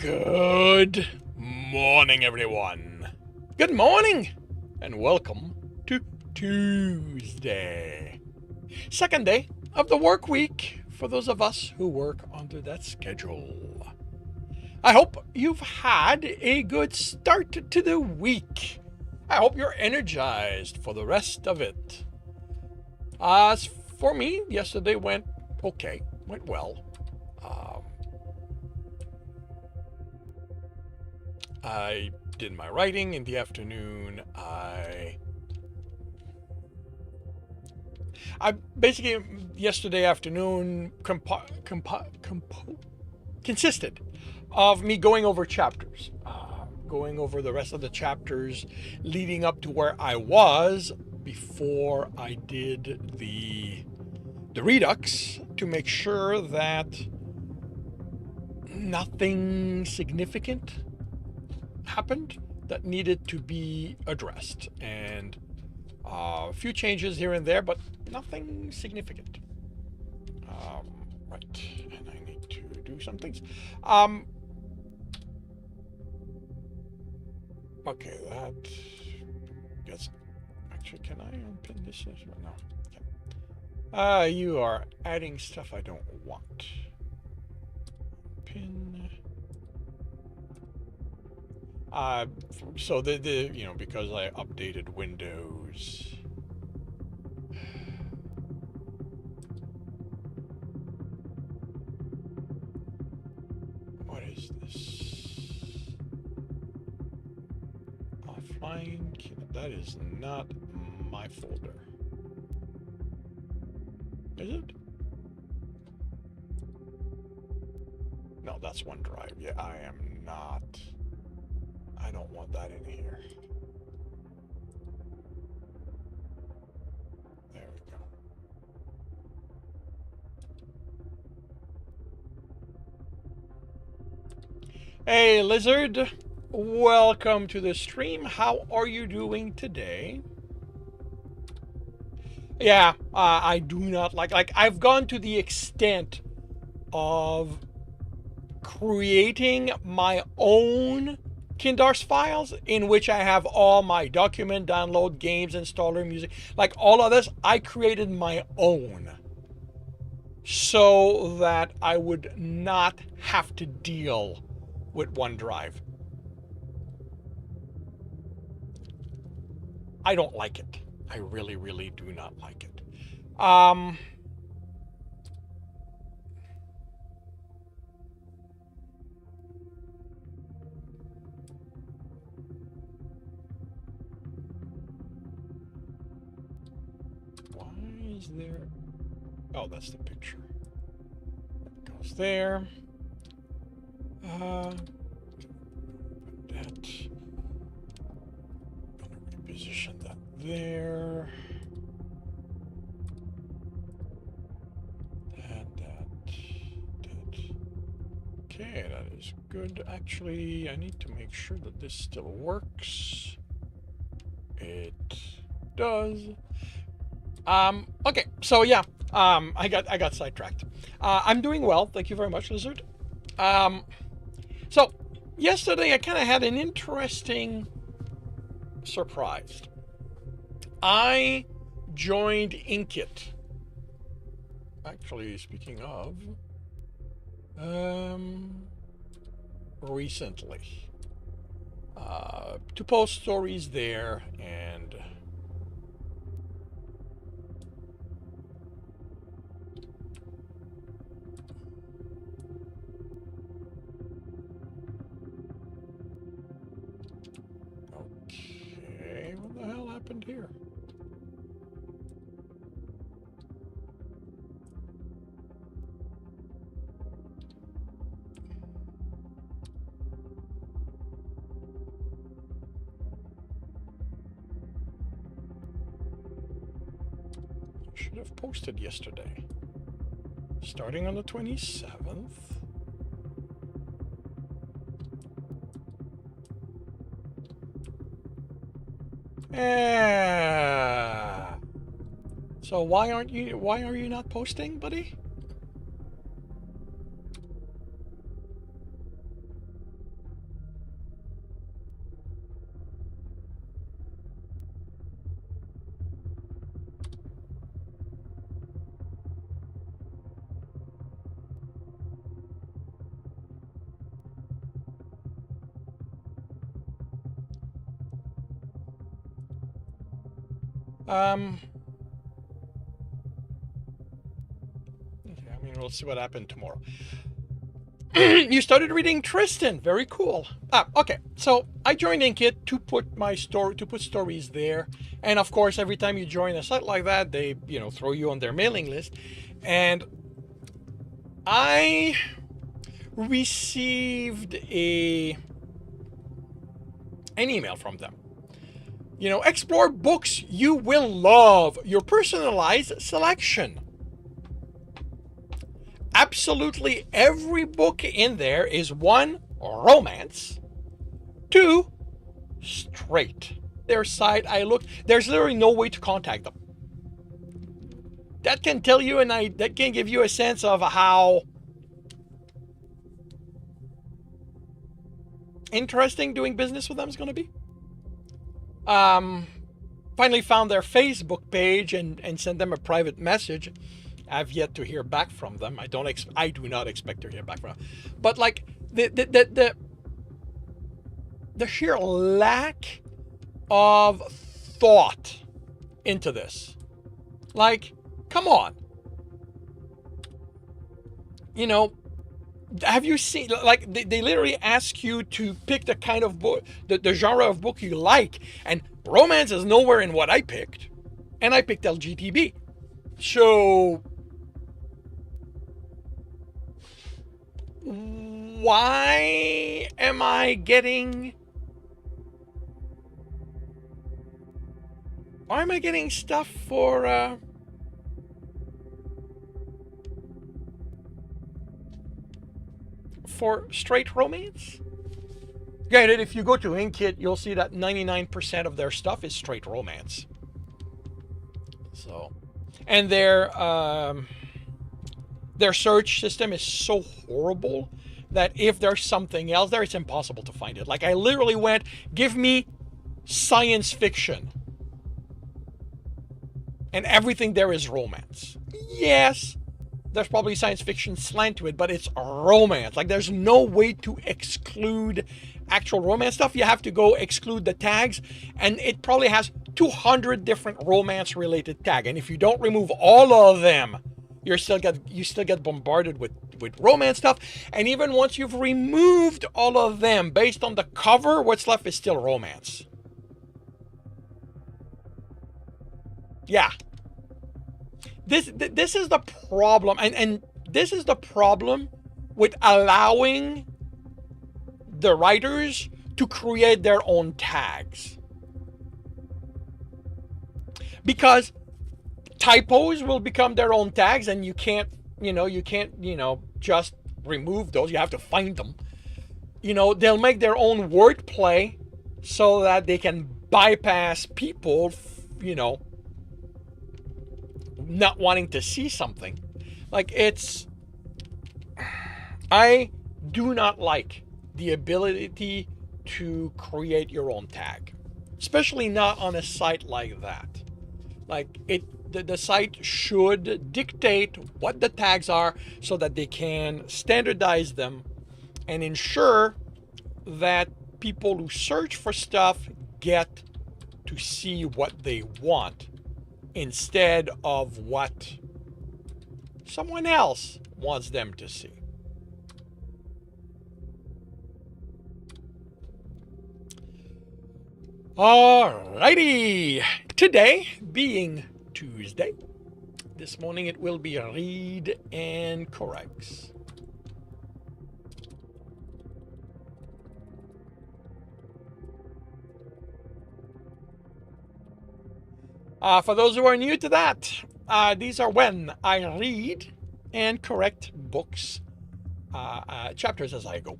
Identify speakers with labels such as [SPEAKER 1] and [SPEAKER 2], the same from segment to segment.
[SPEAKER 1] Good morning, everyone. Good morning, and welcome to Tuesday. Second day of the work week for those of us who work under that schedule. I hope you've had a good start to the week. I hope you're energized for the rest of it. As for me, yesterday went okay, went well. I did my writing in the afternoon. I basically yesterday afternoon consisted of me going over chapters, going over the rest of the chapters leading up to where I was before I did the redux to make sure that nothing significant happened that needed to be addressed, and a few changes here and there, but nothing significant. Right, and I need to do some things. Okay, that gets. Actually, can I unpin this? No. Okay. You are adding stuff I don't want. Pin. So the because I updated Windows. What is this? Offline. That is not my folder. Is it? No, that's OneDrive. Yeah, I am not. I don't want that in here. There we go. Hey, Lizard. Welcome to the stream. How are you doing today? Yeah, I do not like I've gone to the extent of creating my own Kindars files in which I have all my document, download, games, installer, music, like all of this. I created my own so that I would not have to deal with OneDrive. I don't like it. I really, really do not like it. Why is there? Oh, that's the picture. It goes there. That. Gonna reposition that there. That. Okay, that is good. Actually, I need to make sure that this still works. It does. Okay, so yeah, I got sidetracked. I'm doing well, thank you very much, Lizard. So yesterday I kind of had an interesting surprise. I joined Inkit. Actually, speaking of, recently, to post stories there, and okay, what the hell happened here? Should have posted yesterday. Starting on the 27th. So why are you not posting, buddy? Um, I mean, we'll see what happened tomorrow. You started reading Tristan. Very cool. Okay. So I joined Inkit to put my story to put stories there, and of course, every time you join a site like that, they throw you on their mailing list, and I received an email from them. Explore books you will love. Your personalized selection. Absolutely every book in there is 1, romance, 2, straight. Their site, I looked, there's literally no way to contact them. That can tell you, and that can give you a sense of how interesting doing business with them is going to be. Finally found their Facebook page and sent them a private message. I've yet to hear back from them. I do not expect to hear back from them. But like the sheer lack of thought into this. Like, come on. Have you seen, like, they literally ask you to pick the kind of book, the genre of book you like, and romance is nowhere in what I picked, and I picked LGTB. So why am I getting stuff for straight romance? Granted, if you go to Inkit, you'll see that 99% of their stuff is straight romance. So, and their search system is so horrible that if there's something else there, it's impossible to find it. Like, I literally went, give me science fiction, and everything there is romance. Yes, there's probably science fiction slant to it, but it's romance. Like, there's no way to exclude actual romance stuff. You have to go exclude the tags, and it probably has 200 different romance related tags. And if you don't remove all of them, you still get bombarded with romance stuff. And even once you've removed all of them, based on the cover, what's left is still romance. Yeah. This is the problem, and this is the problem with allowing the writers to create their own tags. Because typos will become their own tags, and you can't just remove those. You have to find them. They'll make their own wordplay so that they can bypass people, not wanting to see something. Like, I do not like the ability to create your own tag, especially not on a site like that. Like, the site should dictate what the tags are so that they can standardize them and ensure that people who search for stuff get to see what they want instead of what someone else wants them to see. Alrighty, today being Tuesday, this morning it will be read and corrects. For those who are new to that, these are when I read and correct books, chapters as I go.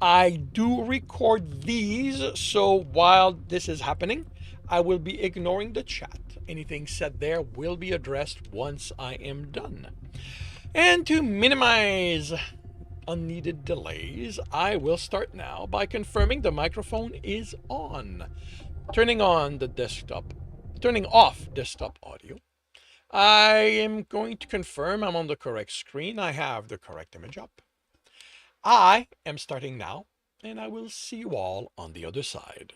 [SPEAKER 1] I do record these, so while this is happening, I will be ignoring the chat. Anything said there will be addressed once I am done. And to minimize unneeded delays, I will start now by confirming the microphone is on. Turning off desktop audio. I am going to confirm I'm on the correct screen. I have the correct image up. I am starting now, and I will see you all on the other side.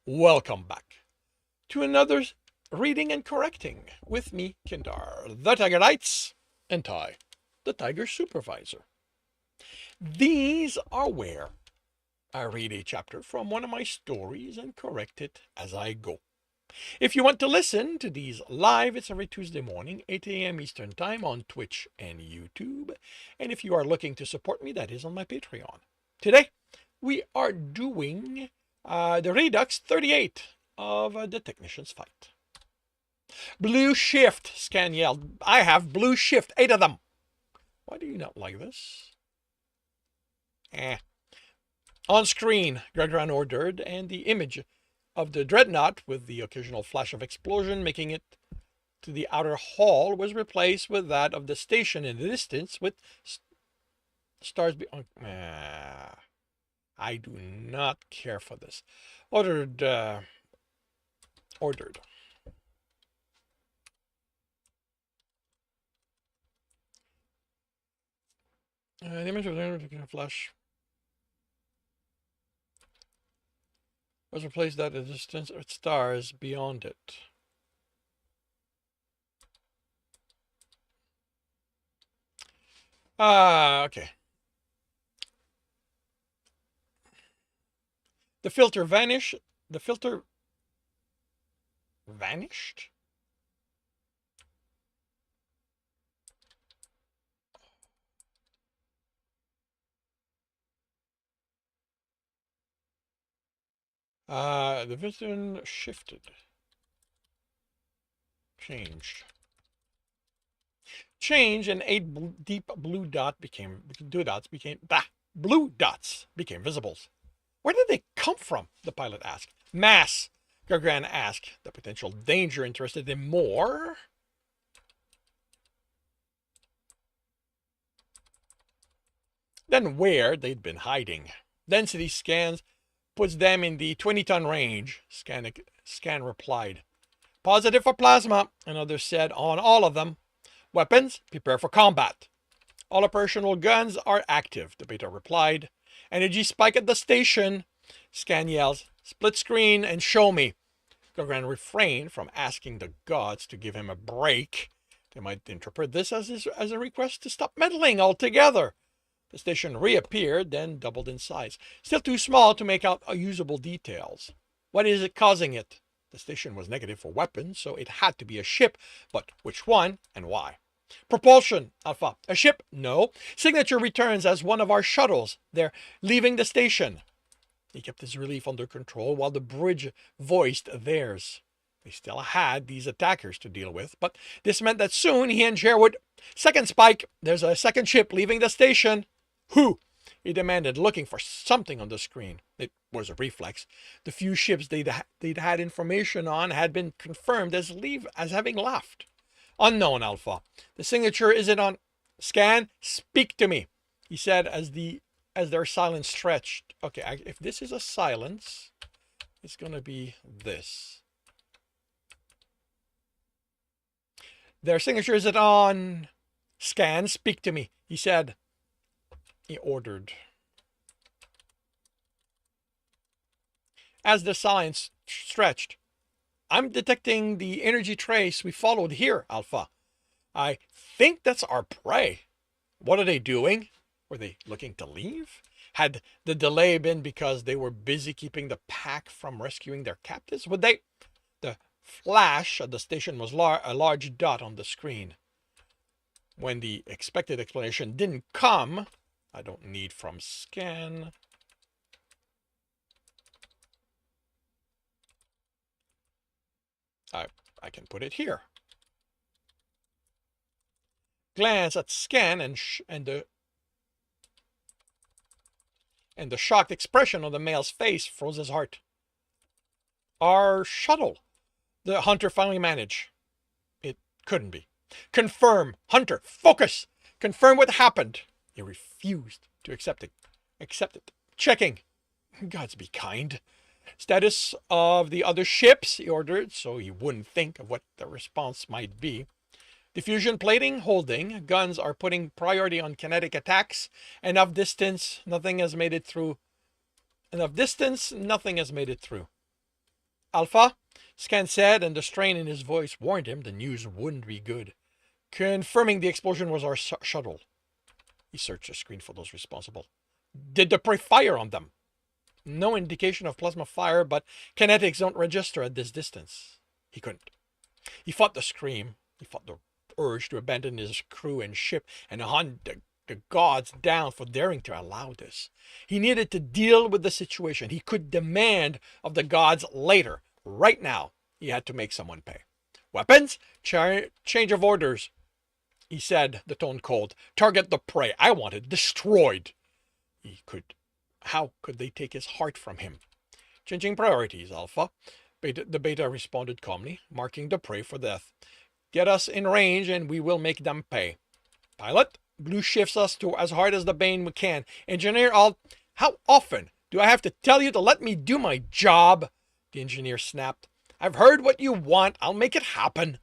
[SPEAKER 1] Welcome back. to another reading and correcting with me, Kindar, the Tiger Knights, and Ty, the Tiger Supervisor. These are where I read a chapter from one of my stories and correct it as I go. If you want to listen to these live, it's every Tuesday morning, 8 a.m. Eastern Time on Twitch and YouTube. And if you are looking to support me, that is on my Patreon. Today, we are doing the Redux 38 of the Technician's Fight. Blue Shift, Scan yelled. I have Blue Shift, 8 of them. Why do you not like this? On screen, Gregran ordered, and the image of the dreadnought with the occasional flash of explosion making it to the outer hall was replaced with that of the station in the distance with stars beyond. I do not care for this. Ordered. The image of the flash was replaced that at a distance with stars beyond it. Okay. The filter vanished. The filter vanished? The vision shifted. Changed. Change and deep blue dots became visible. Where did they come from? The pilot asked. Mass, Gargran asked. The potential danger interested him more. Than where they'd been hiding. Density scans puts them in the 20-ton range, Scan replied. Positive for plasma, another said on all of them. Weapons, prepare for combat. All operational guns are active, the beta replied. Energy spike at the station. Scan yells, split screen and show me. Gogran refrained from asking the gods to give him a break. They might interpret this as a request to stop meddling altogether. The station reappeared, then doubled in size. Still too small to make out usable details. What is it causing it? The station was negative for weapons, so it had to be a ship, but which one and why? Propulsion, Alpha. A ship? No. Signature returns as one of our shuttles. They're leaving the station. He kept his relief under control while the bridge voiced theirs. They still had these attackers to deal with, but this meant that soon he and Sherwood... Second spike, there's a second ship leaving the station. Who? He demanded, looking for something on the screen. It was a reflex. The few ships they'd had information on had been confirmed as having left. Unknown, Alpha. The signature isn't on... Scan, speak to me, he said as their silence stretched. Okay, if this is a silence, it's going to be this. Their signature isn't on... Scan, speak to me, he said. He ordered. As the silence stretched, I'm detecting the energy trace we followed here, Alpha. I think that's our prey. What are they doing? Were they looking to leave? Had the delay been because they were busy keeping the pack from rescuing their captives? Would they... The flash at the station was a large dot on the screen. When the expected explanation didn't come, I don't need from Scan. I can put it here. Glance at Scan and the shocked expression on the male's face froze his heart. Our shuttle, the Hunter finally managed. It couldn't be. Confirm, Hunter, focus. Confirm what happened. He refused to accept it. Checking. Gods be kind. Status of the other ships, he ordered, so he wouldn't think of what the response might be. Diffusion plating holding. Guns are putting priority on kinetic attacks. Enough distance, nothing has made it through. Alpha, Scan said, and the strain in his voice warned him the news wouldn't be good. Confirming the explosion was our shuttle. He searched the screen for those responsible. Did the prey fire on them? No indication of plasma fire, but kinetics don't register at this distance. He couldn't. He fought the scream. He fought the urge to abandon his crew and ship and hunt the gods down for daring to allow this. He needed to deal with the situation. He could demand of the gods later. Right now, he had to make someone pay. Weapons? Change of orders. He said, the tone cold. Target the prey. I want it destroyed. How could they take his heart from him? Changing priorities, Alpha. The Beta responded calmly, marking the prey for death. Get us in range and we will make them pay. Pilot, Blue shifts us to as hard as the Bane we can. Engineer, how often do I have to tell you to let me do my job? The engineer snapped. I've heard what you want. I'll make it happen.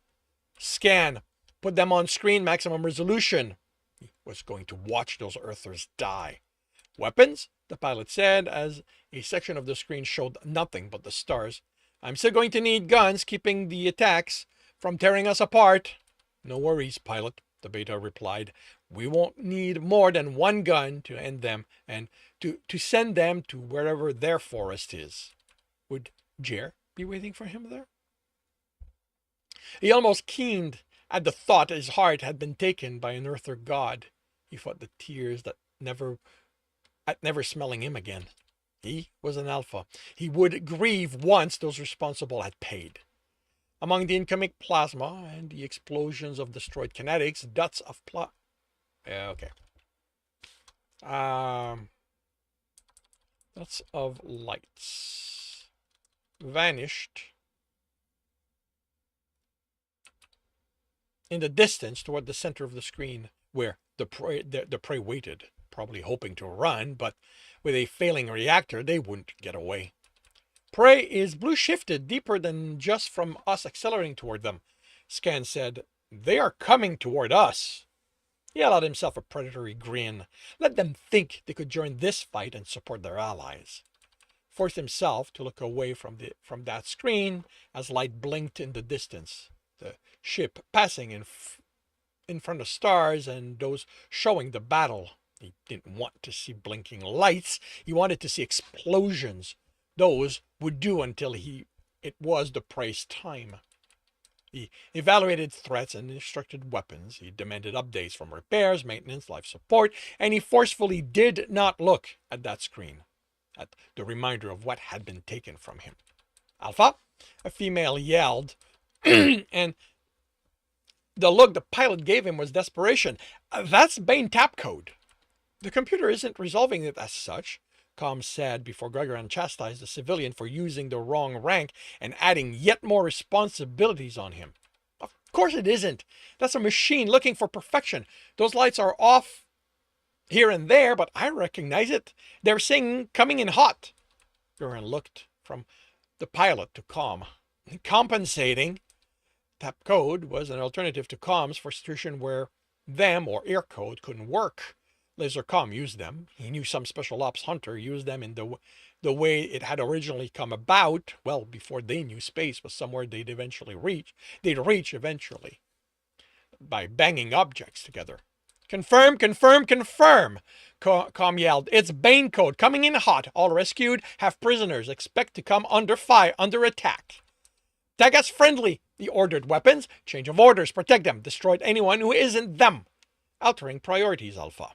[SPEAKER 1] Scan. Put them on screen, maximum resolution. He was going to watch those Earthers die. Weapons? The pilot said, as a section of the screen showed nothing but the stars. I'm still going to need guns, keeping the attacks from tearing us apart. No worries, pilot, the Beta replied. We won't need more than one gun to end them and to send them to wherever their forest is. Would Jer be waiting for him there? He almost keened at the thought his heart had been taken by an Earther god. He fought the tears at never smelling him again. He was an Alpha. He would grieve once those responsible had paid. Among the incoming plasma and the explosions of destroyed kinetics, dots of dots of lights vanished in the distance toward the center of the screen, where the prey waited, probably hoping to run, but with a failing reactor, they wouldn't get away. Prey is blue shifted deeper than just from us accelerating toward them. Scan said, they are coming toward us. He allowed himself a predatory grin. Let them think they could join this fight and support their allies. Forced himself to look away from that screen as light blinked in the distance. The ship passing in front of stars and those showing the battle. He didn't want to see blinking lights. He wanted to see explosions. Those would do until it was the prey's time. He evaluated threats and instructed weapons. He demanded updates from repairs, maintenance, life support, and he forcefully did not look at that screen, at the reminder of what had been taken from him. Alpha, a female yelled, and the look the pilot gave him was desperation. That's Bane tap code. The computer isn't resolving it as such, Comms said before Gregoran chastised the civilian for using the wrong rank and adding yet more responsibilities on him. Of course it isn't. That's a machine looking for perfection. Those lights are off here and there, but I recognize it. They're saying coming in hot. Gregoran looked from the pilot to Comm. Compensating. Tap code was an alternative to comms for a situation where them or air code couldn't work. Lasercom used them. He knew some special ops hunter used them in the way it had originally come about, well before they knew space was somewhere they'd reach eventually, by banging objects together. Confirm, confirm, confirm, Com yelled. It's Bane code, coming in hot. All rescued, have prisoners. Expect to come under fire, under attack. Tag us friendly, he ordered. Weapons, change of orders, protect them, destroyed anyone who isn't them. Altering priorities, Alpha.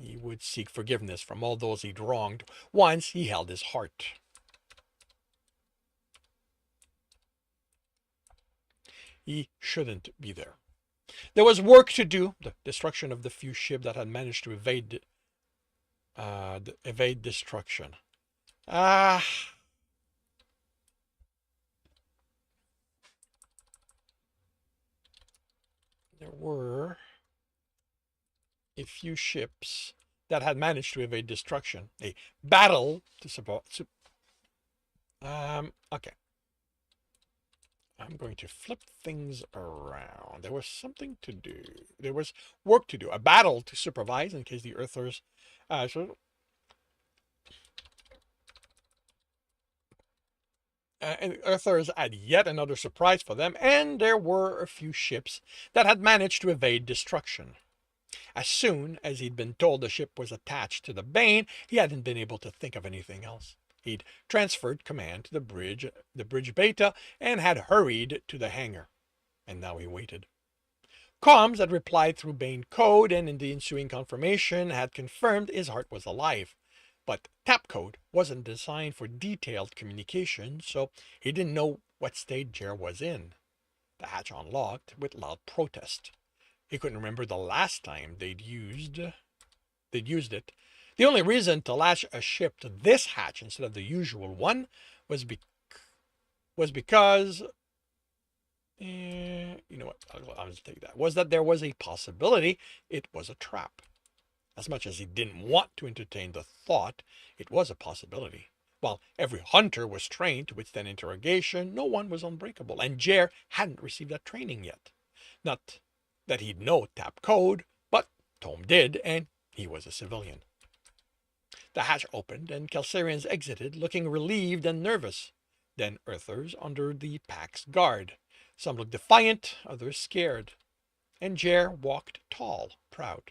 [SPEAKER 1] He would seek forgiveness from all those he'd wronged once he held his heart. He shouldn't be there. There was work to do. The destruction of the few ships that had managed to evade destruction. There were a few ships that had managed to evade destruction. A battle to support. Okay. I'm going to flip things around. There was something to do. There was work to do. A battle to supervise in case the Earthers. and Earthers had yet another surprise for them, and there were a few ships that had managed to evade destruction. As soon as he'd been told the ship was attached to the Bane, he hadn't been able to think of anything else. He'd transferred command to the bridge Beta, and had hurried to the hangar. And now he waited. Comms had replied through Bane code, and in the ensuing confirmation had confirmed his heart was alive. But tap code wasn't designed for detailed communication, so he didn't know what state Jer was in. The hatch unlocked with loud protest. He couldn't remember the last time they'd used it. The only reason to latch a ship to this hatch instead of the usual one was because you know what? I'll just take that. Was that there was a possibility it was a trap. As much as he didn't want to entertain the thought, it was a possibility. While every hunter was trained to withstand interrogation, no one was unbreakable, and Jer hadn't received that training yet. Not that he'd know tap code, but Tom did, and he was a civilian. The hatch opened, and Kelsarians exited, looking relieved and nervous. Then Earthers under the pack's guard. Some looked defiant, others scared. And Jer walked tall, proud.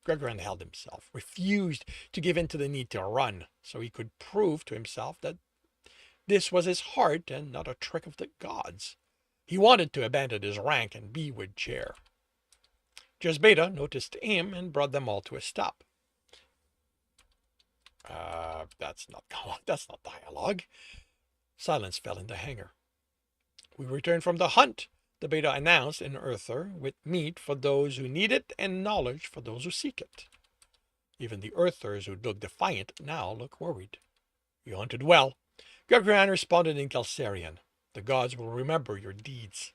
[SPEAKER 1] Gregoran held himself, refused to give in to the need to run, so he could prove to himself that this was his heart and not a trick of the gods. He wanted to abandon his rank and be with Jer. Beta noticed him and brought them all to a stop. That's not dialogue. Silence fell in the hangar. We returned from the hunt, the Beta announced in Earther, with meat for those who need it and knowledge for those who seek it. Even the Earthers who looked defiant now looked worried. You hunted well. Gregoran responded in Kelsarian. The gods will remember your deeds.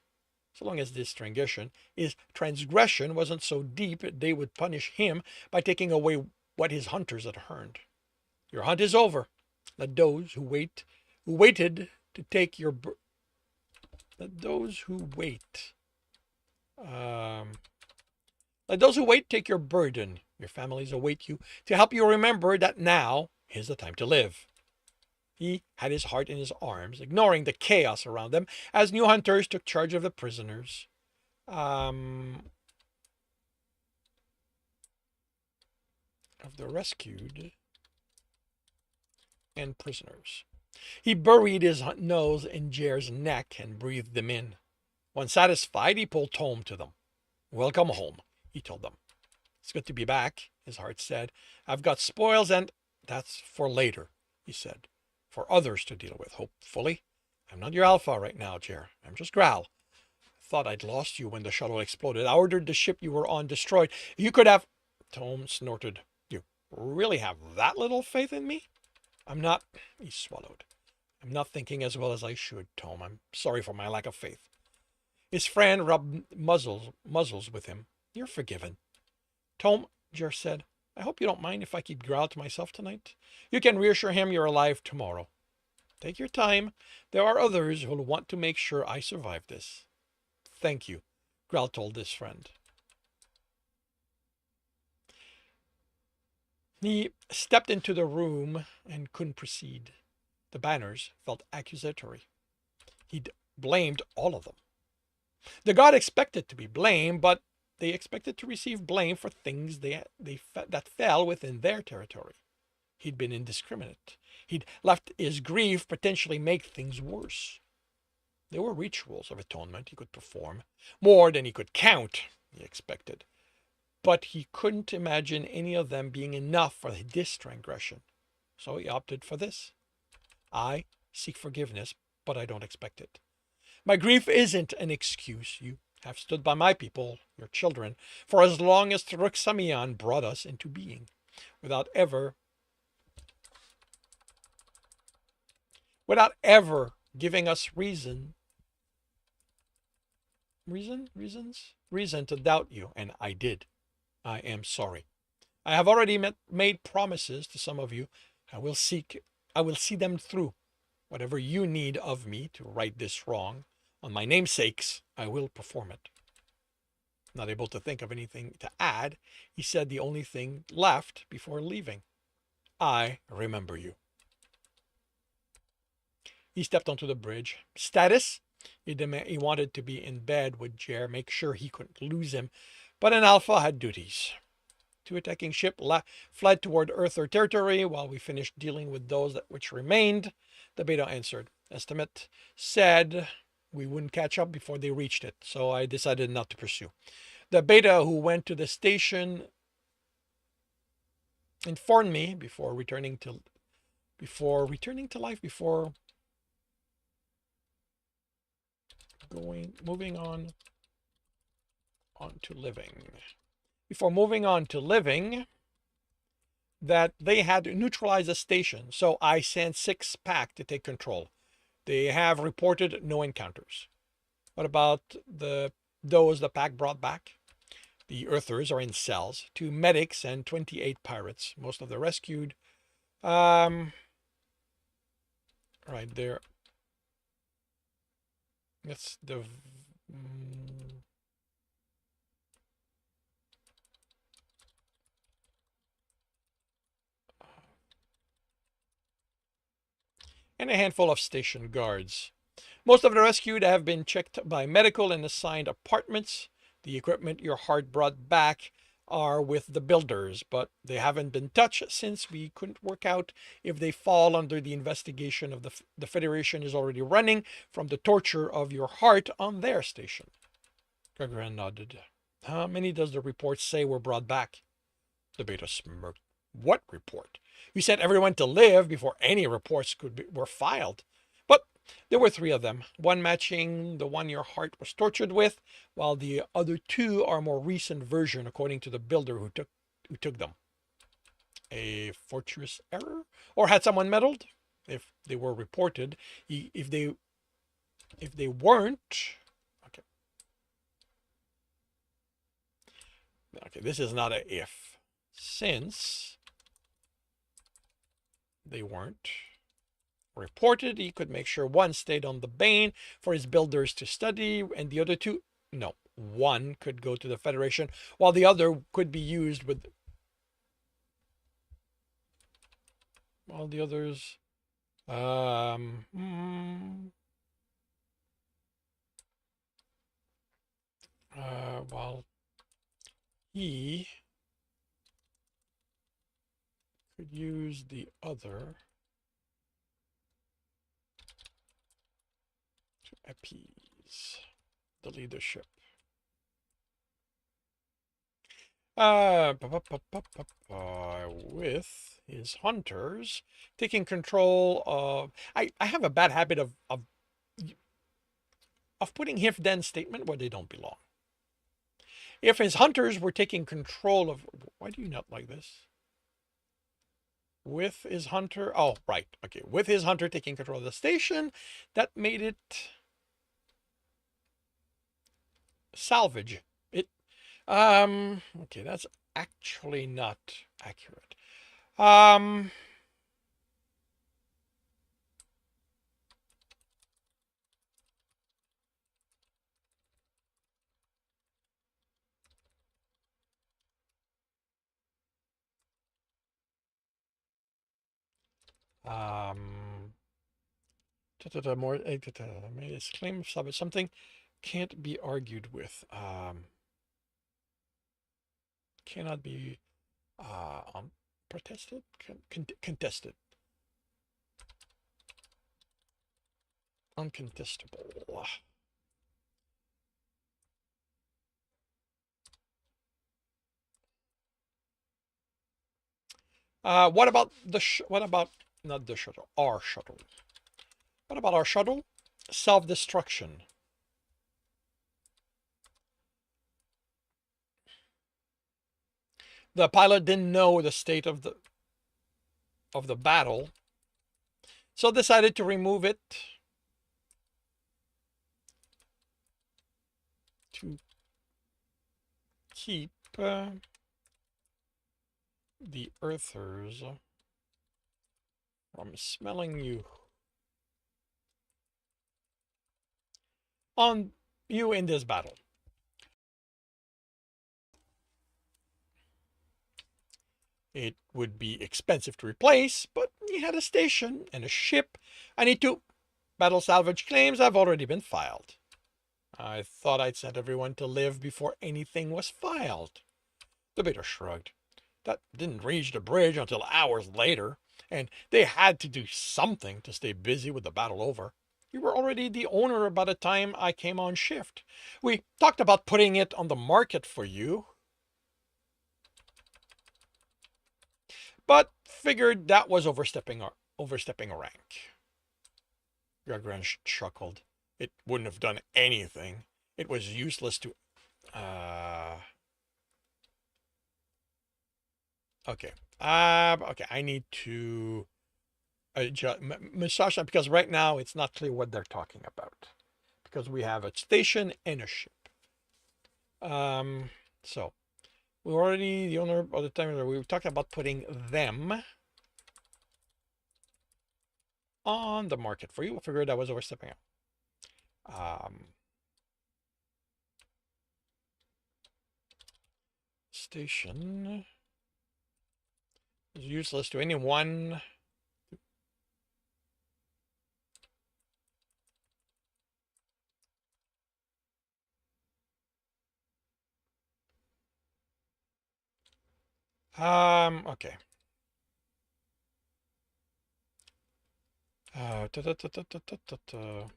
[SPEAKER 1] So long as his transgression wasn't so deep, they would punish him by taking away what his hunters had earned. Your hunt is over. Let those who waited to take your Let those who wait take your burden. Your families await you to help you remember that now is the time to live. He had his heart in his arms, ignoring the chaos around them as new hunters took charge of the prisoners. Of the rescued and prisoners. He buried his nose in Jer's neck and breathed them in. When satisfied, he pulled Tom to them. Welcome home, he told them. It's good to be back, his heart said. I've got spoils and that's for later, he said. For others to deal with, hopefully. I'm not your alpha right now, Jer. I'm just Growl. I thought I'd lost you when the shuttle exploded. I ordered the ship you were on destroyed. You could have... Tom snorted. You really have that little faith in me? I'm not... He swallowed. I'm not thinking as well as I should, Tom. I'm sorry for my lack of faith. His friend rubbed muzzles with him. You're forgiven. Tom, Jer said, I hope you don't mind if I keep Growl to myself tonight. You can reassure him you're alive tomorrow. Take your time. There are others who'll want to make sure I survive this. Thank you, Growl told his friend. He stepped into the room and couldn't proceed. The banners felt accusatory. He'd blamed all of them. The god expected to be blamed, but they expected to receive blame for things that fell within their territory. He'd been indiscriminate. He'd left his grief potentially make things worse. There were rituals of atonement he could perform, more than he could count, he expected. But he couldn't imagine any of them being enough for this transgression. So he opted for this. I seek forgiveness, but I don't expect it. My grief isn't an excuse. You have stood by my people, your children, for as long as Truxamian brought us into being, without ever giving us reason to doubt you, and I did. I am sorry. I have already made promises to some of you. I will see them through. Whatever you need of me to right this wrong, on my namesake's, I will perform it. Not able to think of anything to add, he said the only thing left before leaving. I remember you. He stepped onto the bridge. Status: he wanted to be in bed with Jer, make sure he couldn't lose him, but an Alpha had duties. Two attacking ship fled toward Earther territory while we finished dealing with those which remained. The Beta answered. Estimate said we wouldn't catch up before they reached it, so I decided not to pursue. The Beta, who went to the station, informed me before returning to life, before moving on to living. Before moving on to living, that they had neutralized the station, so I sent 6 pack to take control. They have reported no encounters. What about those the pack brought back? The Earthers are in cells, 2 medics and 28 pirates. Most of the rescued. Right there. That's the. And a handful of station guards. Most of the rescued have been checked by medical and assigned apartments. The equipment your heart brought back are with the builders, but they haven't been touched since we couldn't work out if they fall under the investigation of the Federation is already running from the torture of your heart on their station. Gagarin nodded. How many does the report say were brought back? The Beta smirked. What report? You sent everyone to live before any reports were filed. But there were 3 of them, one matching the one your heart was tortured with, while the other 2 are more recent version according to the builder who took them. A fortress error? Or had someone meddled? If they were reported, if they weren't, okay. Okay, this is not a if. Since they weren't reported, he could make sure one stayed on the Bane for his builders to study, and the other 2, no, one could go to the Federation, while the other could be used with, while the others, while he could use the other to appease the leadership. With his hunters taking control of, I have a bad habit of putting if-then statement where they don't belong. If his hunters were taking control of, why do you not like this? With his hunter, oh, right, okay. With his hunter taking control of the station, that made it salvage. Okay, that's actually not accurate. More made his claim of salvage, something can't be argued with. Cannot be protested, contested, uncontestable. What about what about not the shuttle? Our shuttle. What about our shuttle? Self-destruction. The pilot didn't know the state of the battle, so decided to remove it to keep the Earthers from smelling you in this battle. It would be expensive to replace, but he had a station and a ship. I need to Battle salvage claims have already been filed. I thought I'd sent everyone to live before anything was filed. The bidder shrugged. That didn't reach the bridge until hours later, and they had to do something to stay busy with the battle over. You were already the owner by the time I came on shift. We talked about putting it on the market for you, but figured that was overstepping a rank. Gagran chuckled. It wouldn't have done anything. It was useless to. Okay. Okay. I need to massage that because right now it's not clear what they're talking about. Because we have a station and a ship. So we already the owner of the time we were talking about putting them on the market for you. I figured that was overstepping out. Station is useless to anyone. Okay. Ta -ta -ta -ta -ta -ta -ta -ta.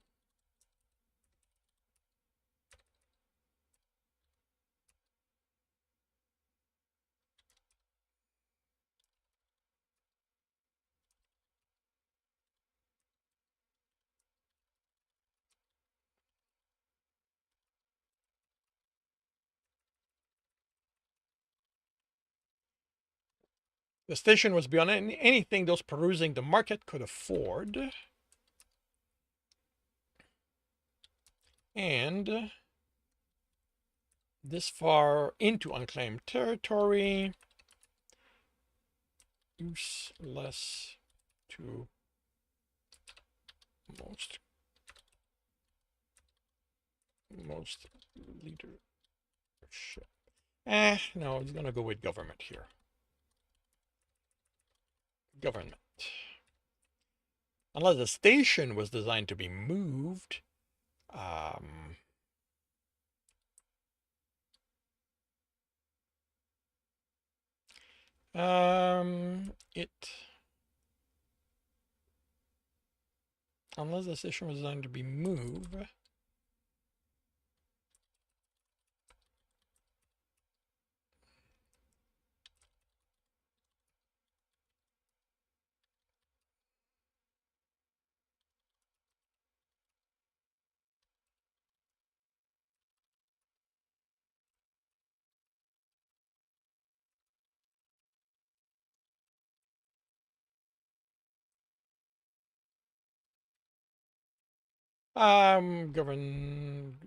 [SPEAKER 1] The station was beyond anything those perusing the market could afford. And this far into unclaimed territory, useless to most leadership. No, he's gonna go with government here. Government. Unless the station was designed to be moved. It unless the station was designed to be moved. Govern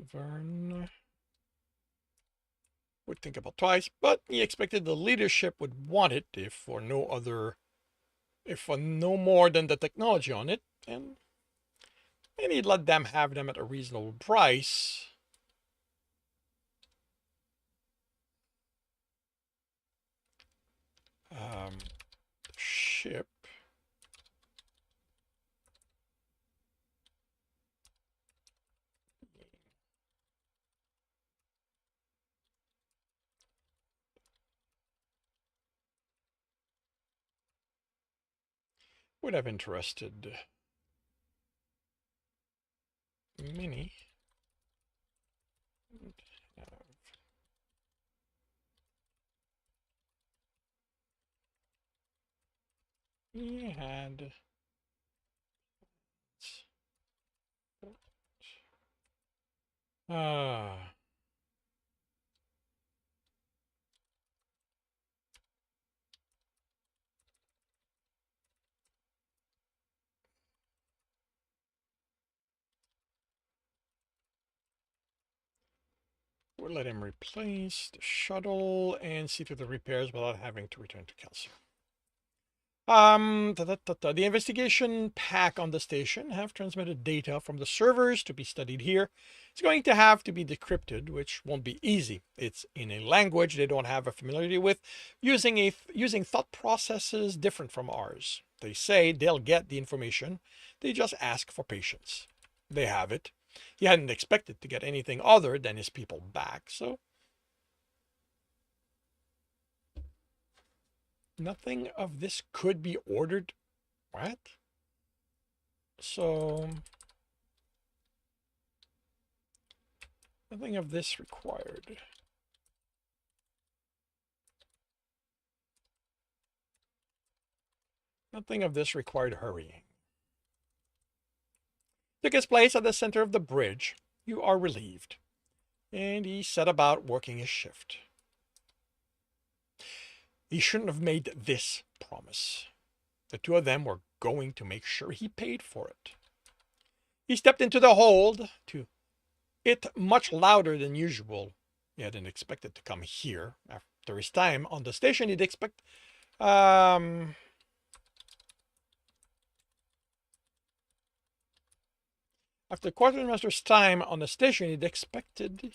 [SPEAKER 1] would think about twice, but he expected the leadership would want it if for no more than the technology on it, and he'd let them have them at a reasonable price. Ship. Would have interested many. He had would let him replace the shuttle and see to the repairs without having to return to Kelsey. The investigation pack on the station have transmitted data from the servers to be studied here. It's going to have to be decrypted, which won't be easy. It's in a language they don't have a familiarity with, using thought processes different from ours. They say they'll get the information. They just ask for patience. They have it. He hadn't expected to get anything other than his people back, so nothing of this could be ordered. What? So nothing of this required. Nothing of this required hurrying. Took his place at the center of the bridge. You are relieved. And he set about working his shift. He shouldn't have made this promise. The two of them were going to make sure he paid for it. He stepped into the hold, to it much louder than usual. He hadn't expected to come here. After his time on the station, he'd expect... After the quartermaster's time on the station, he'd expected...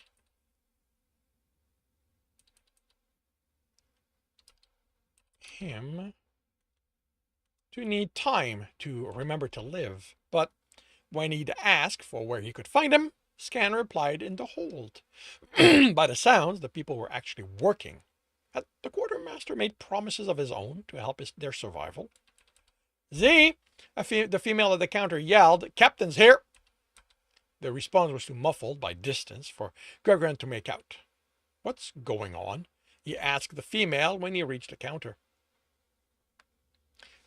[SPEAKER 1] him to need time to remember to live, but when he'd ask for where he could find him, Scan replied in the hold. By the sounds, the people were actually working. Had the quartermaster made promises of his own to help their survival? Z, the female at the counter yelled, "Captain's here!" The response was too muffled by distance for Gregran to make out. "What's going on?" he asked the female when he reached the counter.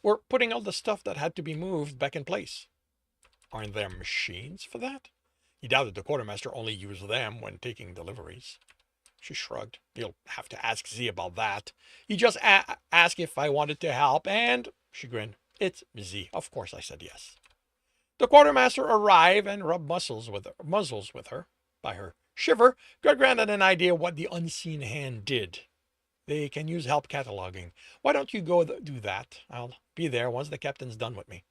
[SPEAKER 1] "We're putting all the stuff that had to be moved back in place." "Aren't there machines for that?" He doubted the quartermaster only used them when taking deliveries. She shrugged. "You'll have to ask Z about that. He just asked if I wanted to help, and," she grinned, "it's Z. Of course I said yes." The quartermaster arrived and rubbed muzzles with her. By her shiver, Gregran had an idea what the unseen hand did. "They can use help cataloging. Why don't you go do that? I'll be there once the captain's done with me."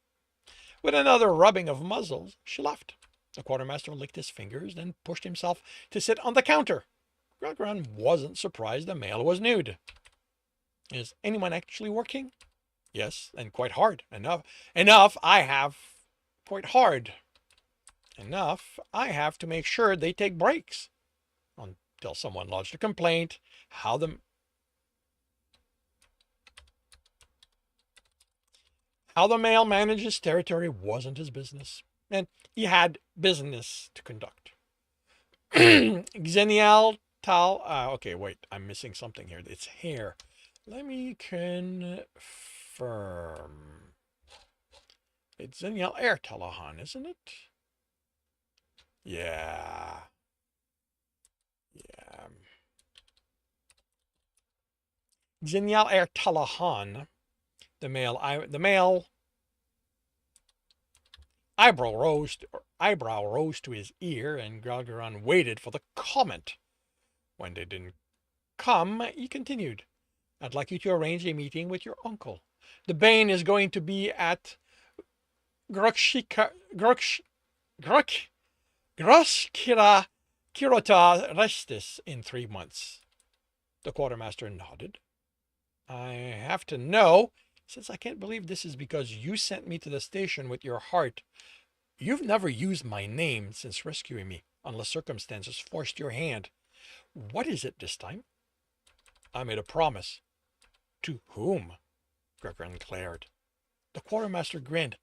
[SPEAKER 1] With another rubbing of muzzles, she left. The quartermaster licked his fingers, then pushed himself to sit on the counter. Gregran wasn't surprised the mail was nude. "Is anyone actually working?" "Yes, and quite hard. Enough I have to make sure they take breaks." Until someone lodged a complaint, how the mail managed his territory wasn't his business, and he had business to conduct. Xenial Tal. Okay, wait, I'm missing something here. It's hair. Let me confirm. It's Xenial Air Telehan, isn't it? Yeah. Xenial Air Telehan. The male eyebrow rose to his ear, and Galgaron waited for the comment. When they didn't come, he continued, "I'd like you to arrange a meeting with your uncle. The Bane is going to be at Groskira Kirota Restis in 3 months." The quartermaster nodded. "I have to know, since I can't believe this is because you sent me to the station with your heart. You've never used my name since rescuing me, unless circumstances forced your hand. What is it this time?" "I made a promise." "To whom?" Gregran glared. The quartermaster grinned.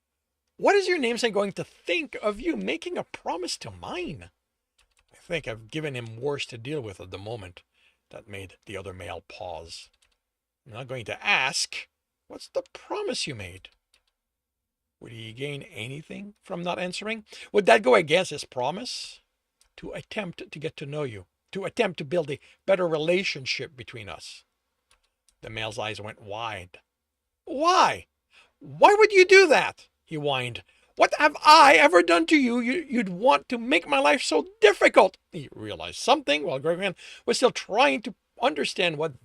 [SPEAKER 1] "What is your namesake going to think of you making a promise to mine?" "I think I've given him worse to deal with at the moment." That made the other male pause. "I'm not going to ask. What's the promise you made?" Would he gain anything from not answering? Would that go against his promise? "To attempt to get to know you. To attempt to build a better relationship between us." The male's eyes went wide. "Why? Why would you do that?" he whined. "What have I ever done to you you'd want to make my life so difficult?" He realized something while Gregran was still trying to understand what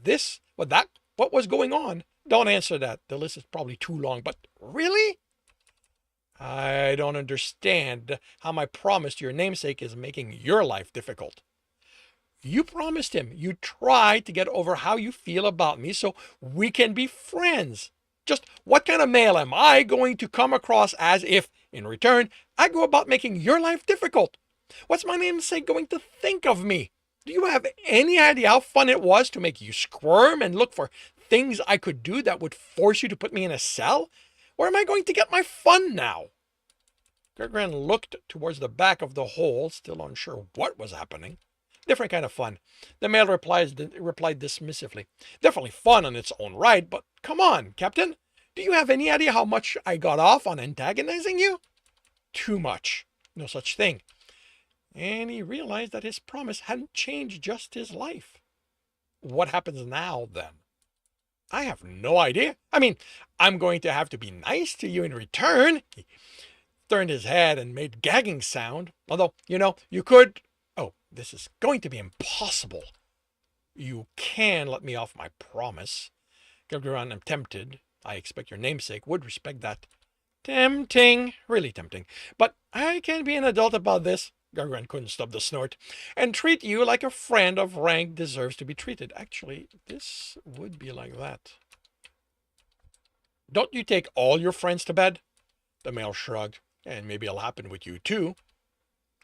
[SPEAKER 1] was going on. Don't answer that. The list is probably too long, but really? I don't understand how my promise to your namesake is making your life difficult. You promised him you'd try to get over how you feel about me so we can be friends. Just what kind of male am I going to come across as if, in return, I go about making your life difficult? What's my namesake going to think of me? Do you have any idea how fun it was to make you squirm and look for things I could do that would force you to put me in a cell? Where am I going to get my fun now? Gergran looked towards the back of the hole, still unsure what was happening. Different kind of fun. The male replied dismissively. Definitely fun in its own right, but come on, Captain. Do you have any idea how much I got off on antagonizing you? Too much. No such thing. And he realized that his promise hadn't changed just his life. What happens now, then? I have no idea. I mean, I'm going to have to be nice to you in return. He turned his head and made gagging sound. Although, you could... Oh, this is going to be impossible. You can let me off my promise. Gilgaran, I'm tempted. I expect your namesake would respect that. Tempting. Really tempting. But I can be an adult about this. Gargran couldn't stop the snort. And treat you like a friend of rank deserves to be treated. Actually, this would be like that. Don't you take all your friends to bed? The male shrugged. And maybe it'll happen with you too.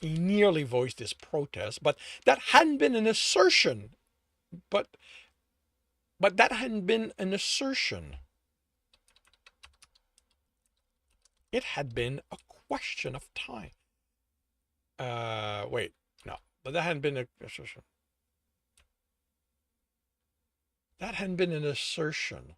[SPEAKER 1] He nearly voiced his protest, but that hadn't been an assertion. But that hadn't been an assertion. It had been a question of time. Wait, no. But that hadn't been an assertion. That hadn't been an assertion.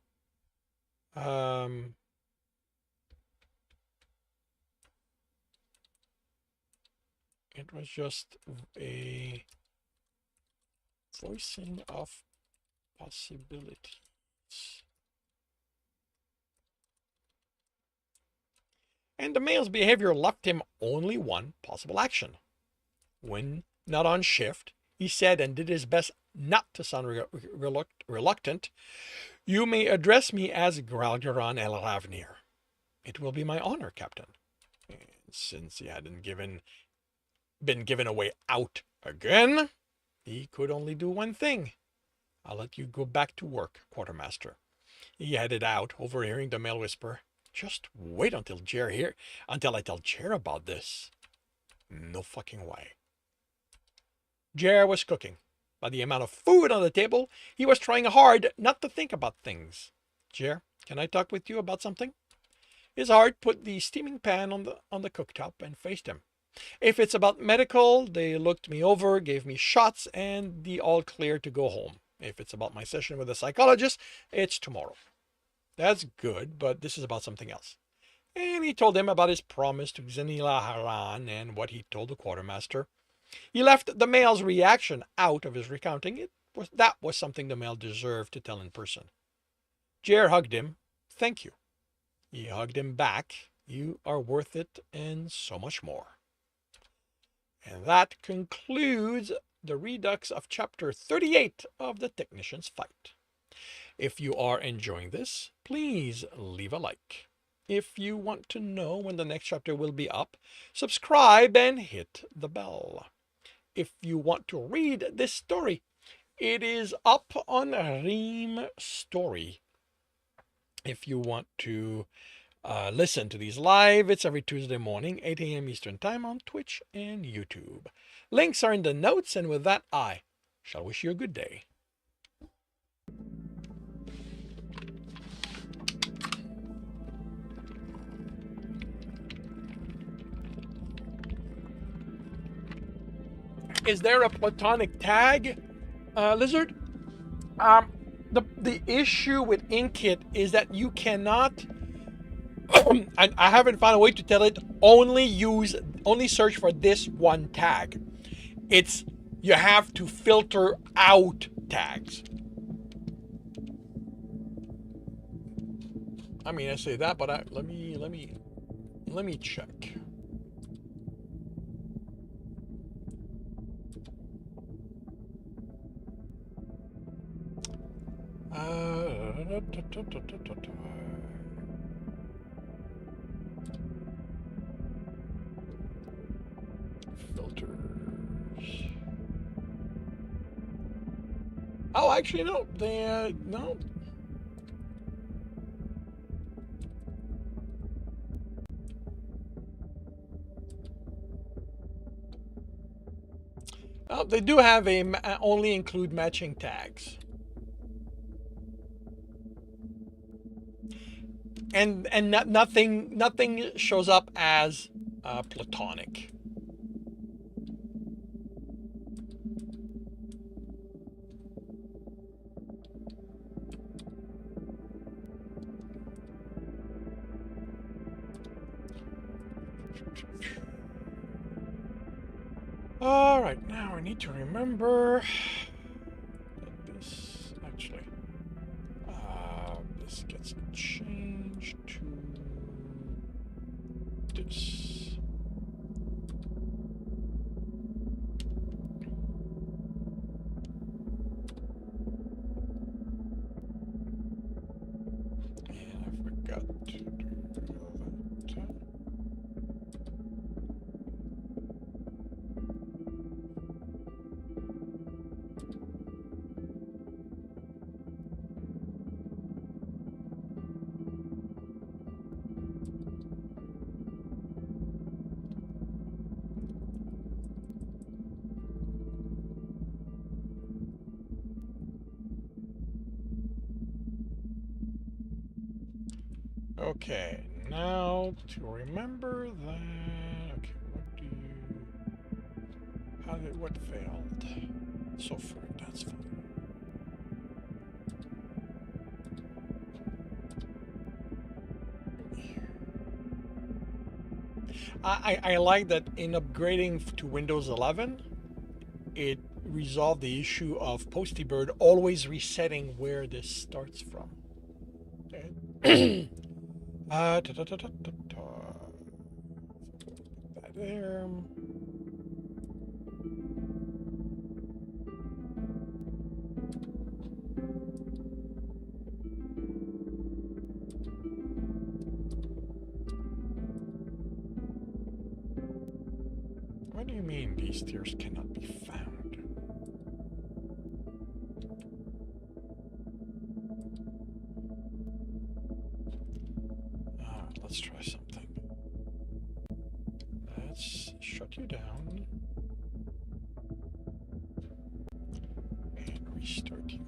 [SPEAKER 1] It was just a voicing of possibilities. And the male's behavior left him only one possible action. When not on shift, he said and did his best not to sound reluctant, "You may address me as Gralgaran El Ravnir. It will be my honor, Captain." And since he hadn't been given a way out again, he could only do one thing. "I'll let you go back to work, Quartermaster." He headed out, overhearing the male whisper, "Just wait until I tell Jer about this." No fucking way. Jer was cooking. By the amount of food on the table, he was trying hard not to think about things. "Jer, can I talk with you about something?" His heart put the steaming pan on the cooktop and faced him. "If it's about medical, they looked me over, gave me shots, and the all clear to go home. If it's about my session with a psychologist, it's tomorrow." "That's good, but this is about something else." And he told him about his promise to Xenila Haran and what he told the quartermaster. He left the male's reaction out of his recounting. That was something the male deserved to tell in person. Jer hugged him. "Thank you." He hugged him back. "You are worth it and so much more." And that concludes the redux of chapter 38 of The Technician's Fight. If you are enjoying this, please leave a like. If you want to know when the next chapter will be up, subscribe and hit the bell. If you want to read this story, it is up on Ream Story. If you want to listen to these live, it's every Tuesday morning, 8 a.m. Eastern Time on Twitch and YouTube. Links are in the notes, and with that, I shall wish you a good day. Is there a platonic tag, Lizard? The issue with Inkit is that you cannot, and I haven't found a way to tell it, only search for this one tag. You have to filter out tags. I mean, I say that, but let me check. Filters. Oh, actually, no. They no. Oh, they do have a only include matching tags. And nothing shows up as platonic. All right, now I need to remember that this actually this gets changed to this. And I forgot to do that. Okay, now to remember that. Okay, what do you? How did what failed? So far, that's fine. I like that in upgrading to Windows 11, it resolved the issue of Postybird always resetting where this starts from. Okay. That there. What do you mean these tiers cannot be found? Let's try something. Let's shut you down and restart you.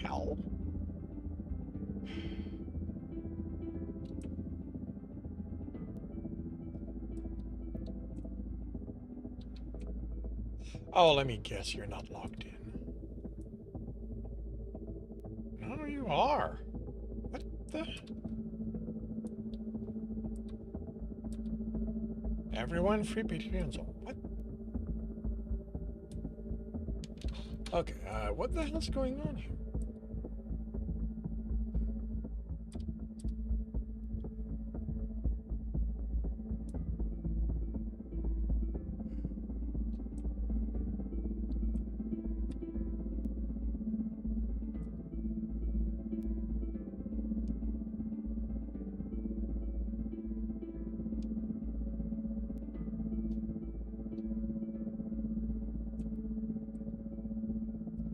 [SPEAKER 1] Hell. Oh, let me guess, you're not logged in. No, you are. What the? Everyone free Patreon zone. What? Okay, what the hell's going on here?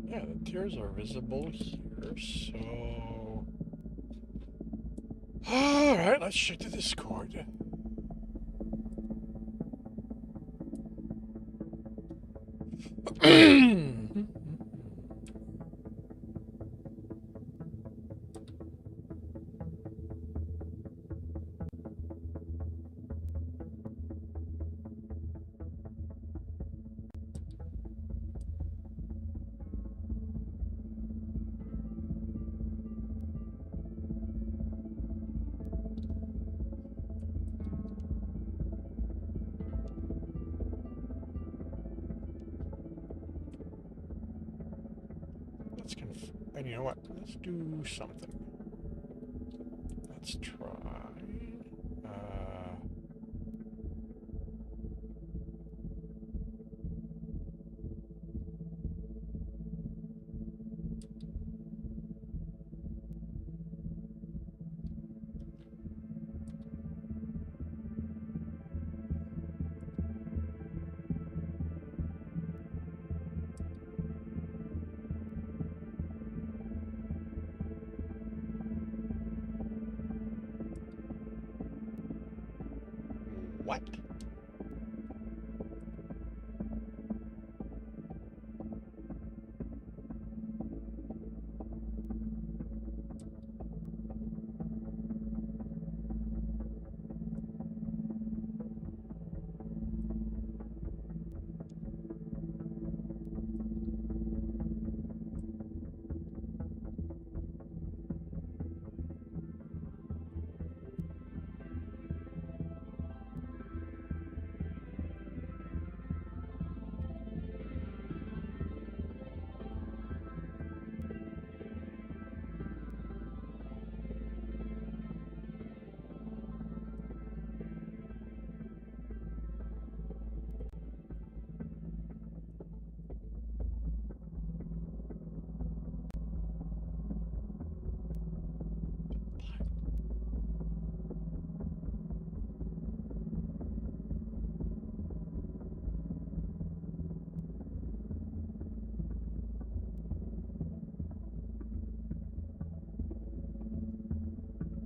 [SPEAKER 1] Yeah, the tiers are visible here, so... Alright, let's check the Discord. And you know what? Let's do something. Let's try. What?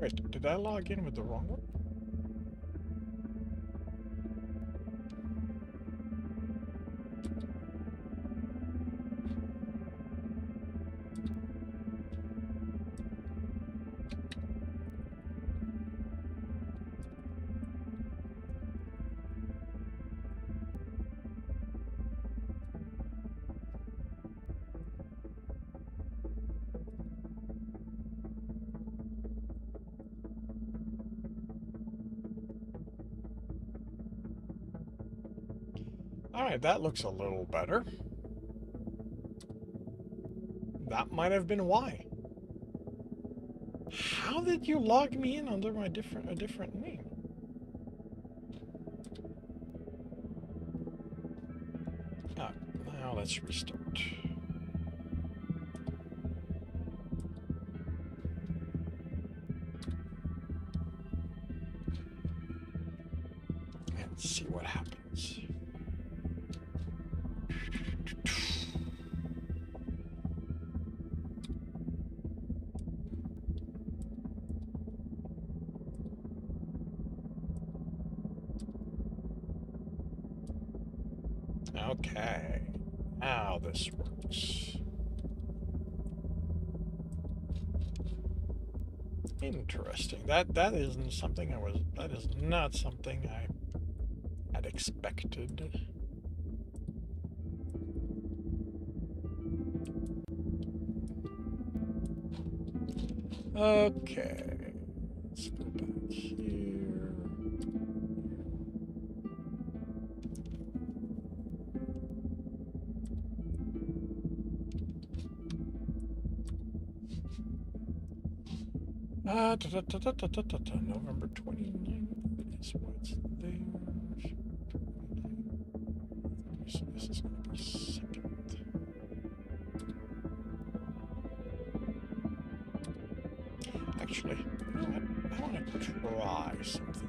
[SPEAKER 1] Wait, did I log in with the wrong one? Alright, that looks a little better. That might have been why. How did you log me in under a different name? Ah, now let's restart. And see what happens. Okay, now this works. Interesting. That isn't something that is not something I had expected. Okay. Let's go back here. November 29th is what's there. So this is going to be second. Actually, you know what? I want to try something.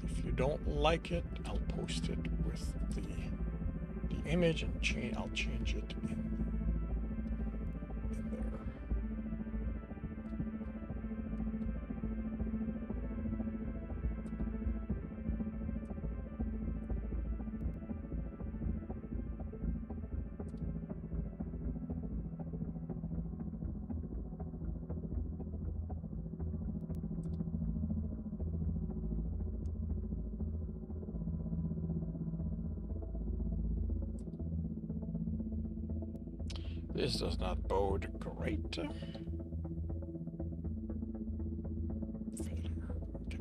[SPEAKER 1] If you don't like it, I'll post it with the image and I'll change it in there. This does not bode great. Failure. Okay.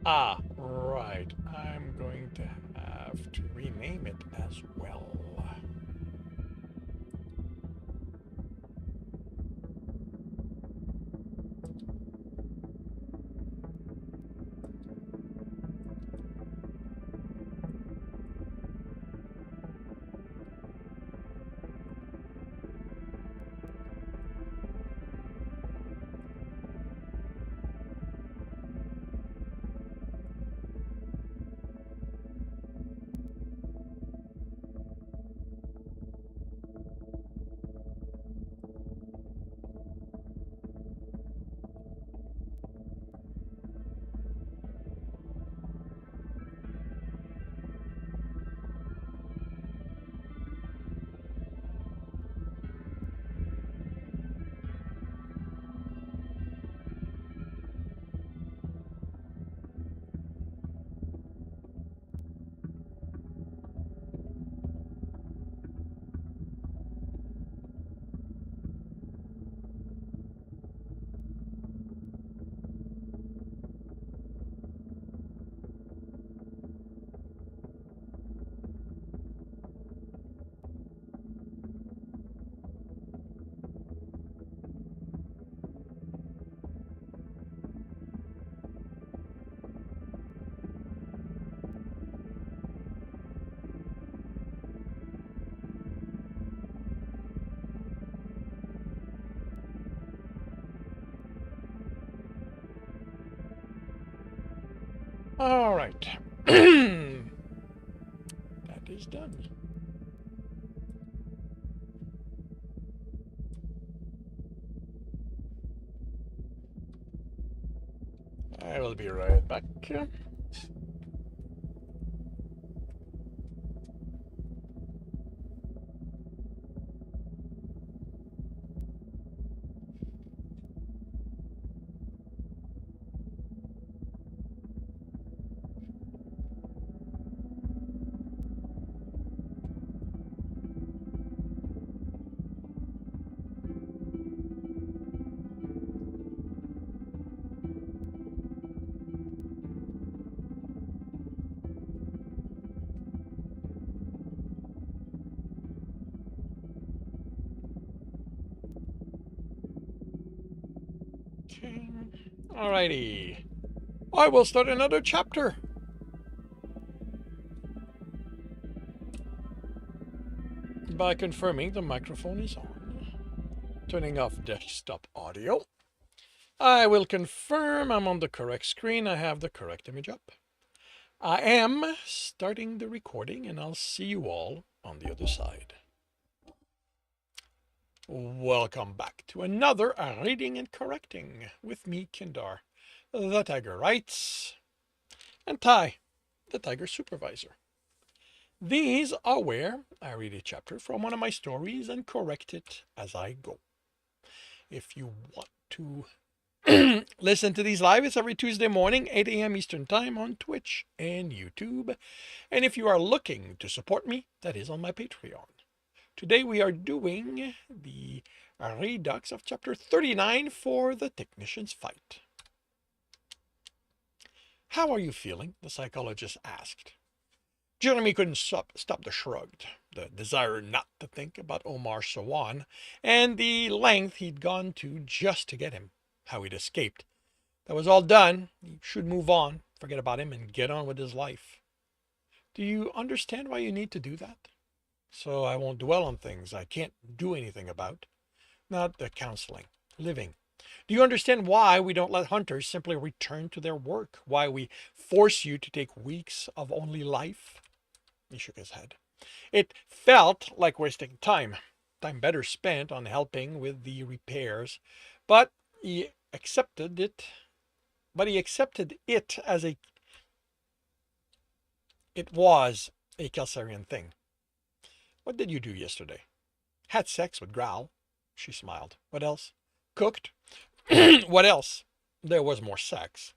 [SPEAKER 1] Ah, right. I'm going to have to rename it as well. All right. That is done. I will be right back. Okay. Alrighty. I will start another chapter. By confirming the microphone is on. Turning off desktop audio. I will confirm I'm on the correct screen. I have the correct image up. I am starting the recording, and I'll see you all on the other side. Welcome back to another Reading and Correcting with me, Kindar, the Tiger Writes, and Ty, the Tiger Supervisor. These are where I read a chapter from one of my stories and correct it as I go. If you want to listen to these live, it's every Tuesday morning, 8 a.m. Eastern Time on Twitch and YouTube. And if you are looking to support me, that is on my Patreon. Today we are doing the redux of chapter 39 for the Technician's Fight. How are you feeling? The psychologist asked. Jeremy couldn't stop the shrug, the desire not to think about Omar Sawan and the length he'd gone to just to get him, how he'd escaped. That was all done. He should move on, forget about him, and get on with his life. Do you understand why you need to do that? So I won't dwell on things I can't do anything about. Not the counseling, living. Do you understand why we don't let hunters simply return to their work? Why we force you to take weeks of only life? He shook his head. It felt like wasting time. Time better spent on helping with the repairs. But he accepted it. But he accepted it as it was a Kelsarian thing. What did you do yesterday? Had sex with Growl. She smiled. What else? Cooked. What else? There was more sex.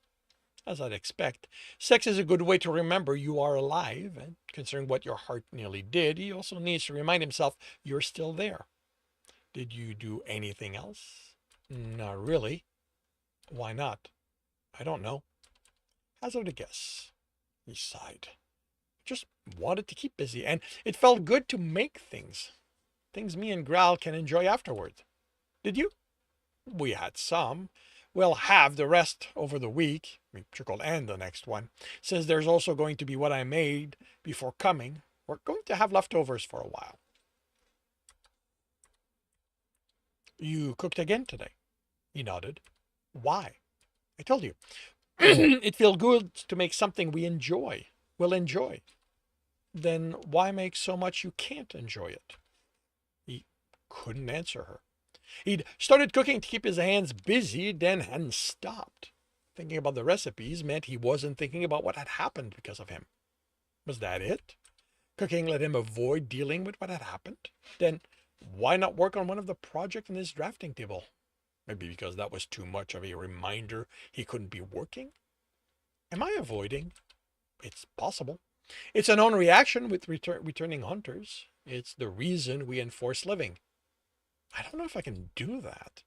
[SPEAKER 1] As I'd expect, sex is a good way to remember you are alive, and considering what your heart nearly did, he also needs to remind himself you're still there. Did you do anything else? Not really. Why not? I don't know. Hazard a guess. He sighed. Just wanted to keep busy, and it felt good to make things. Things me and Growl can enjoy afterwards. Did you? We had some. We'll have the rest over the week. Trickled and the next one. Since there's also going to be what I made before coming, we're going to have leftovers for a while. You cooked again today? He nodded. Why? I told you. It feels good to make something we enjoy. Will enjoy. Then why make so much you can't enjoy it? He couldn't answer her. He'd started cooking to keep his hands busy, then hadn't stopped. Thinking about the recipes meant he wasn't thinking about what had happened because of him. Was that it? Cooking let him avoid dealing with what had happened? Then why not work on one of the projects on his drafting table? Maybe because that was too much of a reminder he couldn't be working? Am I avoiding? It's possible. It's a known reaction with returning hunters. It's the reason we enforce living. I don't know if I can do that.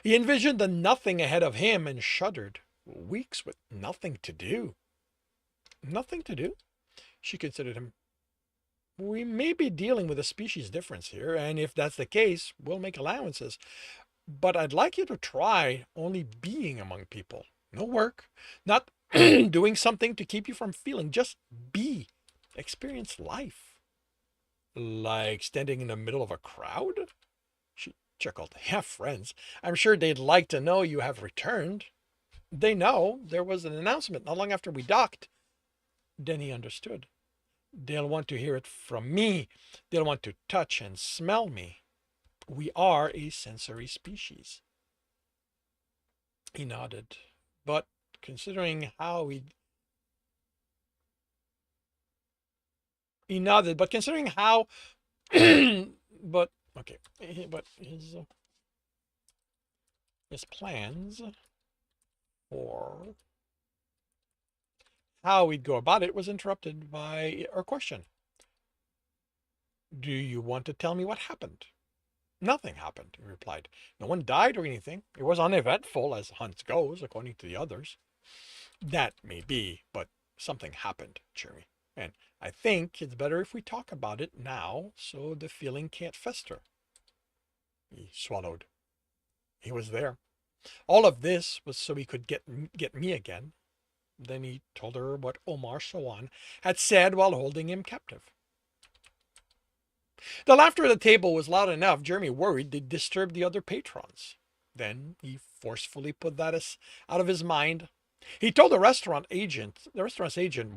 [SPEAKER 1] He envisioned the nothing ahead of him and shuddered. Weeks with nothing to do. Nothing to do? She considered him. We may be dealing with a species difference here, and if that's the case, we'll make allowances. But I'd like you to try only being among people. No work. Not doing something to keep you from feeling. Just be. Experience life. Like standing in the middle of a crowd? She chuckled. Yeah, friends. I'm sure they'd like to know you have returned. They know. There was an announcement not long after we docked. Then he understood. They'll want to hear it from me. They'll want to touch and smell me. We are a sensory species. He nodded. But considering how he nodded, but considering how but okay, but his plans for how we'd go about it was interrupted by a question. Do you want to tell me what happened? Nothing happened, he replied. No one died or anything. It was uneventful, as hunts goes, according to the others. That may be, but something happened, Jeremy. And I think it's better if we talk about it now so the feeling can't fester. He swallowed. He was there. All of this was so he could get me again. Then he told her what Omar Sawan had said while holding him captive. The laughter at the table was loud enough. Jeremy worried they'd disturb the other patrons. Then he forcefully put that out of his mind. He told the restaurant's agent,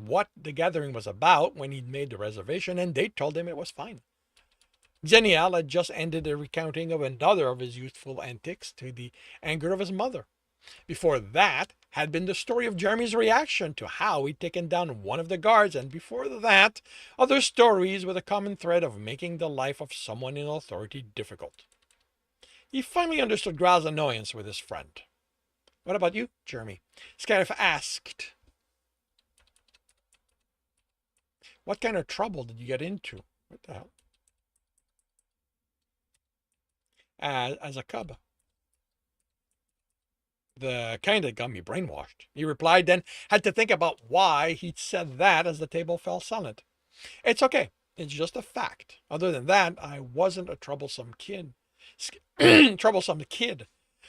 [SPEAKER 1] what the gathering was about when he'd made the reservation, and they told him it was fine. Xenial had just ended a recounting of another of his youthful antics to the anger of his mother. Before that had been the story of Jeremy's reaction to how he'd taken down one of the guards, and before that, other stories with a common thread of making the life of someone in authority difficult. He finally understood Grau's annoyance with his friend. What about you, Jeremy? Scarif asked. What kind of trouble did you get into? What the hell? As a cub. The kind that got me brainwashed, he replied, then had to think about why he'd said that as the table fell silent. It's okay. It's just a fact. Other than that, I wasn't a troublesome kid. Troublesome kid.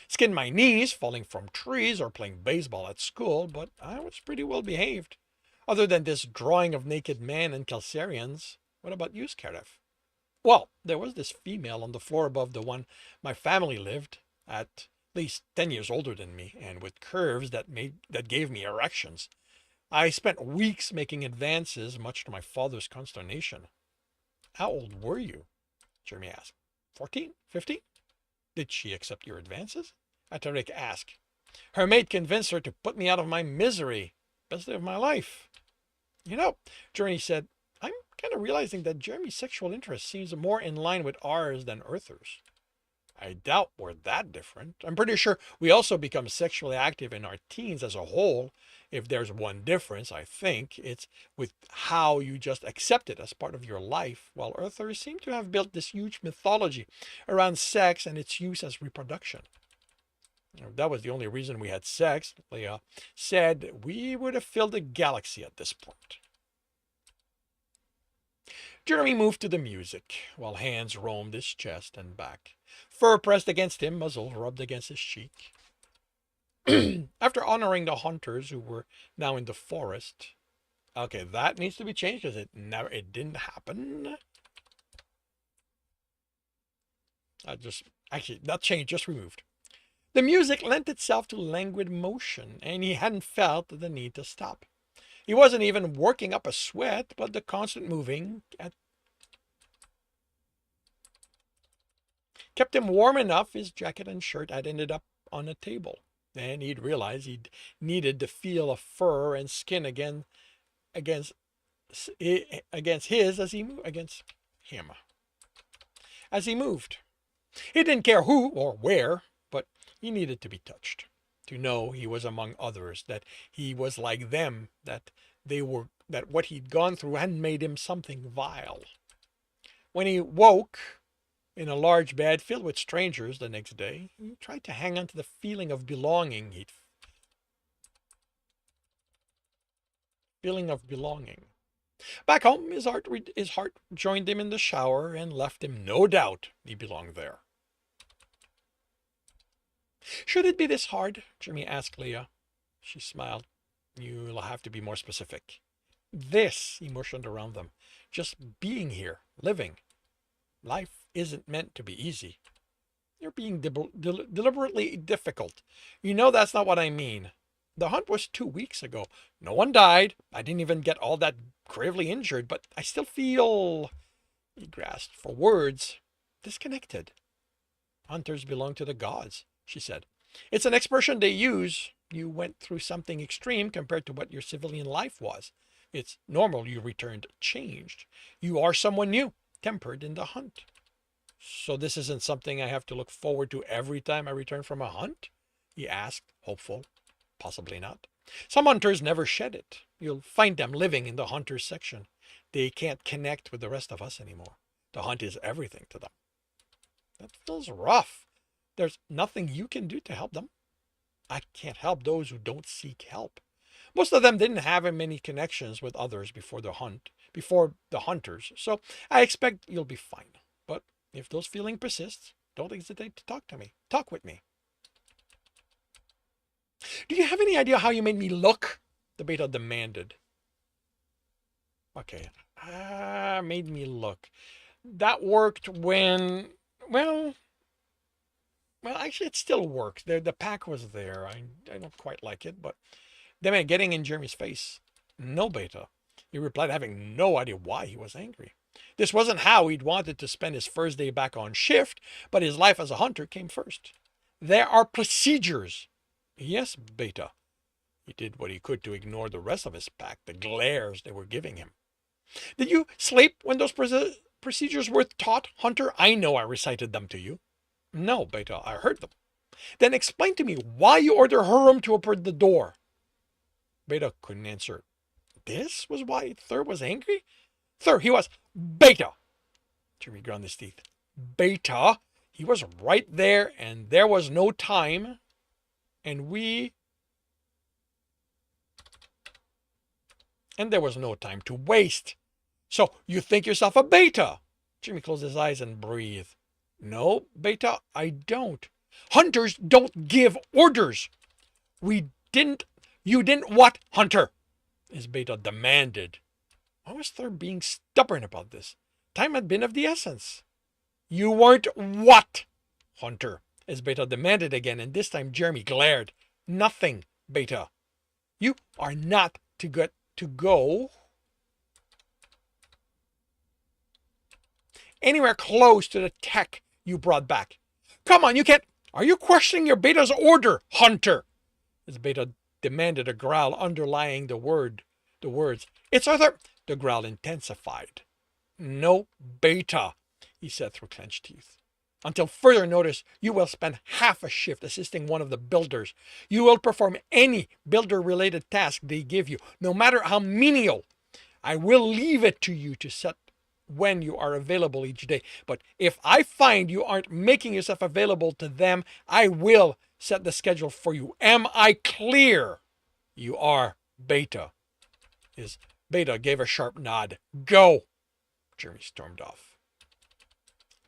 [SPEAKER 1] Skinned my knees falling from trees or playing baseball at school, but I was pretty well behaved. Other than this drawing of naked men and Calcarians. What about you, Scarif? Well, there was this female on the floor above the one my family lived, at least 10 years older than me, and with curves that gave me erections. I spent weeks making advances, much to my father's consternation. How old were you? Jeremy asked. 14? 15? Did she accept your advances? Atarik asked. Her maid convinced her to put me out of my misery. Best day of my life. You know, Jeremy said, I'm kind of realizing that Jeremy's sexual interest seems more in line with ours than Earthers. I doubt we're that different. I'm pretty sure we also become sexually active in our teens as a whole. If there's one difference, I think, it's with how you just accept it as part of your life, while Earthers seem to have built this huge mythology around sex and its use as reproduction. If that was the only reason we had sex, Leah said, we would have filled the galaxy at this point. Jeremy moved to the music, while hands roamed his chest and back. Fur pressed against him, muzzle rubbed against his cheek. After honoring the hunters who were now in the forest. Okay, that needs to be changed because it didn't happen. That change just removed. The music lent itself to languid motion, and he hadn't felt the need to stop. He wasn't even working up a sweat, but the constant moving kept him warm enough. His jacket and shirt had ended up on a table, and he'd realized he'd needed to feel of fur and skin against him as he moved. He didn't care who or where, but he needed to be touched, to know he was among others, that he was like them, that what he'd gone through hadn't made him something vile. When he woke in a large bed filled with strangers the next day, he tried to hang on to the feeling of belonging. Back home, his heart joined him in the shower and left him no doubt he belonged there. Should it be this hard? Jimmy asked Leah. She smiled. You'll have to be more specific. This, he motioned around them, just being here, living. Life isn't meant to be easy. You're being deliberately difficult. You know that's not what I mean. The hunt was 2 weeks ago. No one died. I didn't even get all that gravely injured, but I still feel, he grasped for words, disconnected. Hunters belong to the gods, she said. It's an expression they use. You went through something extreme compared to what your civilian life was. It's normal you returned changed. You are someone new, tempered in the hunt. So this isn't something I have to look forward to every time I return from a hunt? He asked, hopeful. Possibly not. Some hunters never shed it. You'll find them living in the hunters section. They can't connect with the rest of us anymore. The hunt is everything to them. That feels rough. There's nothing you can do to help them. I can't help those who don't seek help. Most of them didn't have many connections with others before the hunters, so I expect you'll be fine. But if those feelings persist, don't hesitate to talk to me. Talk with me. Do you have any idea how you made me look? The beta demanded. Okay. Made me look. That worked when, well, actually it still worked. The pack was there. I don't quite like it, but then getting in Jeremy's face. No, beta. He replied, having no idea why he was angry. This wasn't how he'd wanted to spend his first day back on shift, but his life as a hunter came first. There are procedures. Yes, beta. He did what he could to ignore the rest of his pack, the glares they were giving him. Did you sleep when those procedures were taught, Hunter? I know I recited them to you. No, beta, I heard them. Then explain to me why you ordered Hurum to open the door. Beta couldn't answer. This was why Thur was angry? Thur, he was. Beta! Jimmy ground his teeth. Beta! He was right there, and there was no time. And there was no time to waste. So you think yourself a beta? Jimmy closed his eyes and breathed. No, beta, I don't. Hunters don't give orders. We didn't. You didn't what, Hunter? His beta demanded. Why was Thurr being stubborn about this? Time had been of the essence. You weren't what, Hunter? His beta demanded again, and this time Jeremy glared. Nothing, beta. You are not to get to go anywhere close to the tech you brought back. Come on, you can't. Are you questioning your beta's order, Hunter? His beta demanded, a growl underlying the words. It's Arthur. The growl intensified. No beta, he said through clenched teeth. Until further notice, you will spend half a shift assisting one of the builders. You will perform any builder-related task they give you, no matter how menial. I will leave it to you to set when you are available each day. But if I find you aren't making yourself available to them, I will set the schedule for you. Am I clear? You are, beta. His beta gave a sharp nod. Go. Jeremy stormed off.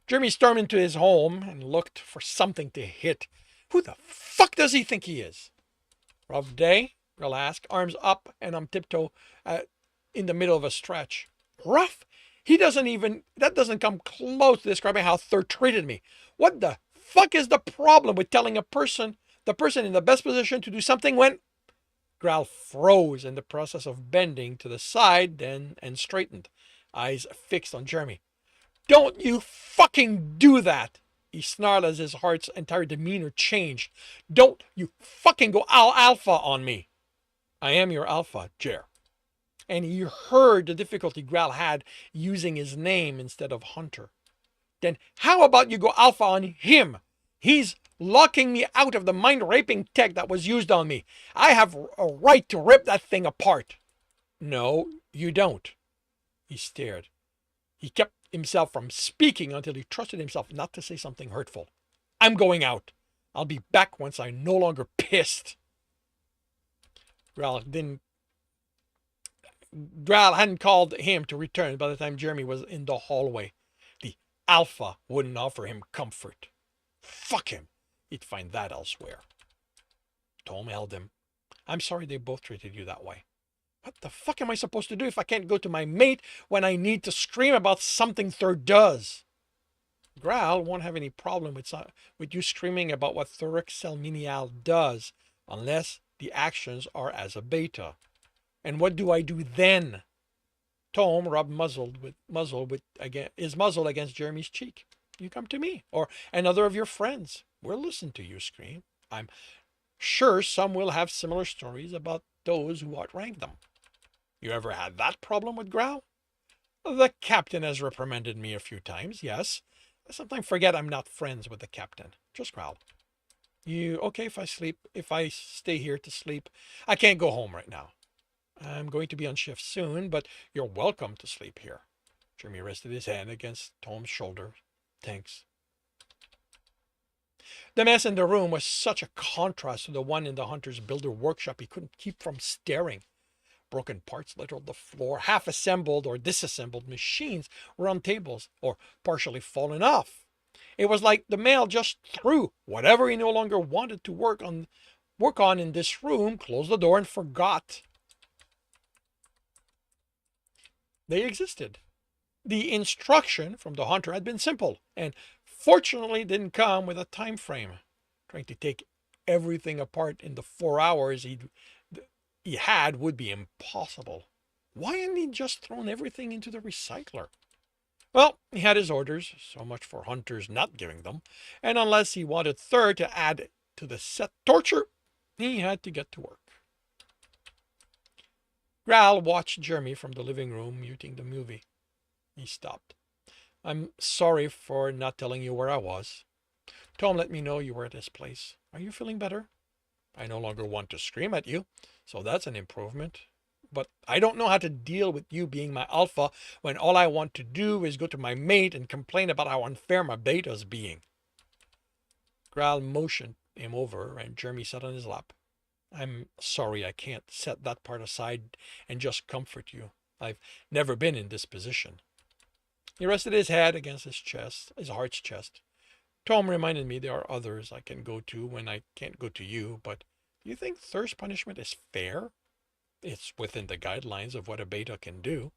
[SPEAKER 1] Jeremy stormed into his home and looked for something to hit. Who the fuck does he think he is? Rough day? Grill asked, arms up and on tiptoe in the middle of a stretch. Rough? That doesn't come close to describing how Thurr treated me. What the fuck is the problem with telling the person in the best position to do something when... Growl froze in the process of bending to the side and straightened, eyes fixed on Jeremy. Don't you fucking do that! He snarled as his heart's entire demeanor changed. Don't you fucking go alpha on me! I am your alpha, Jer. And he heard the difficulty Growl had using his name instead of Hunter. Then how about you go alpha on him? He's locking me out of the mind-raping tech that was used on me. I have a right to rip that thing apart. No, you don't. He stared. He kept himself from speaking until he trusted himself not to say something hurtful. I'm going out. I'll be back once I'm no longer pissed. Growl hadn't called him to return by the time Jeremy was in the hallway. The alpha wouldn't offer him comfort. Fuck him. He'd find that elsewhere. Tom held him. I'm sorry they both treated you that way. What the fuck am I supposed to do if I can't go to my mate when I need to scream about something Thurr does? Growl won't have any problem with you screaming about what Thurric Selminial does, unless the actions are as a beta. And what do I do then? Tom rubbed his muzzle against Jeremy's cheek. You come to me, or another of your friends. We'll listen to you scream. I'm sure some will have similar stories about those who outrank them. You ever had that problem with Growl? The captain has reprimanded me a few times, yes. I sometimes forget I'm not friends with the captain. Just Growl. You okay if I stay here to sleep? I can't go home right now. I'm going to be on shift soon, but you're welcome to sleep here. Jeremy rested his hand against Tom's shoulder. Thanks. The mess in the room was such a contrast to the one in the hunter's builder workshop he couldn't keep from staring. Broken parts littered the floor. Half-assembled or disassembled machines were on tables or partially fallen off. It was like the male just threw whatever he no longer wanted to work on in this room, closed the door, and forgot they existed. The instruction from the hunter had been simple and fortunately didn't come with a time frame. Trying to take everything apart in the 4 hours he had would be impossible. Why hadn't he just thrown everything into the recycler? Well, he had his orders, so much for hunters not giving them, and unless he wanted Thurr to add to the set torture, he had to get to work. Growl watched Jeremy from the living room, muting the movie. He stopped. I'm sorry for not telling you where I was. Tom let me know you were at his place. Are you feeling better? I no longer want to scream at you, so that's an improvement. But I don't know how to deal with you being my alpha when all I want to do is go to my mate and complain about how unfair my beta's being. Growl motioned him over and Jeremy sat on his lap. I'm sorry I can't set that part aside and just comfort you. I've never been in this position. He rested his head against his chest, his heart's chest. Tom reminded me there are others I can go to when I can't go to you, but do you think thirst punishment is fair? It's within the guidelines of what a beta can do.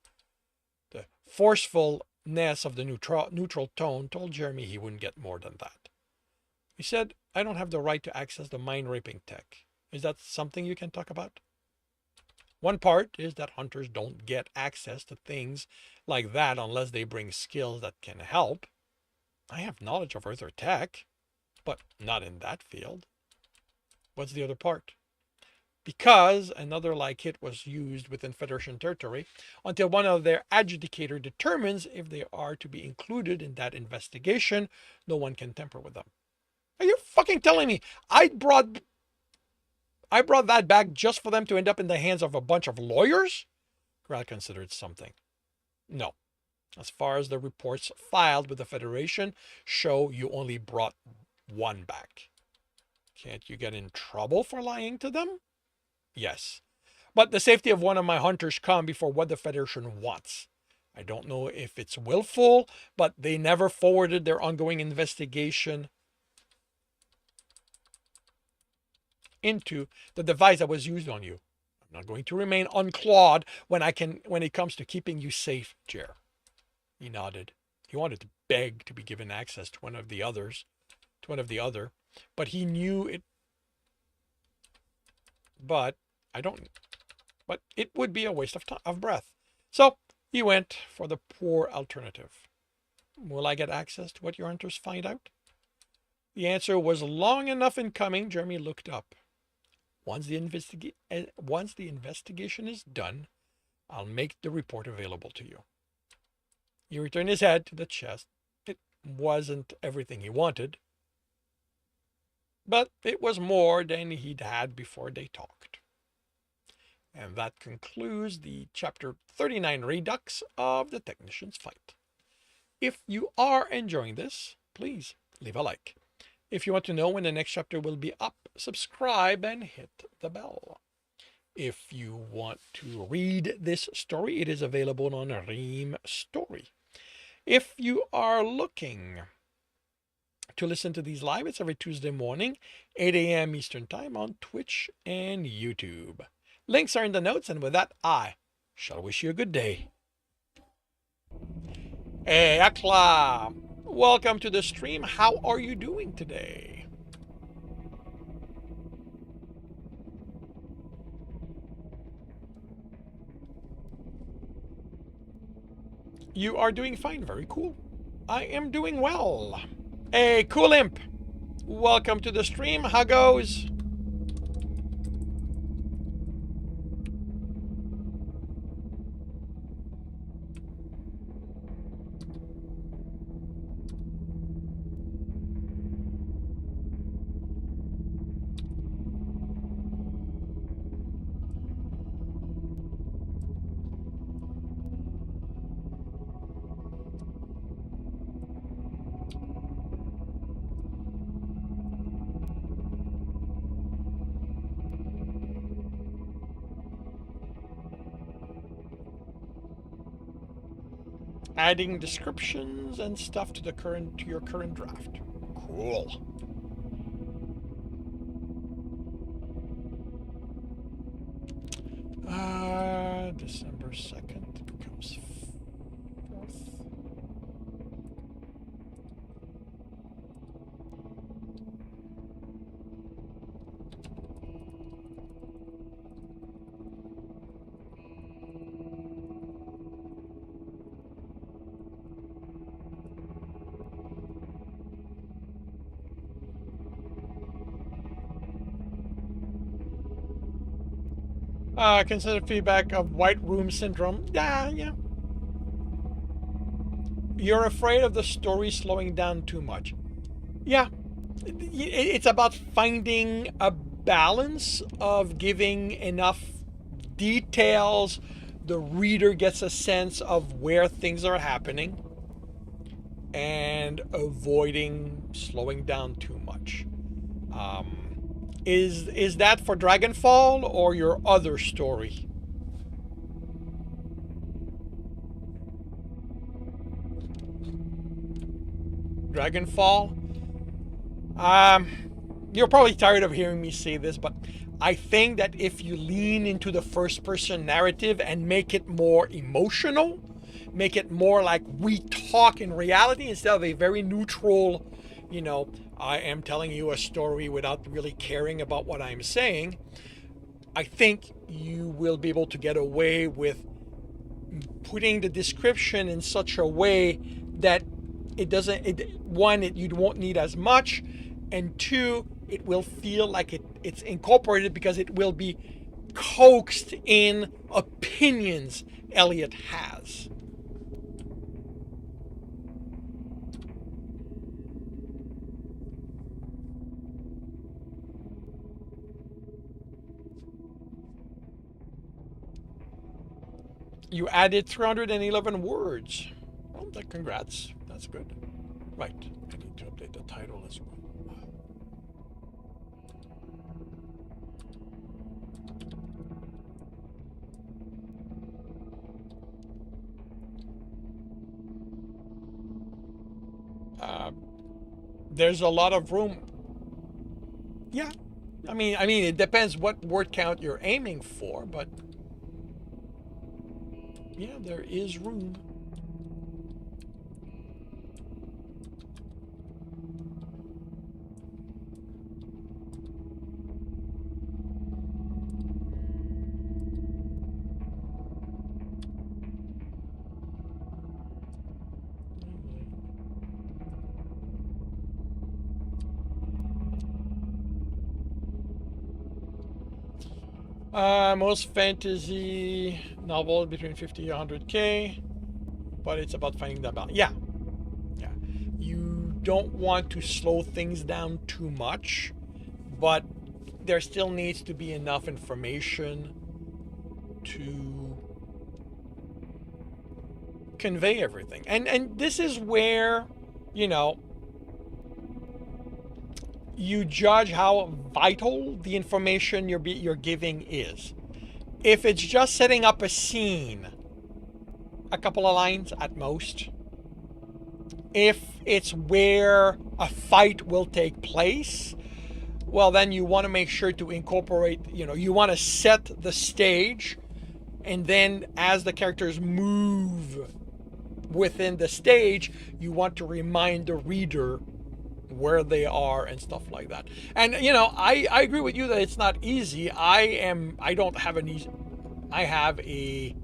[SPEAKER 1] The forcefulness of the neutral tone told Jeremy he wouldn't get more than that. He said, I don't have the right to access the mind-raping tech. Is that something you can talk about? One part is that hunters don't get access to things like that unless they bring skills that can help. I have knowledge of other tech, but not in that field. What's the other part? Because another like it was used within Federation territory until one of their adjudicator determines if they are to be included in that investigation, no one can tamper with them. Are you fucking telling me I brought that back just for them to end up in the hands of a bunch of lawyers? Graal considered something. No. As far as the reports filed with the Federation show, you only brought one back. Can't you get in trouble for lying to them? Yes. But the safety of one of my hunters come before what the Federation wants. I don't know if it's willful, but they never forwarded their ongoing investigation into the device that was used on you. I'm not going to remain unclawed when it comes to keeping you safe, Jer. He nodded. He wanted to beg to be given access to one of the other, but he knew it. But it would be a waste of breath. So he went for the poor alternative. Will I get access to what your hunters find out? The answer was long enough in coming. Jeremy looked up. Once the investigation is done, I'll make the report available to you. He returned his head to the chest. It wasn't everything he wanted, but it was more than he'd had before they talked. And that concludes the Chapter 39 Redux of the Technician's Fight. If you are enjoying this, please leave a like. If you want to know when the next chapter will be up, subscribe and hit the bell. If you want to read this story, it is available on Ream Story. If you are looking to listen to these live, it's every Tuesday morning, 8 a.m. Eastern Time on Twitch and YouTube. Links are in the notes, and with that, I shall wish you a good day. Hey, Akla! Welcome to the stream. How are you doing today? You are doing fine. Very cool. I am doing well. Hey, Cool Imp. Welcome to the stream. How goes? Adding descriptions and stuff to your current draft. Cool. December 2nd becomes 4th. Consider feedback of White Room Syndrome. Yeah. You're afraid of the story slowing down too much. Yeah. It's about finding a balance of giving enough details the reader gets a sense of where things are happening and avoiding slowing down too much. Is that for Dragonfall or your other story? Dragonfall. You're probably tired of hearing me say this, but I think that if you lean into the first person narrative and make it more emotional, make it more like we talk in reality instead of a very neutral, I am telling you a story without really caring about what I'm saying, I think you will be able to get away with putting the description in such a way that you won't need as much, and two, it will feel like it's incorporated because it will be coaxed in opinions Elliot has. You added 311 words. Well, congrats. That's good. Right. I need to update the title as well. There's a lot of room. Yeah. I mean, it depends what word count you're aiming for, but yeah, there is room. Most fantasy novel between 50 and 100K, but it's about finding that balance. Yeah. You don't want to slow things down too much, but there still needs to be enough information to convey everything. And this is where, you judge how vital the information you're giving is. If it's just setting up a scene, a couple of lines at most. If it's where a fight will take place, well, then you want to make sure to incorporate, you want to set the stage, and then as the characters move within the stage, you want to remind the reader where they are and stuff like that. And I agree with you that it's not easy. I have a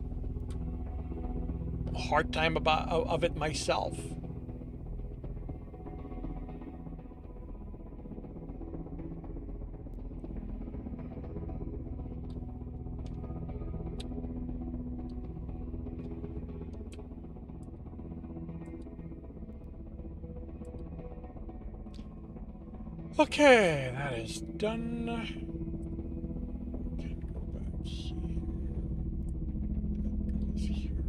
[SPEAKER 1] hard time of it myself. Okay, that is done. Okay, go back here. That goes here.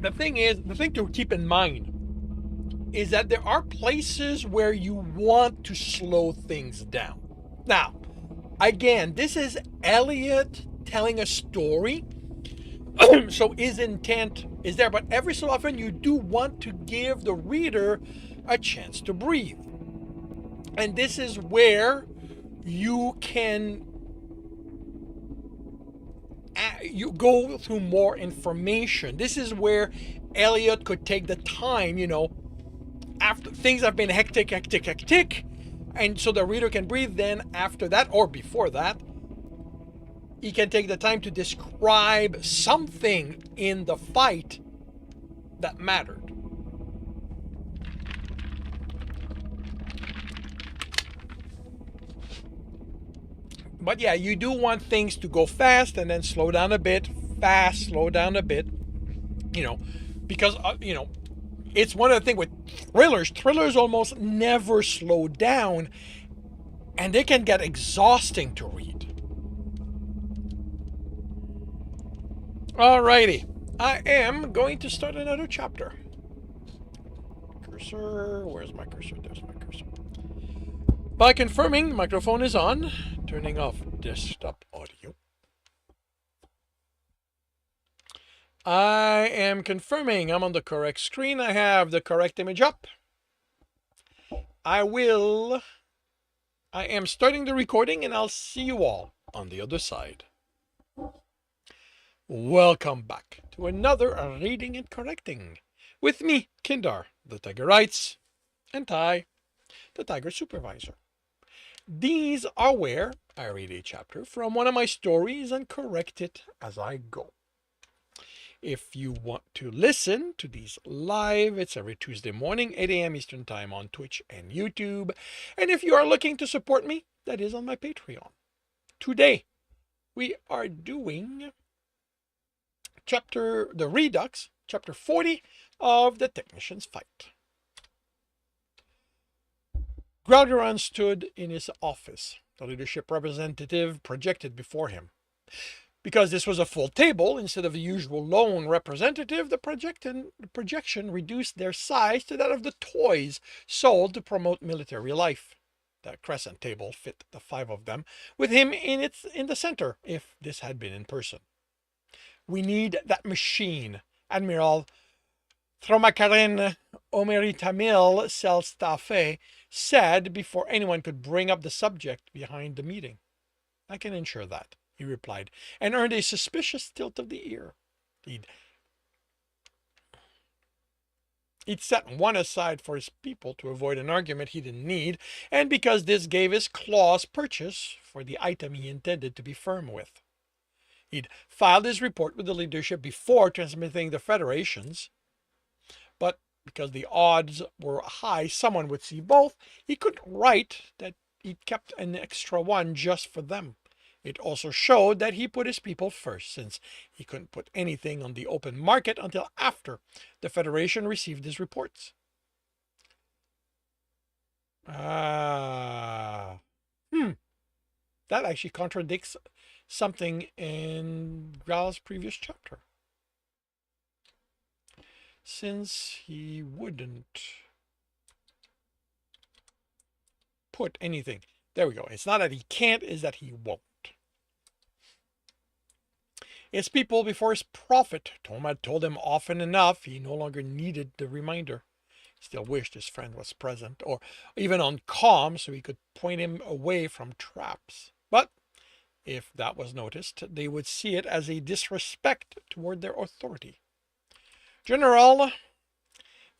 [SPEAKER 1] The thing to keep in mind is that there are places where you want to slow things down. Now, again, this is Elliot telling a story, so his intent is there, but every so often you do want to give the reader a chance to breathe. And this is where you can you go through more information. This is where Elliot could take the time, after things have been hectic, and so the reader can breathe. Then after that, or before that, he can take the time to describe something in the fight that mattered. But yeah, you do want things to go fast and then slow down a bit, fast, slow down a bit, because, it's one of the things with thrillers. Thrillers almost never slow down, and they can get exhausting to read. Alrighty, I am going to start another chapter. cursor? Where's my cursor? There's my cursor. By confirming the microphone is on, turning off desktop audio. I am confirming I'm on the correct screen. I have the correct image up. I am starting the recording and I'll see you all on the other side. Welcome back to another Reading and Correcting with me, Kindar, the Tiger Writes, and Ty, the Tiger Supervisor. These are where I read a chapter from one of my stories and correct it as I go. If you want to listen to these live, it's every Tuesday morning, 8 a.m. Eastern Time on Twitch and YouTube. And if you are looking to support me, that is on my Patreon. Today, we are doing the Redux, chapter 40 of The Technician's Fight. Gralduran stood in his office. The leadership representative projected before him. Because this was a full table instead of the usual lone representative, the projection reduced their size to that of the toys sold to promote military life. The crescent table fit the 5 of them, with him in the center, if this had been in person. We need that machine, Admiral Thromakarin Omeritamil Selstafe said before anyone could bring up the subject behind the meeting. I can ensure that, he replied, and earned a suspicious tilt of the ear. He'd set one aside for his people to avoid an argument he didn't need, and because this gave his claws purchase for the item he intended to be firm with. He'd filed his report with the leadership before transmitting the Federation's, but because the odds were high someone would see both, he couldn't write that he'd kept an extra one just for them. It also showed that he put his people first, since he couldn't put anything on the open market until after the Federation received his reports. That actually contradicts something in Gral's previous chapter. Since he wouldn't put anything. There we go. It's not that he can't, it's that he won't. His people, before his prophet, Tom had told him often enough he no longer needed the reminder. He still wished his friend was present, or even on comm, so he could point him away from traps. But if that was noticed, they would see it as a disrespect toward their authority. General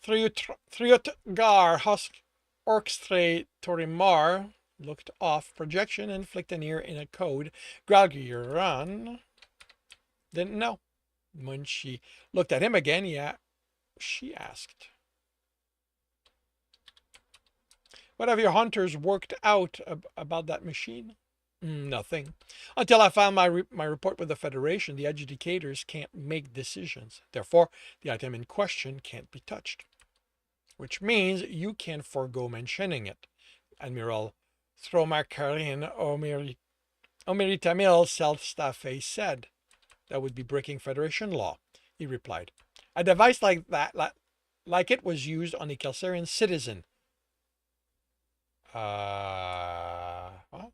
[SPEAKER 1] Thriotgar Husk Orkstre Torimar looked off projection and flicked an ear in a code. Gralguran didn't know. When she looked at him again, she asked, "What have your hunters worked out about that machine?" "Nothing. Until I file my report with the Federation, the adjudicators can't make decisions. Therefore, the item in question can't be touched. Which means you can forego mentioning it," Admiral Thromakarin Omeritamil Self-Staffé said. "That would be breaking Federation law," he replied. "A device like that, like it was used on a Kelsarian citizen." Well,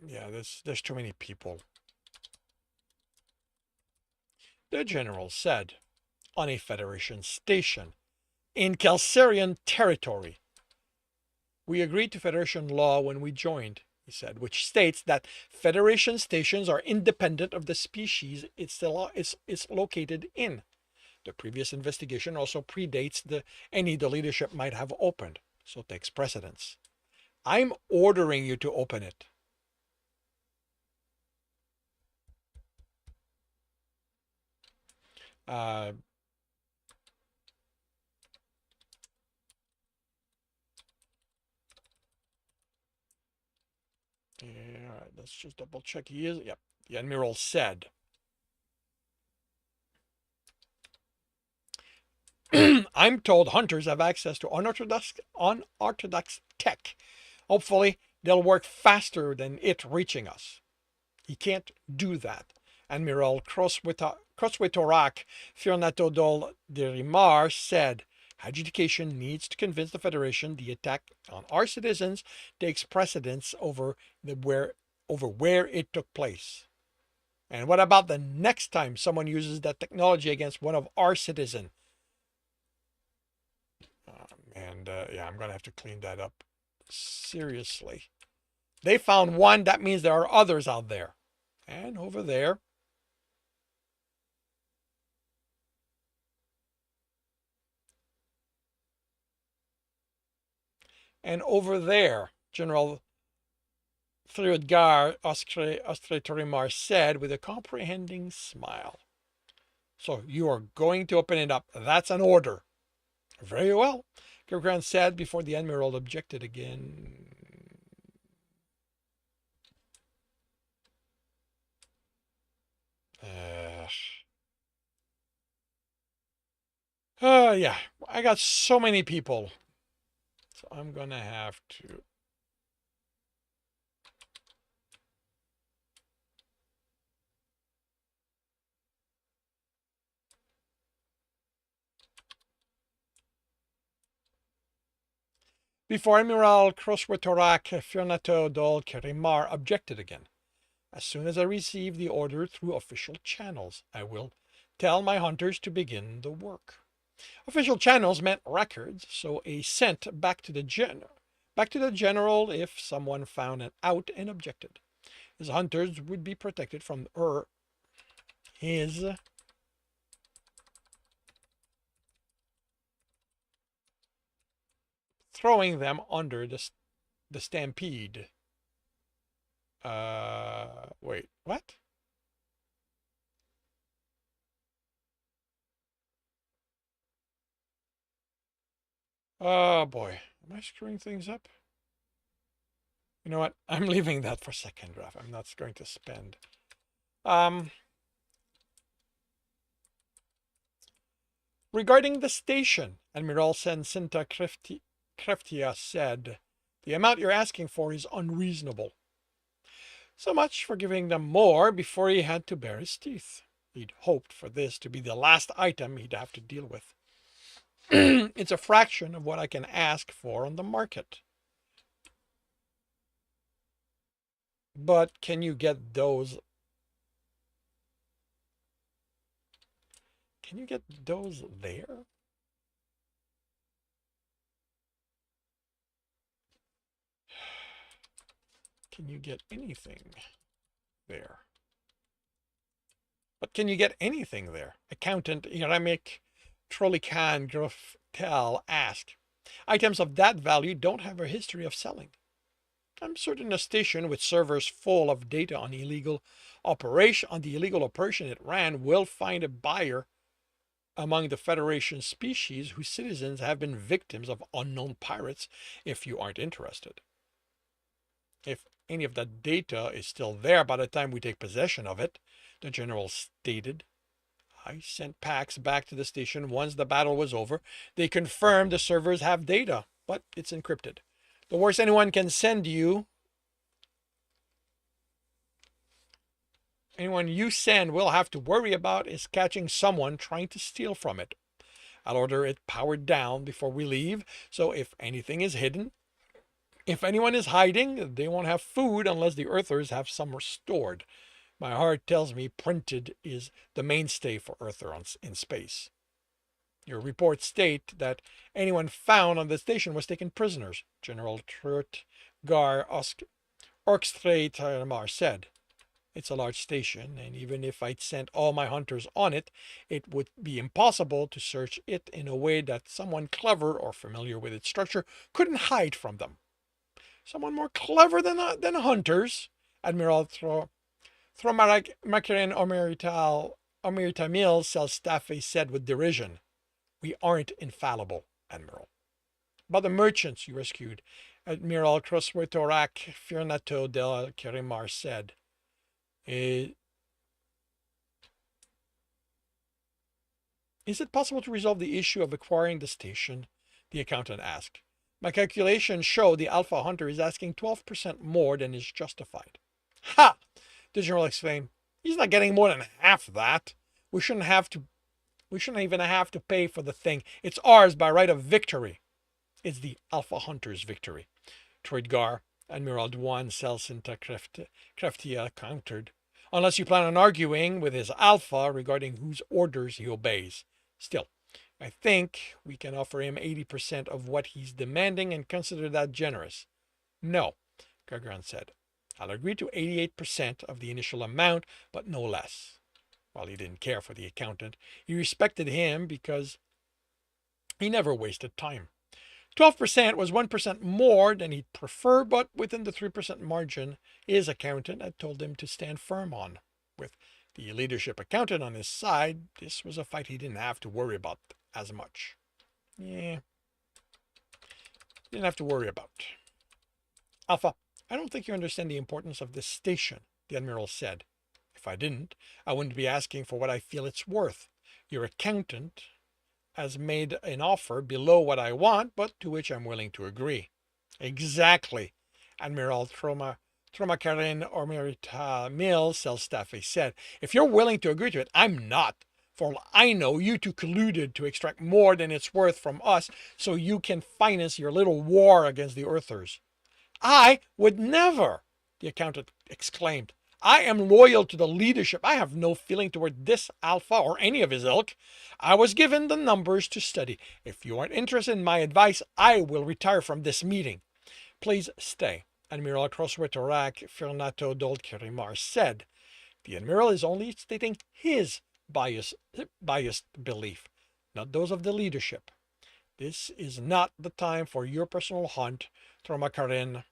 [SPEAKER 1] yeah, there's too many people. The general said, "On a Federation station, in Kelsarian territory. We agreed to Federation law when we joined," he said, "which states that Federation stations are independent of the species it's located in. The previous investigation also predates any the leadership might have opened, so takes precedence. I'm ordering you to open it." Yeah, let's just double check. He is. Yep. The Admiral said, "I'm told hunters have access to unorthodox tech. Hopefully, they'll work faster than it reaching us." He can't do that. Admiral Croswetorak Firnatodol de Rimar said, adjudication needs to convince the Federation the attack on our citizens takes precedence over where it took place. And what about the next time someone uses that technology against one of our citizens? Yeah, I'm going to have to clean that up. Seriously. They found one, that means there are others out there. And over there. And over there, General Thriudgar Ostreitorimar said with a comprehending smile. So you are going to open it up. That's an order. Very well, Kirkran said before the Admiral objected again. Yeah, I got so many people. So I'm going to have to. Before Admiral Croswetorak Fionato Dol Kerimar objected again. As soon as I receive the order through official channels, I will tell my hunters to begin the work. Official channels meant records, so a sent back to the general if someone found it out and objected. His hunters would be protected from his throwing them under the stampede. Wait, what? Oh boy, am I screwing things up? You know what? I'm leaving that for second draft. I'm not going to spend. Regarding the station, Admiral Sensinta Kreftia said, the amount you're asking for is unreasonable. So much for giving them more before he had to bare his teeth. He'd hoped for this to be the last item he'd have to deal with. It's a fraction of what I can ask for on the market. But can you get those? Can you get those there? Can you get anything there? But can you get anything there? Accountant Yeremik Trolikan Groftel asked. Items of that value don't have a history of selling. I'm certain a station with servers full of data on the illegal operation it ran will find a buyer among the Federation species whose citizens have been victims of unknown pirates if you aren't interested. If any of that data is still there by the time we take possession of it, the general stated. I sent packs back to the station once the battle was over. They confirmed the servers have data, but it's encrypted. The worst anyone you send will have to worry about is catching someone trying to steal from it. I'll order it powered down before we leave, so if anything is hidden, if anyone is hiding, they won't have food unless the Earthers have some stored. My heart tells me printed is the mainstay for Earther in space. Your reports state that anyone found on the station was taken prisoners, General Trutgar Orkstreitmar said. It's a large station, and even if I'd sent all my hunters on it, it would be impossible to search it in a way that someone clever or familiar with its structure couldn't hide from them. Someone more clever than hunters, Admiral Thromarak Makirin Omeritamil Selstafe said with derision. We aren't infallible, Admiral. But the merchants you rescued, Admiral Croswetorak Firnato del Kerimar said. Is it possible to resolve the issue of acquiring the station? The accountant asked. My calculations show the Alpha Hunter is asking 12% more than is justified. Ha! The general exclaimed. He's not getting more than half that. We shouldn't have to. We shouldn't even have to pay for the thing. It's ours by right of victory. It's the Alpha Hunter's victory. Troidgar, Admiral Duan Celsinta Kreftia countered. Unless you plan on arguing with his Alpha regarding whose orders he obeys. Still, I think we can offer him 80% of what he's demanding and consider that generous. No, Gargran said. I'll agree to 88% of the initial amount, but no less. While he didn't care for the accountant, he respected him because he never wasted time. 12% was 1% more than he'd prefer, but within the 3% margin his accountant had told him to stand firm on. With the leadership accountant on his side, this was a fight he didn't have to worry about as much. Didn't have to worry about. Alpha, I don't think you understand the importance of this station, the Admiral said. If I didn't, I wouldn't be asking for what I feel it's worth. Your accountant has made an offer below what I want, but to which I'm willing to agree. Exactly, Admiral Tromakarin Ormerita Mills, Selstaffe said. If you're willing to agree to it, I'm not. For all I know, you two colluded to extract more than it's worth from us so you can finance your little war against the Earthers. I would never, the accountant exclaimed. I am loyal to the leadership. I have no feeling toward this Alpha or any of his ilk. I was given the numbers to study. If you aren't interested in my advice, I will retire from this meeting. Please stay, Admiral Crosswitorak Fernato Dolkirimar said. The Admiral is only stating his biased belief, not those of the leadership. This is not the time for your personal hunt, Tromarkarin.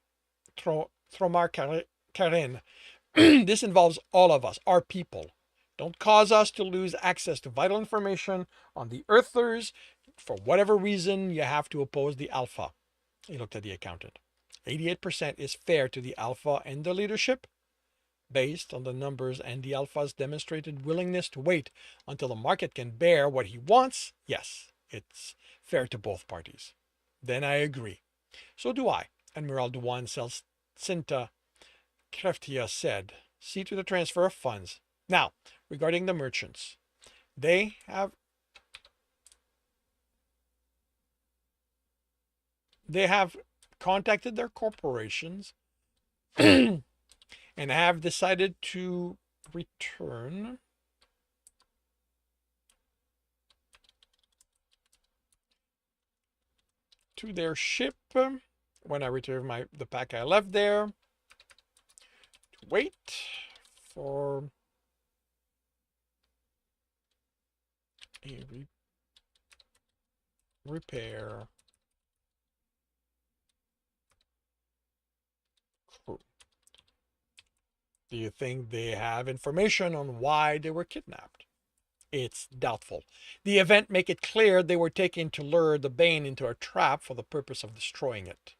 [SPEAKER 1] This involves all of us, our people. Don't cause us to lose access to vital information on the Earthers. For whatever reason, you have to oppose the Alpha. He looked at the accountant. 88% is fair to the Alpha and the leadership. Based on the numbers and the Alpha's demonstrated willingness to wait until the market can bear what he wants, yes, it's fair to both parties. Then I agree. So do I, Admiral Duan Celsinta Kreftia said. See to the transfer of funds. Now, regarding the merchants. They have contacted their corporations and have decided to return to their ship when I return the pack I left there. Wait for a repair crew. Do you think they have information on why they were kidnapped? It's doubtful. The event make it clear they were taken to lure the Bane into a trap for the purpose of destroying it.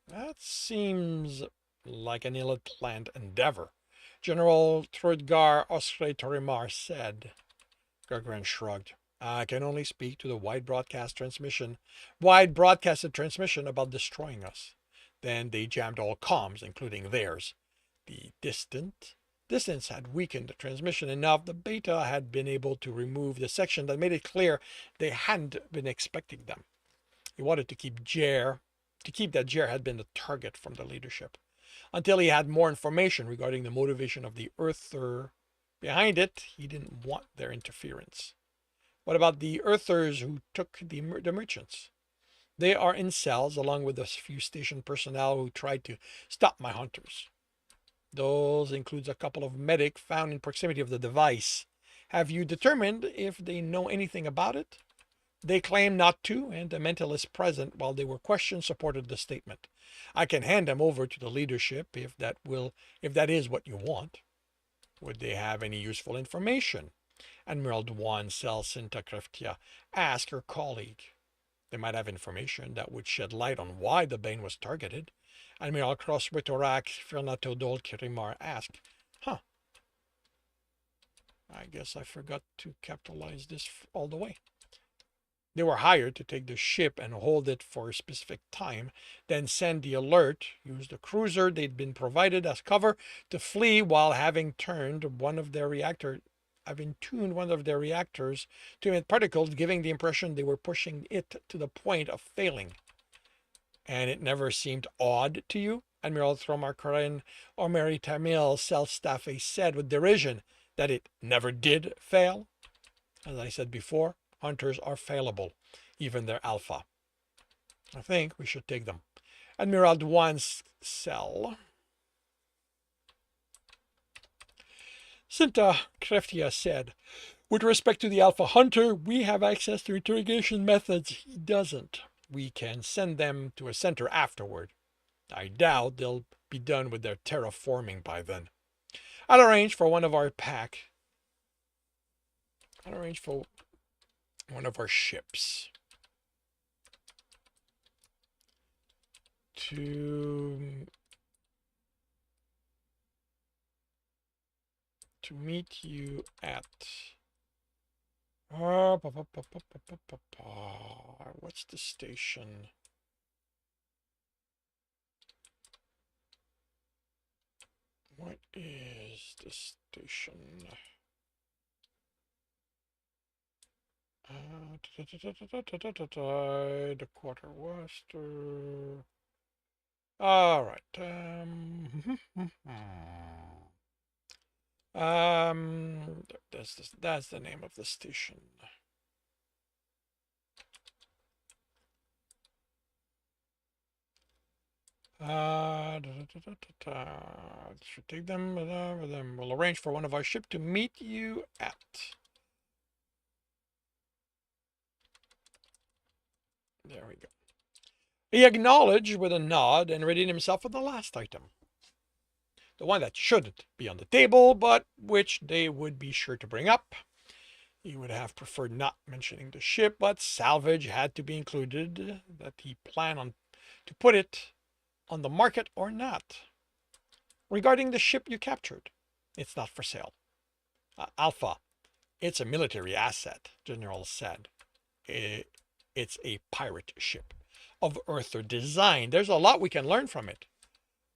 [SPEAKER 1] That seems like an ill-planned endeavor, General Trudgar Osre Torimar said. Gargran shrugged. I can only speak to the wide broadcasted transmission about destroying us. Then they jammed all comms, including theirs. The distance had weakened the transmission enough. The beta had been able to remove the section that made it clear they hadn't been expecting them. He wanted to keep that Jer had been the target from the leadership. Until he had more information regarding the motivation of the Earther behind it, he didn't want their interference. What about the Earthers who took the merchants? They are in cells along with a few station personnel who tried to stop my hunters. Those includes a couple of medics found in proximity of the device. Have you determined if they know anything about it? They claim not to, and the mentalist present while they were questioned supported the statement. I can hand them over to the leadership if that is what you want. Would they have any useful information? Admiral Duan Celsinta Kreftia asked her colleague. They might have information that would shed light on why the Bane was targeted. Admiral Crosswitorak Fernatodol Kirimar asked. I guess I forgot to capitalize this all the way. They were hired to take the ship and hold it for a specific time, then send the alert, use the cruiser they'd been provided as cover to flee while having tuned one of their reactors to emit particles, giving the impression they were pushing it to the point of failing. And it never seemed odd to you? Admiral Tromarkarin Omeri Tamil Self-Staff said with derision that it never did fail. As I said before, hunters are failable, even their alpha. I think we should take them. Admiral Dwan's cell. Sinta Kreftia said, with respect to the alpha hunter, we have access to interrogation methods he doesn't. We can send them to a center afterward. I doubt they'll be done with their terraforming by then. I'll arrange for one of our ships to meet you at what's the station? What is the station? The quartermaster. All right. That's the name of the station. Should take them. Then we'll arrange for one of our ship to meet you at. There we go. He acknowledged with a nod and readied himself for the last item. The one that shouldn't be on the table, but which they would be sure to bring up. He would have preferred not mentioning the ship, but salvage had to be included, that he planned on to put it on the market or not. Regarding the ship you captured, it's not for sale. Alpha, it's a military asset, General said. It's a pirate ship of Earther design. There's a lot we can learn from it.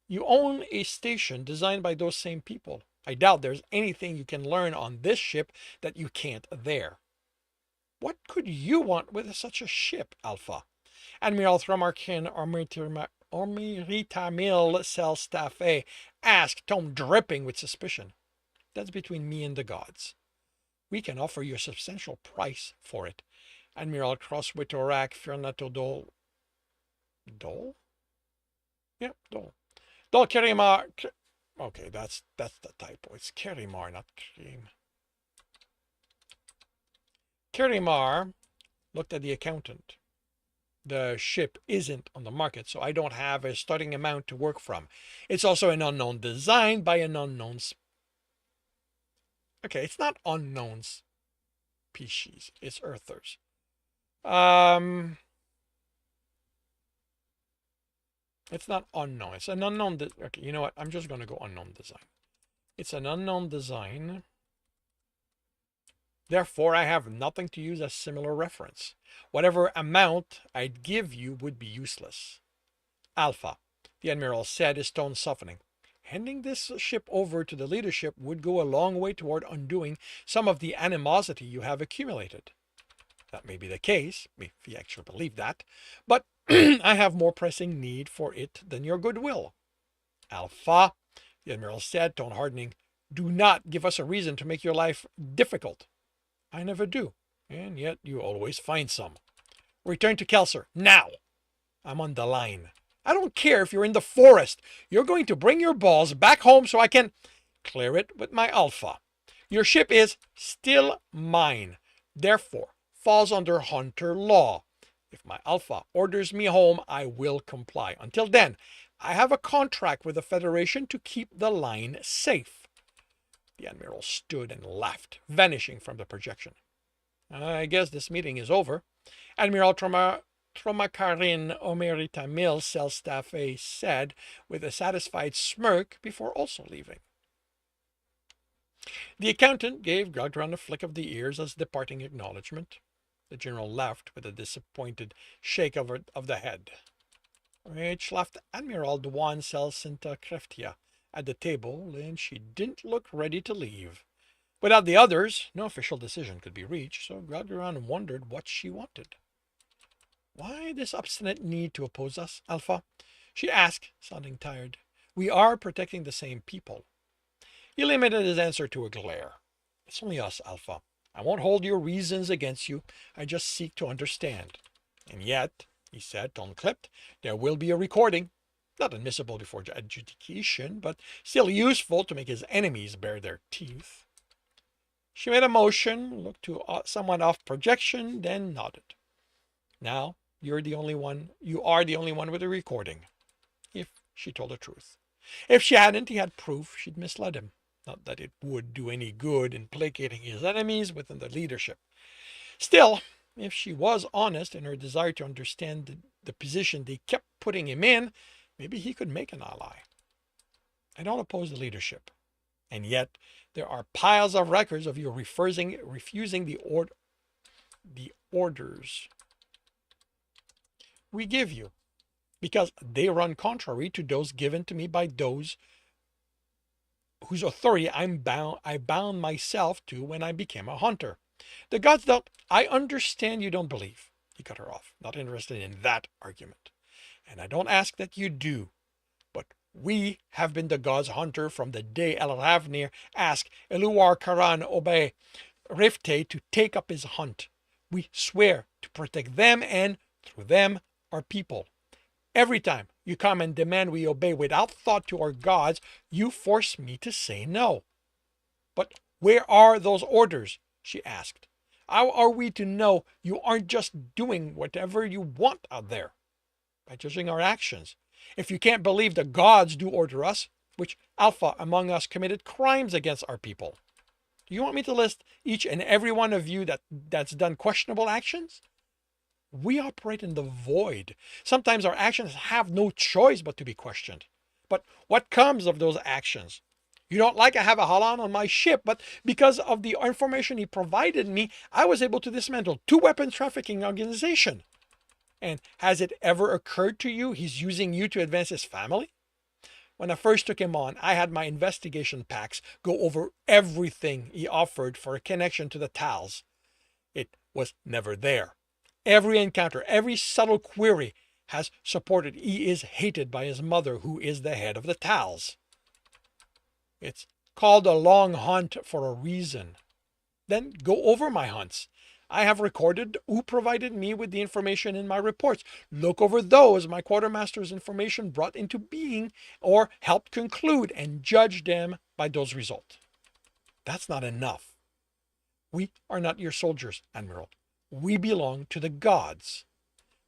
[SPEAKER 1] You own a station designed by those same people. I doubt there's anything you can learn on this ship that you can't there. What could you want with such a ship, Alpha? Admiral Thromarkin Ormiritamil Self-Staff asked, tone dripping with suspicion. That's between me and the gods. We can offer you a substantial price for it. Admiral Crosswitorak Fernato Dole? Yeah, Dole. Dol Kerimar. Okay, that's the typo. It's Kerimar, not Kerim. Kerimar looked at the accountant. The ship isn't on the market, so I don't have a starting amount to work from. It's also an unknown design by an unknown. Okay, it's not unknown species. It's Earthers. It's not unknown. It's an unknown. Okay, you know what? I'm just going to go unknown design. It's an unknown design. Therefore, I have nothing to use as similar reference. Whatever amount I'd give you would be useless. Alpha, the Admiral said, his tone softening. Handing this ship over to the leadership would go a long way toward undoing some of the animosity you have accumulated. That may be the case, if you actually believe that, but I have more pressing need for it than your goodwill. Alpha, the Admiral said, tone hardening, do not give us a reason to make your life difficult. I never do, and yet you always find some. Return to Kelser, now! I'm on the line. I don't care if you're in the forest. You're going to bring your balls back home so I can clear it with my Alpha. Your ship is still mine, therefore falls under Hunter law. If my Alpha orders me home, I will comply. Until then, I have a contract with the Federation to keep the line safe. The Admiral stood and laughed, vanishing from the projection. I guess this meeting is over. Admiral Tromakarin Omeritamil Self-Staff said with a satisfied smirk before also leaving. The accountant gave Gudrun a flick of the ears as departing acknowledgement. The general left with a disappointed shake of the head. Which left Admiral Dwan Santa Kreftia at the table, and she didn't look ready to leave. Without the others, no official decision could be reached, so Gradgran wondered what she wanted. Why this obstinate need to oppose us, Alpha? She asked, sounding tired. We are protecting the same people. He limited his answer to a glare. It's only us, Alpha. I won't hold your reasons against you. I just seek to understand. And yet, he said, tone clipped, there will be a recording. Not admissible before adjudication, but still useful to make his enemies bare their teeth. She made a motion, looked to someone off projection, then nodded. Now, you are the only one with a recording. If she told the truth. If she hadn't, he had proof she'd misled him. Not that it would do any good in placating his enemies within the leadership. Still, if she was honest in her desire to understand the position they kept putting him in, maybe he could make an ally. I don't oppose the leadership. And yet, there are piles of records of you refusing the orders we give you, because they run contrary to those given to me by those whose authority I bound myself to when I became a hunter. The gods don't. I understand you don't believe. He cut her off, not interested in that argument. And I don't ask that you do. But we have been the gods' hunter from the day El Ravnir asked Eluar Karan Obe Rifte to take up his hunt. We swear to protect them and, through them, our people. Every time you come and demand we obey without thought to our gods, you force me to say no. But where are those orders? She asked. How are we to know you aren't just doing whatever you want out there? By judging our actions. If you can't believe the gods do order us, which Alpha among us committed crimes against our people, do you want me to list each and every one of you that's done questionable actions? We operate in the void. Sometimes our actions have no choice but to be questioned. But what comes of those actions? You don't like I have a Halan on my ship, but because of the information he provided me, I was able to dismantle 2 weapons trafficking organizations. And has it ever occurred to you he's using you to advance his family? When I first took him on, I had my investigation packs go over everything he offered for a connection to the Tals. It was never there. Every encounter, every subtle query has supported he is hated by his mother, who is the head of the Tals. It's called a long hunt for a reason. Then go over my hunts. I have recorded who provided me with the information in my reports. Look over those my quartermaster's information brought into being or helped conclude and judge them by those results. That's not enough. We are not your soldiers, Admiral. We belong to the gods.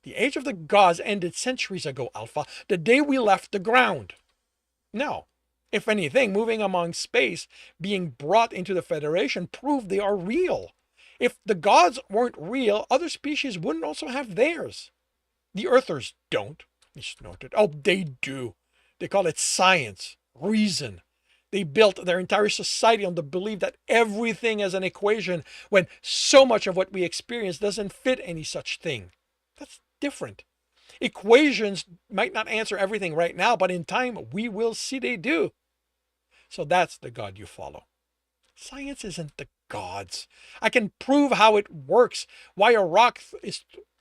[SPEAKER 1] The age of the gods ended centuries ago, Alpha, the day we left the ground. No. If anything, moving among space, being brought into the Federation, proved they are real. If the gods weren't real, other species wouldn't also have theirs. The Earthers don't, he snorted. Oh, they do. They call it science, reason. They built their entire society on the belief that everything is an equation when so much of what we experience doesn't fit any such thing. That's different. Equations might not answer everything right now, but in time we will see they do. So that's the God you follow. Science isn't the gods. I can prove how it works, why a rock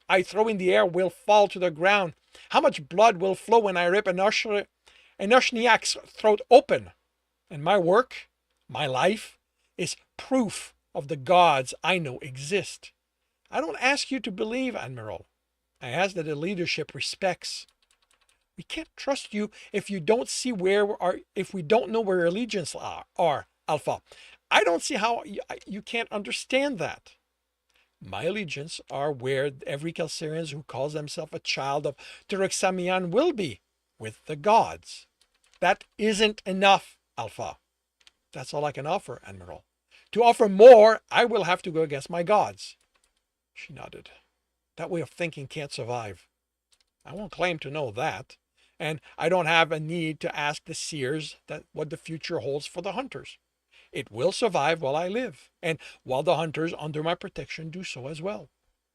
[SPEAKER 1] I throw in the air will fall to the ground, how much blood will flow when I rip an Oshniak's throat open. And my work, my life, is proof of the gods I know exist. I don't ask you to believe, Admiral. I ask that the leadership respects. We can't trust you if you don't see if we don't know where your allegiances are, Alpha. I don't see how you can't understand that. My allegiance are where every Kalsarian who calls himself a child of Turek will be, with the gods. That isn't enough, Alpha. That's all I can offer, Admiral. To offer more, I will have to go against my gods. She nodded. That way of thinking can't survive. I won't claim to know that, and I don't have a need to ask the seers what the future holds for the hunters. It will survive while I live, and while the hunters under my protection do so as well.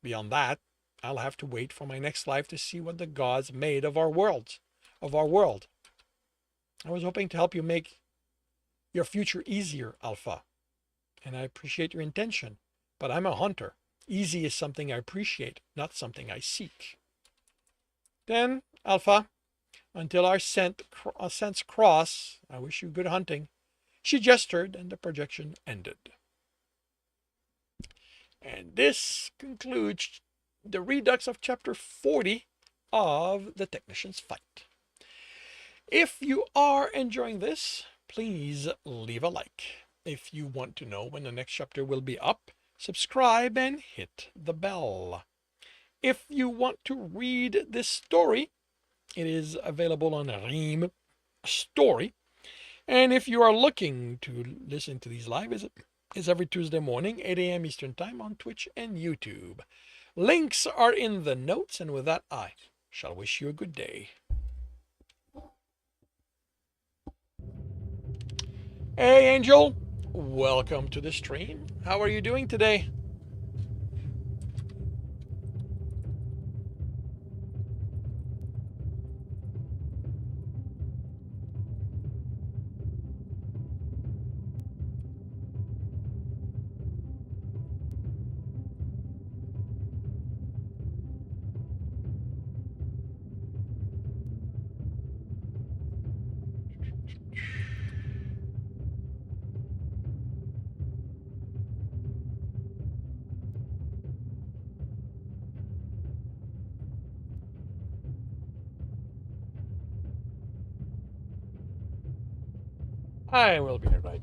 [SPEAKER 1] Beyond that, I'll have to wait for my next life to see what the gods made of our world. I was hoping to help you make your future easier, Alpha, and I appreciate your intention, but I'm a hunter. Easy is something I appreciate, not something I seek. Then, Alpha, until our scents cross, I wish you good hunting. She gestured, and the projection ended. And this concludes the redux of chapter 40 of The Technician's Fight. If you are enjoying this, please leave a like. If you want to know when the next chapter will be up, subscribe and hit the bell. If you want to read this story, it is available on Ream Story. And if you are looking to listen to these live, it's every Tuesday morning, 8 a.m. Eastern Time on Twitch and YouTube. Links are in the notes, and with that, I shall wish you a good day. Hey, Angel. Welcome to the stream. How are you doing today? I will be right back.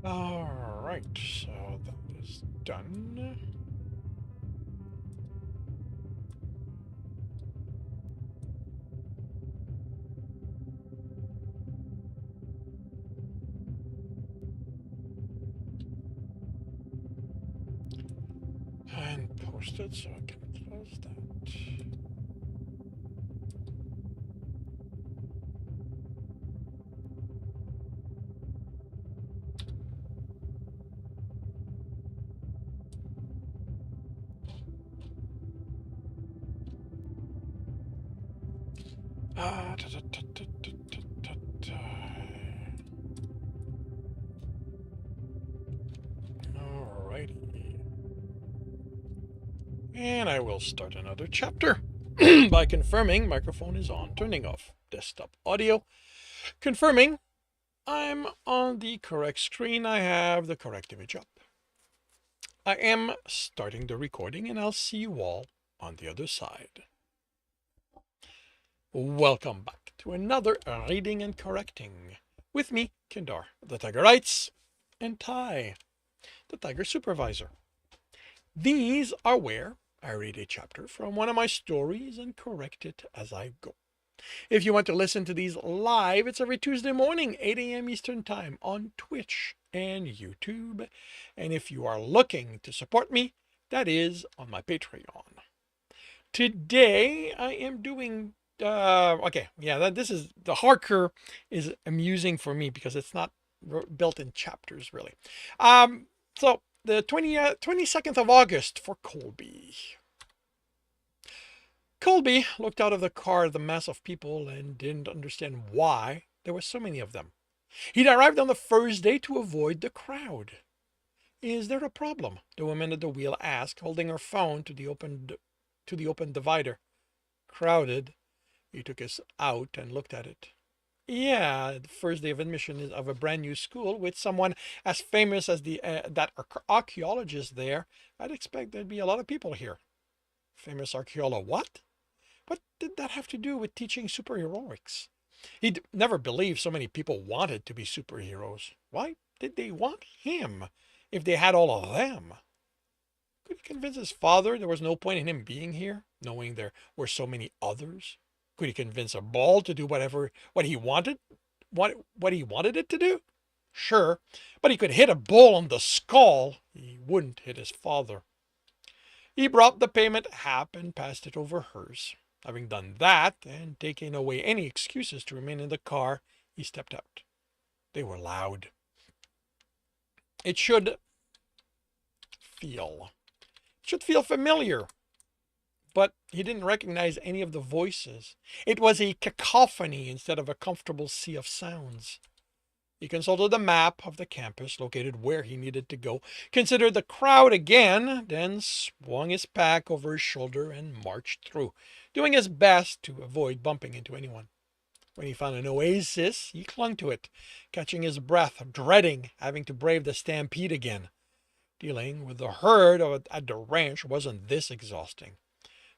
[SPEAKER 1] All right, so that is done. And post it so I can close that. Ah, ta, ta, ta, ta, ta, ta, ta, ta. Alrighty. And I will start another chapter by confirming microphone is on, turning off desktop audio, confirming I'm on the correct screen, I have the correct image up. I am starting the recording and I'll see you all on the other side. Welcome back to another reading and correcting with me, Kindar, the Tiger Writes, and Ty, the Tiger Supervisor. These are where I read a chapter from one of my stories and correct it as I go. If you want to listen to these live, it's every Tuesday morning, 8 a.m. Eastern Time on Twitch and YouTube. And if you are looking to support me, that is on my Patreon. Today, I am doing this is the hardcore is amusing for me because it's not built in chapters really. So the 22nd of August for Colby. Colby looked out of the car at the mass of people and didn't understand why there were so many of them. He'd arrived on the first day to avoid the crowd. Is there a problem? The woman at the wheel asked, holding her phone to the open divider. Crowded. He took us out and looked at it. Yeah, the first day of admission is of a brand new school with someone as famous as that archaeologist there. I'd expect there'd be a lot of people here. Famous archaeologist what? What did that have to do with teaching superheroics? He'd never believed so many people wanted to be superheroes. Why did they want him if they had all of them? Could he convince his father there was no point in him being here, knowing there were so many others? Could he convince a ball to do what he wanted it to do? Sure, but he could hit a bull on the skull. He wouldn't hit his father. He brought the payment app and passed it over hers. Having done that, and taken away any excuses to remain in the car, he stepped out. They were loud. It should feel familiar, but he didn't recognize any of the voices. It was a cacophony instead of a comfortable sea of sounds. He consulted the map of the campus, located where he needed to go, considered the crowd again, then swung his pack over his shoulder and marched through, doing his best to avoid bumping into anyone. When he found an oasis, he clung to it, catching his breath, dreading having to brave the stampede again. Dealing with the herd at the ranch wasn't this exhausting.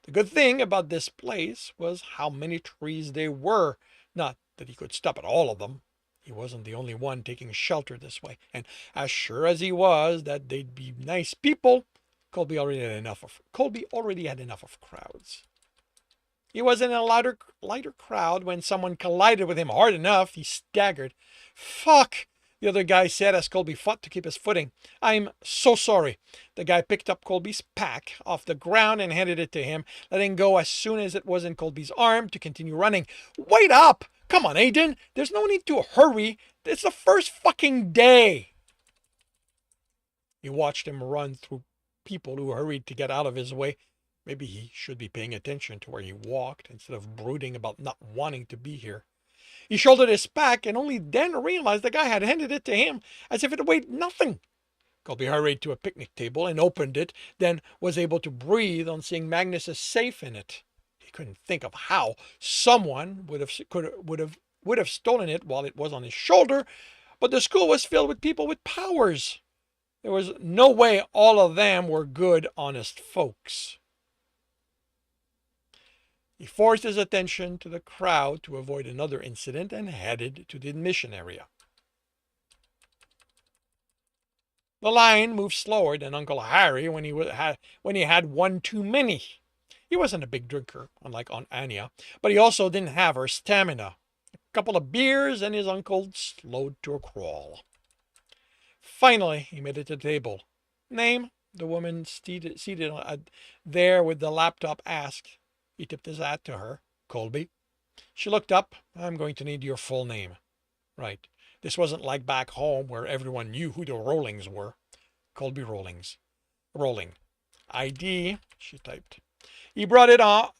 [SPEAKER 1] The good thing about this place was how many trees there were, not that he could stop at all of them. He wasn't the only one taking shelter this way, and as sure as he was that they'd be nice people, Colby already had enough of crowds. He was in a lighter crowd when someone collided with him hard enough. He staggered. Fuck, the other guy said as Colby fought to keep his footing. I'm so sorry. The guy picked up Colby's pack off the ground and handed it to him, letting go as soon as it was in Colby's arm to continue running. Wait up! Come on, Aiden. There's no need to hurry. It's the first fucking day. He watched him run through people who hurried to get out of his way. Maybe he should be paying attention to where he walked instead of brooding about not wanting to be here. He shouldered his pack and only then realized the guy had handed it to him as if it weighed nothing. Colby hurried to a picnic table and opened it, then was able to breathe on seeing Magnus's safe in it. He couldn't think of how someone would have stolen it while it was on his shoulder, but the school was filled with people with powers. There was no way all of them were good, honest folks. He forced his attention to the crowd to avoid another incident and headed to the admission area. The line moved slower than Uncle Harry when he had one too many. He wasn't a big drinker, unlike Aunt Anya, but he also didn't have her stamina. A couple of beers and his uncle slowed to a crawl. Finally, he made it to the table. Name? The woman seated there with the laptop asked. He tipped his hat to her. Colby. She looked up. I'm going to need your full name. Right. This wasn't like back home where everyone knew who the Rollings were. Colby Rollings. Rolling. ID, she typed. He brought it up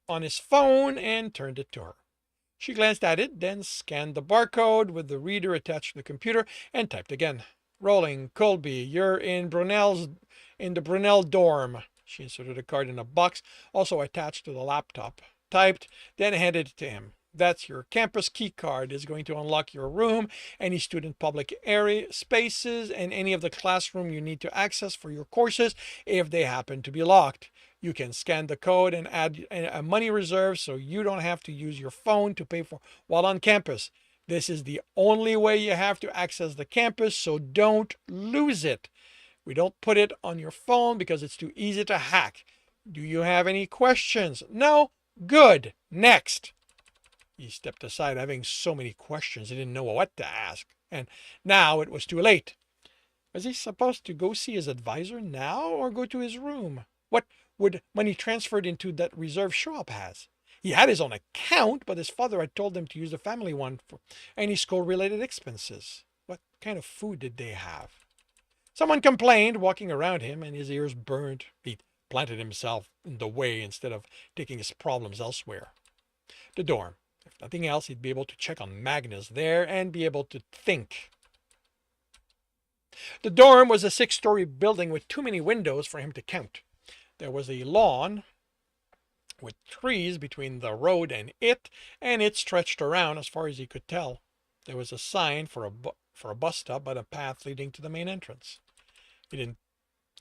[SPEAKER 1] on his phone and turned it to her. She glanced at it, then scanned the barcode with the reader attached to the computer and typed again. Rolling, Colby, you're in the Brunel dorm. She inserted a card in a box, also attached to the laptop. Typed, then handed it to him. That's your campus key card. It's going to unlock your room, any student public area spaces, and any of the classroom you need to access for your courses if they happen to be locked. You can scan the code and add a money reserve so you don't have to use your phone to pay for while on campus. This is the only way you have to access the campus, so don't lose it. We don't put it on your phone because it's too easy to hack. Do you have any questions? No? Good. Next. He stepped aside, having so many questions he didn't know what to ask. And now it was too late. Was he supposed to go see his advisor now or go to his room? What would money transferred into that reserve show up as? He had his own account, but his father had told him to use the family one for any school-related expenses. What kind of food did they have? Someone complained, walking around him, and his ears burned. He planted himself in the way instead of taking his problems elsewhere. The dorm. If nothing else, he'd be able to check on Magnus there and be able to think. The dorm was a 6-story building with too many windows for him to count. There was a lawn with trees between the road and it stretched around as far as he could tell. There was a sign for a bus stop, but a path leading to the main entrance. He didn't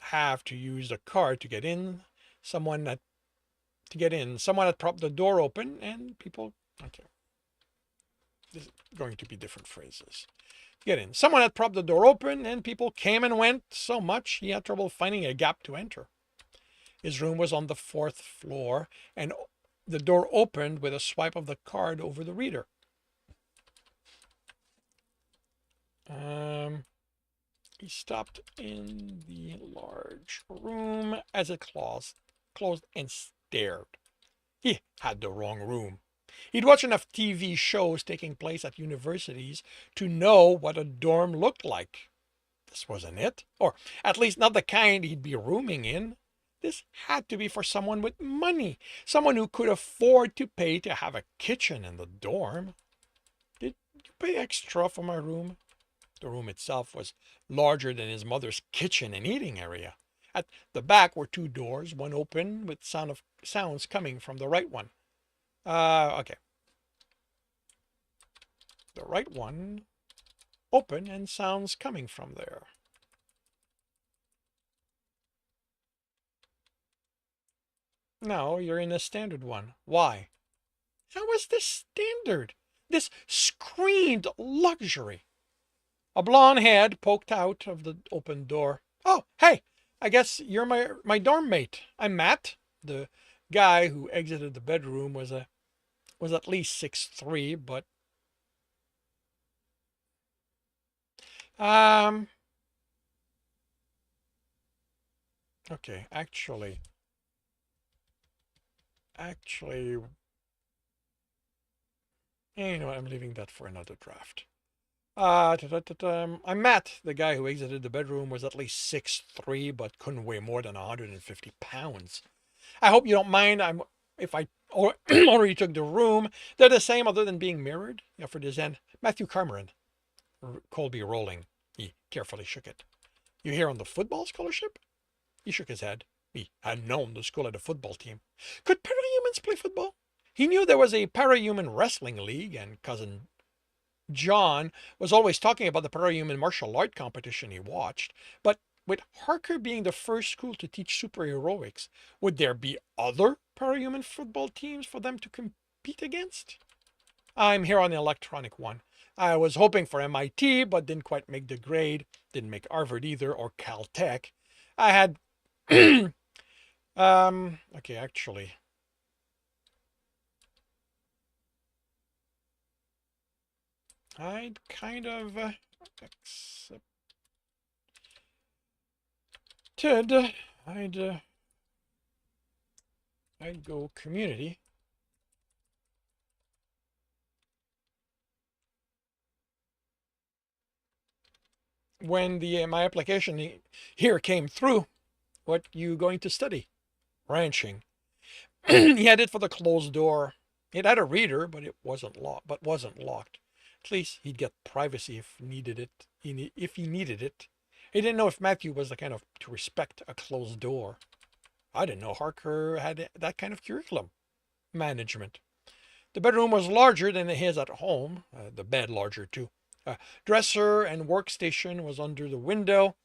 [SPEAKER 1] have to use a card to get in. Someone had propped the door open, and people. Okay, this is going to be different phrases. Get in. Someone had propped the door open, and people came and went so much he had trouble finding a gap to enter. His room was on the 4th floor, and the door opened with a swipe of the card over the reader. He stopped in the large room as it closed and stared. He had the wrong room. He'd watched enough TV shows taking place at universities to know what a dorm looked like. This wasn't it, or at least not the kind he'd be rooming in. This had to be for someone with money, someone who could afford to pay to have a kitchen in the dorm. Did you pay extra for my room? The room itself was larger than his mother's kitchen and eating area. At the back were 2 doors, one open with sounds coming from the right one. Okay. The right one open and sounds coming from there. No, you're in a standard one. Why? How was this standard? This screamed luxury. A blonde head poked out of the open door. Oh, hey, I guess you're my dorm mate. I'm Matt. The guy who exited the bedroom was at least 6'3", but okay, actually, you know what, I'm leaving that for another draft. I'm Matt. The guy who exited the bedroom was at least 6'3", but couldn't weigh more than 150 pounds. I hope you don't mind if I already took the room. They're the same other than being mirrored. Yeah, for this end. Matthew Carmeron. Colby rolling. He carefully shook it. You here on the football scholarship? He shook his head. He had known the school had a football team. Could parahumans play football? He knew there was a parahuman wrestling league, and cousin John was always talking about the parahuman martial art competition he watched. But with Harker being the first school to teach superheroics, would there be other parahuman football teams for them to compete against? I'm here on the electronic one. I was hoping for MIT, but didn't quite make the grade. Didn't make Harvard either, or Caltech. I had, okay, actually, I'd kind of accepted. I'd go community. When my application here came through, what you going to study? Ranching. He had it for the closed door. It had a reader, but it wasn't locked. At least he'd get privacy if needed it. If he needed it. He didn't know if Matthew was the kind of to respect a closed door. I didn't know Harker had that kind of curriculum. Management. The bedroom was larger than his at home. The bed larger too. A dresser and workstation was under the window.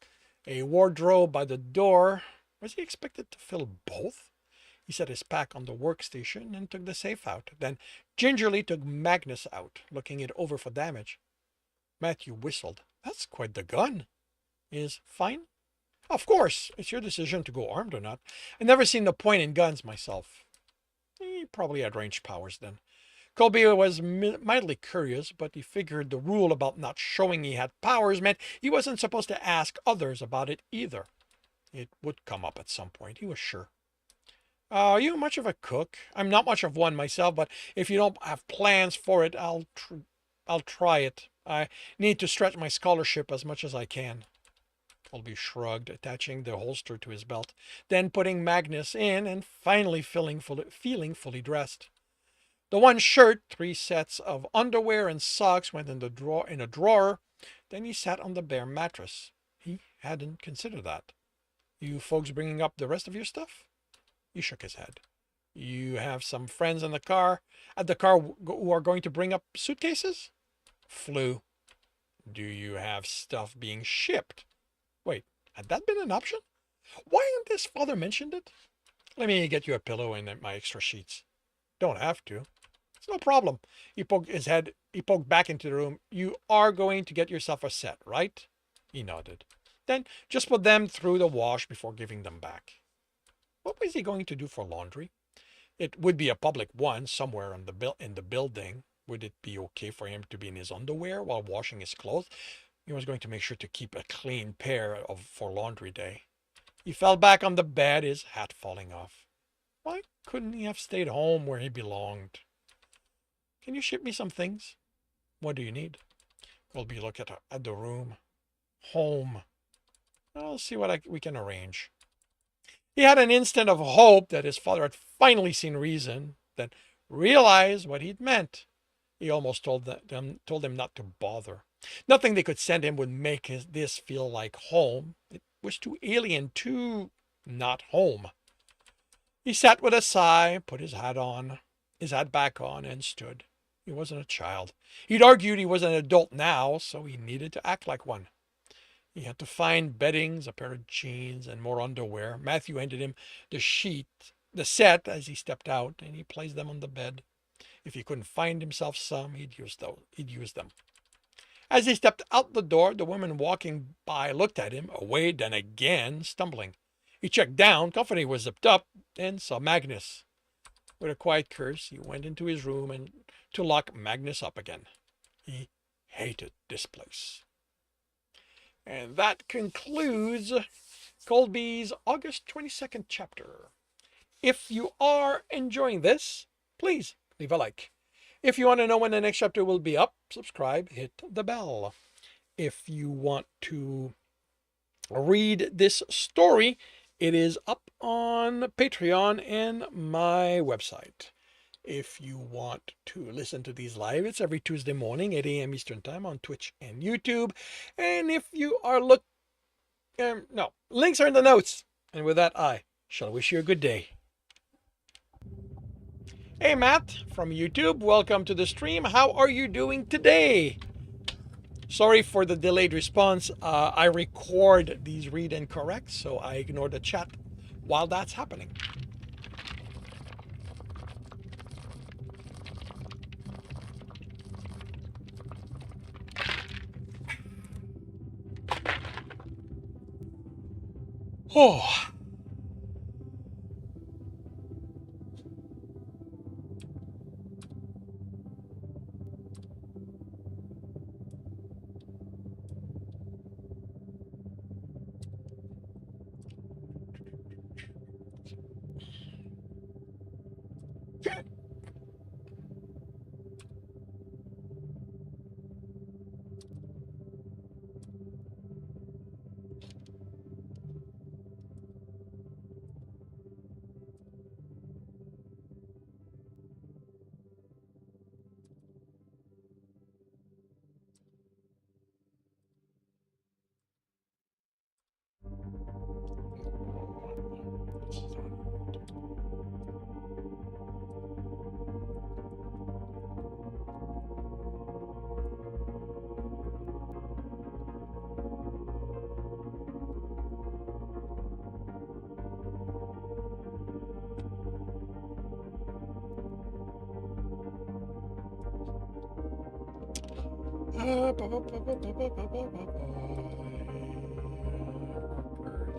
[SPEAKER 1] A wardrobe by the door. Was he expected to fill both? He set his pack on the workstation and took the safe out, then gingerly took Magnus out, looking it over for damage. Matthew whistled. That's quite the gun. Is fine? Of course, it's your decision to go armed or not. I've never seen the point in guns myself. He probably had range powers then. Colby was mildly curious, but he figured the rule about not showing he had powers meant he wasn't supposed to ask others about it either. It would come up at some point, he was sure. Are you much of a cook? I'm not much of one myself, but if you don't have plans for it, I'll try it. I need to stretch my scholarship as much as I can. Colby shrugged, attaching the holster to his belt, then putting Magnus in and finally feeling fully dressed. The one shirt, 3 sets of underwear and socks went in a drawer. Then he sat on the bare mattress. He hadn't considered that. You folks bringing up the rest of your stuff? He shook his head. You have some friends in the car, who are going to bring up suitcases? Flew. Do you have stuff being shipped? Wait, had that been an option? Why hadn't his father mentioned it? Let me get you a pillow and my extra sheets. Don't have to. It's no problem. He poked back into the room. You are going to get yourself a set, right? He nodded. Then just put them through the wash before giving them back. What was he going to do for laundry? It would be a public one somewhere in the building. Would it be okay for him to be in his underwear while washing his clothes? He was going to make sure to keep a clean pair for laundry day. He fell back on the bed, his hat falling off. Why couldn't he have stayed home where he belonged? Can you ship me some things? What do you need? Colby looked at the room. Home. I'll see what we can arrange. He had an instant of hope that his father had finally seen reason, then realized what he'd meant. He almost told him not to bother. Nothing they could send him would make this feel like home. It was too alien, too not home. He sat with a sigh, put his hat back on, and stood. He wasn't a child. He'd argued he was an adult now, so he needed to act like one. He had to find beddings, a pair of jeans, and more underwear. Matthew handed him the set as he stepped out, and he placed them on the bed. If he couldn't find himself some, he'd use them. As he stepped out the door, the woman walking by looked at him, away, then again, stumbling. He checked down, company was zipped up, and saw Magnus. With a quiet curse, he went into his room and to lock Magnus up again. He hated this place. And that concludes Colby's August 22nd chapter. If you are enjoying this, please leave a like. If you want to know when the next chapter will be up, subscribe, hit the bell. If you want to read this story, it is up on Patreon and my website. If you want to listen to these live, it's every Tuesday morning, 8 a.m. Eastern Time on Twitch and YouTube. And if you are links are in the notes. And with that, I shall wish you a good day. Hey, Matt from YouTube. Welcome to the stream. How are you doing today? Sorry for the delayed response. I record these read and correct, so I ignore the chat while that's happening. Oh.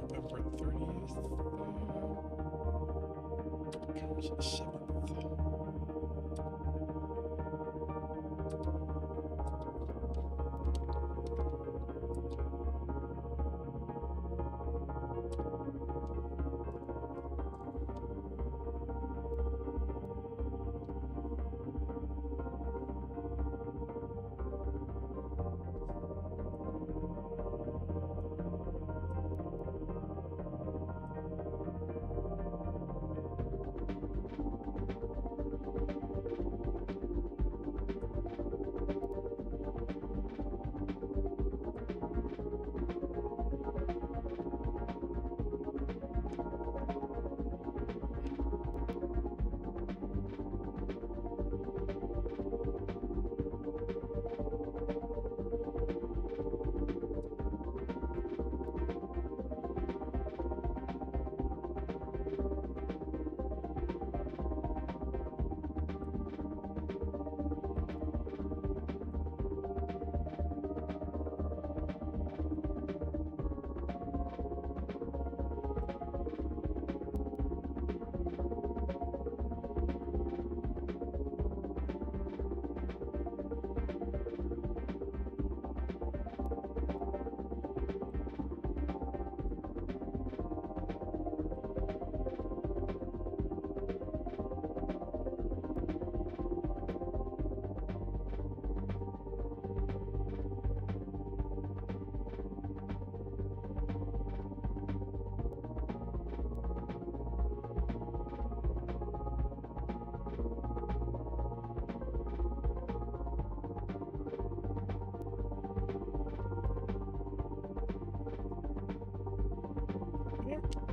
[SPEAKER 1] November 30th comes the 7th.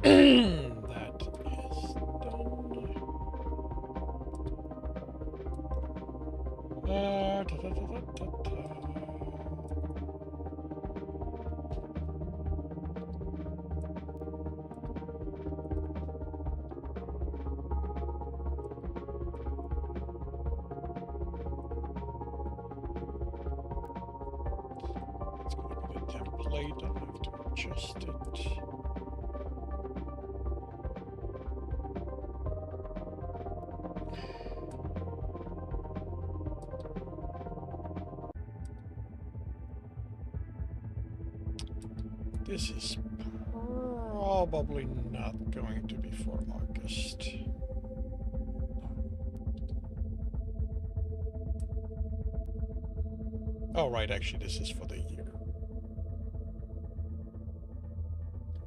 [SPEAKER 1] That is done. It's going to be the template. I have to adjust it. This is probably not going to be for August. Oh, right, actually, this is for the year.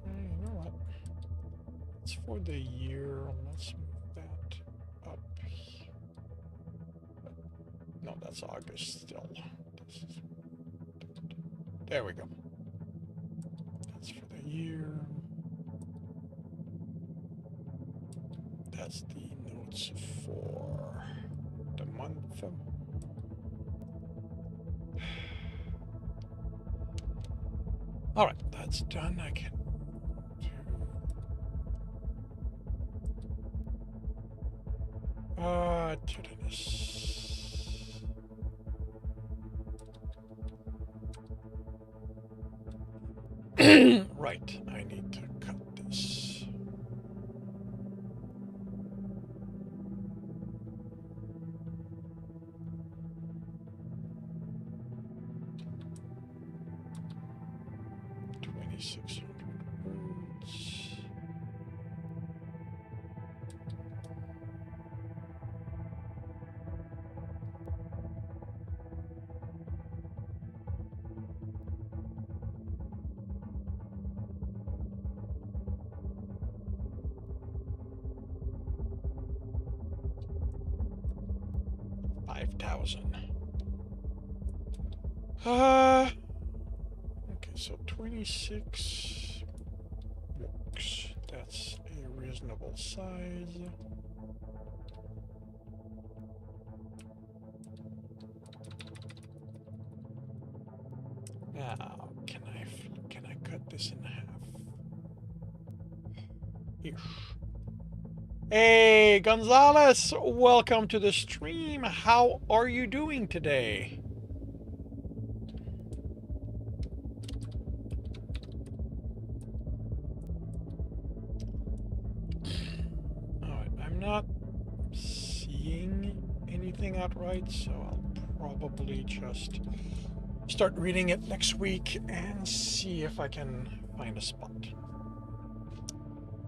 [SPEAKER 1] You know what? It's for the year. Let's move that up. No, that's August still. There we go. That's for the year. That's the notes for the month. All right, that's done. I can do this. Right, I need to cut this. 2,600 words. Okay, so 26 books. That's a reasonable size. Now, can I cut this in half? Ish. Hey, Gonzalez, welcome to the stream. How are you doing today? Alright, I'm not seeing anything outright, so I'll probably just start reading it next week and see if I can find a spot.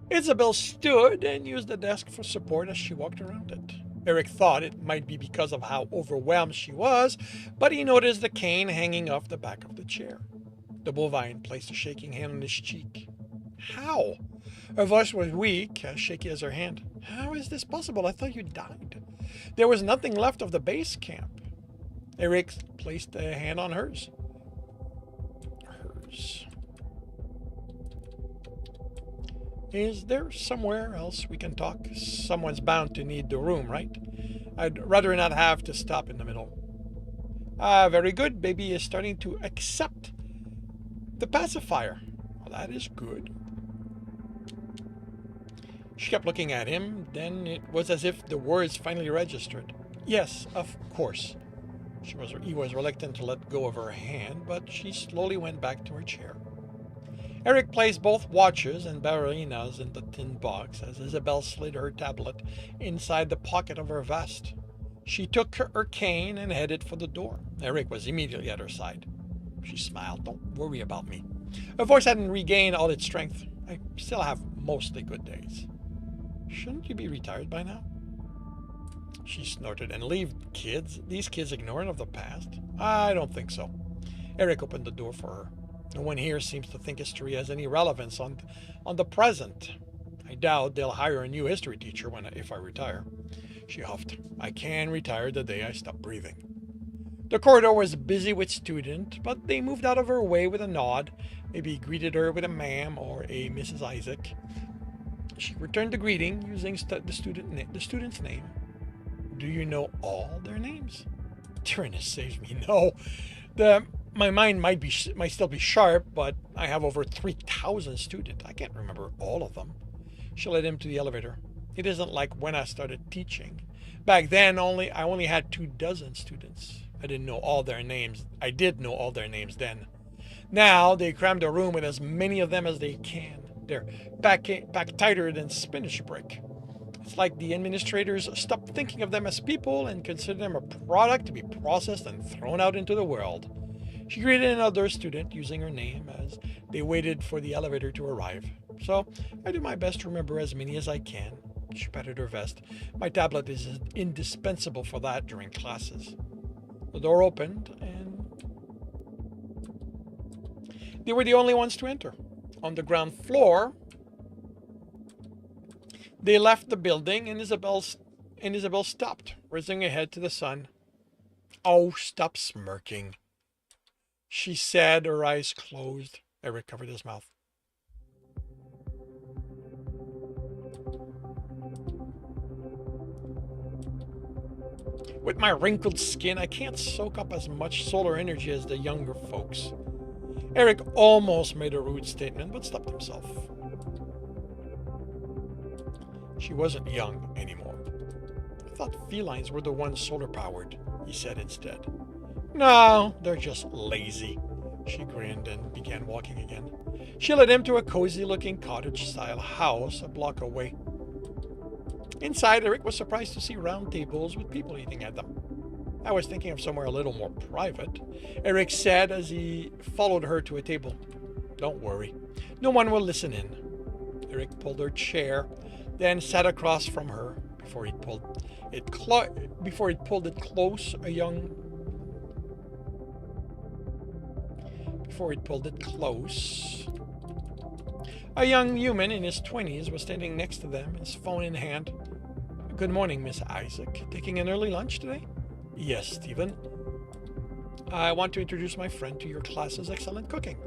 [SPEAKER 1] Isabel stood and used the desk for support as she walked around it. Eric thought it might be because of how overwhelmed she was, but he noticed the cane hanging off the back of the chair. The bovine placed a shaking hand on his cheek. How? Her voice was weak, as shaky as her hand. How is this possible? I thought you died. There was nothing left of the base camp. Eric placed a hand on hers. Is there somewhere else we can talk? Someone's bound to need the room, right? I'd rather not have to stop in the middle. Very good. Baby is starting to accept the pacifier. Well, that is good. She kept looking at him. Then it was as if the words finally registered. Yes, of course. He was reluctant to let go of her hand, but she slowly went back to her chair. Eric placed both watches and ballerinas in the tin box as Isabel slid her tablet inside the pocket of her vest. She took her cane and headed for the door. Eric was immediately at her side. She smiled. Don't worry about me. Her voice hadn't regained all its strength. I still have mostly good days. Shouldn't you be retired by now? She snorted. And leave these kids ignorant of the past? I don't think so. Eric opened the door for her. No one here seems to think history has any relevance on the present. I doubt they'll hire a new history teacher if I retire. She huffed. I can retire the day I stop breathing. The corridor was busy with students, but they moved out of her way with a nod, maybe greeted her with a ma'am or a Mrs. Isaac. She returned the greeting using the student's name. Do you know all their names? Tyrannus saves me. No. My mind might still be sharp, but I have over 3,000 students. I can't remember all of them. She led him to the elevator. It isn't like when I started teaching. Back then, I only had 24 students. I didn't know all their names. I did know all their names then. Now, they cram the room with as many of them as they can. They're back tighter than spinach brick. It's like the administrators stopped thinking of them as people and consider them a product to be processed and thrown out into the world. She greeted another student using her name as they waited for the elevator to arrive. So I do my best to remember as many as I can. She patted her vest. My tablet is indispensable for that during classes. The door opened and they were the only ones to enter. On the ground floor, they left the building and Isabel stopped, raising her head to the sun. Oh, stop smirking, she said, her eyes closed. Eric covered his mouth. With my wrinkled skin, I can't soak up as much solar energy as the younger folks. Eric almost made a rude statement, but stopped himself. She wasn't young anymore. I thought felines were the ones solar-powered, he said instead. No, they're just lazy. She grinned and began walking again. She led him to a cozy-looking cottage-style house a block away. Inside, Eric was surprised to see round tables with people eating at them. I was thinking of somewhere a little more private, Eric said as he followed her to a table. Don't worry. No one will listen in. Eric pulled her chair, then sat across from her before he pulled it close. A young human in his 20s was standing next to them, his phone in hand. Good morning, Miss Isaac. Taking an early lunch today? Yes, Stephen. I want to introduce my friend to your class's excellent cooking.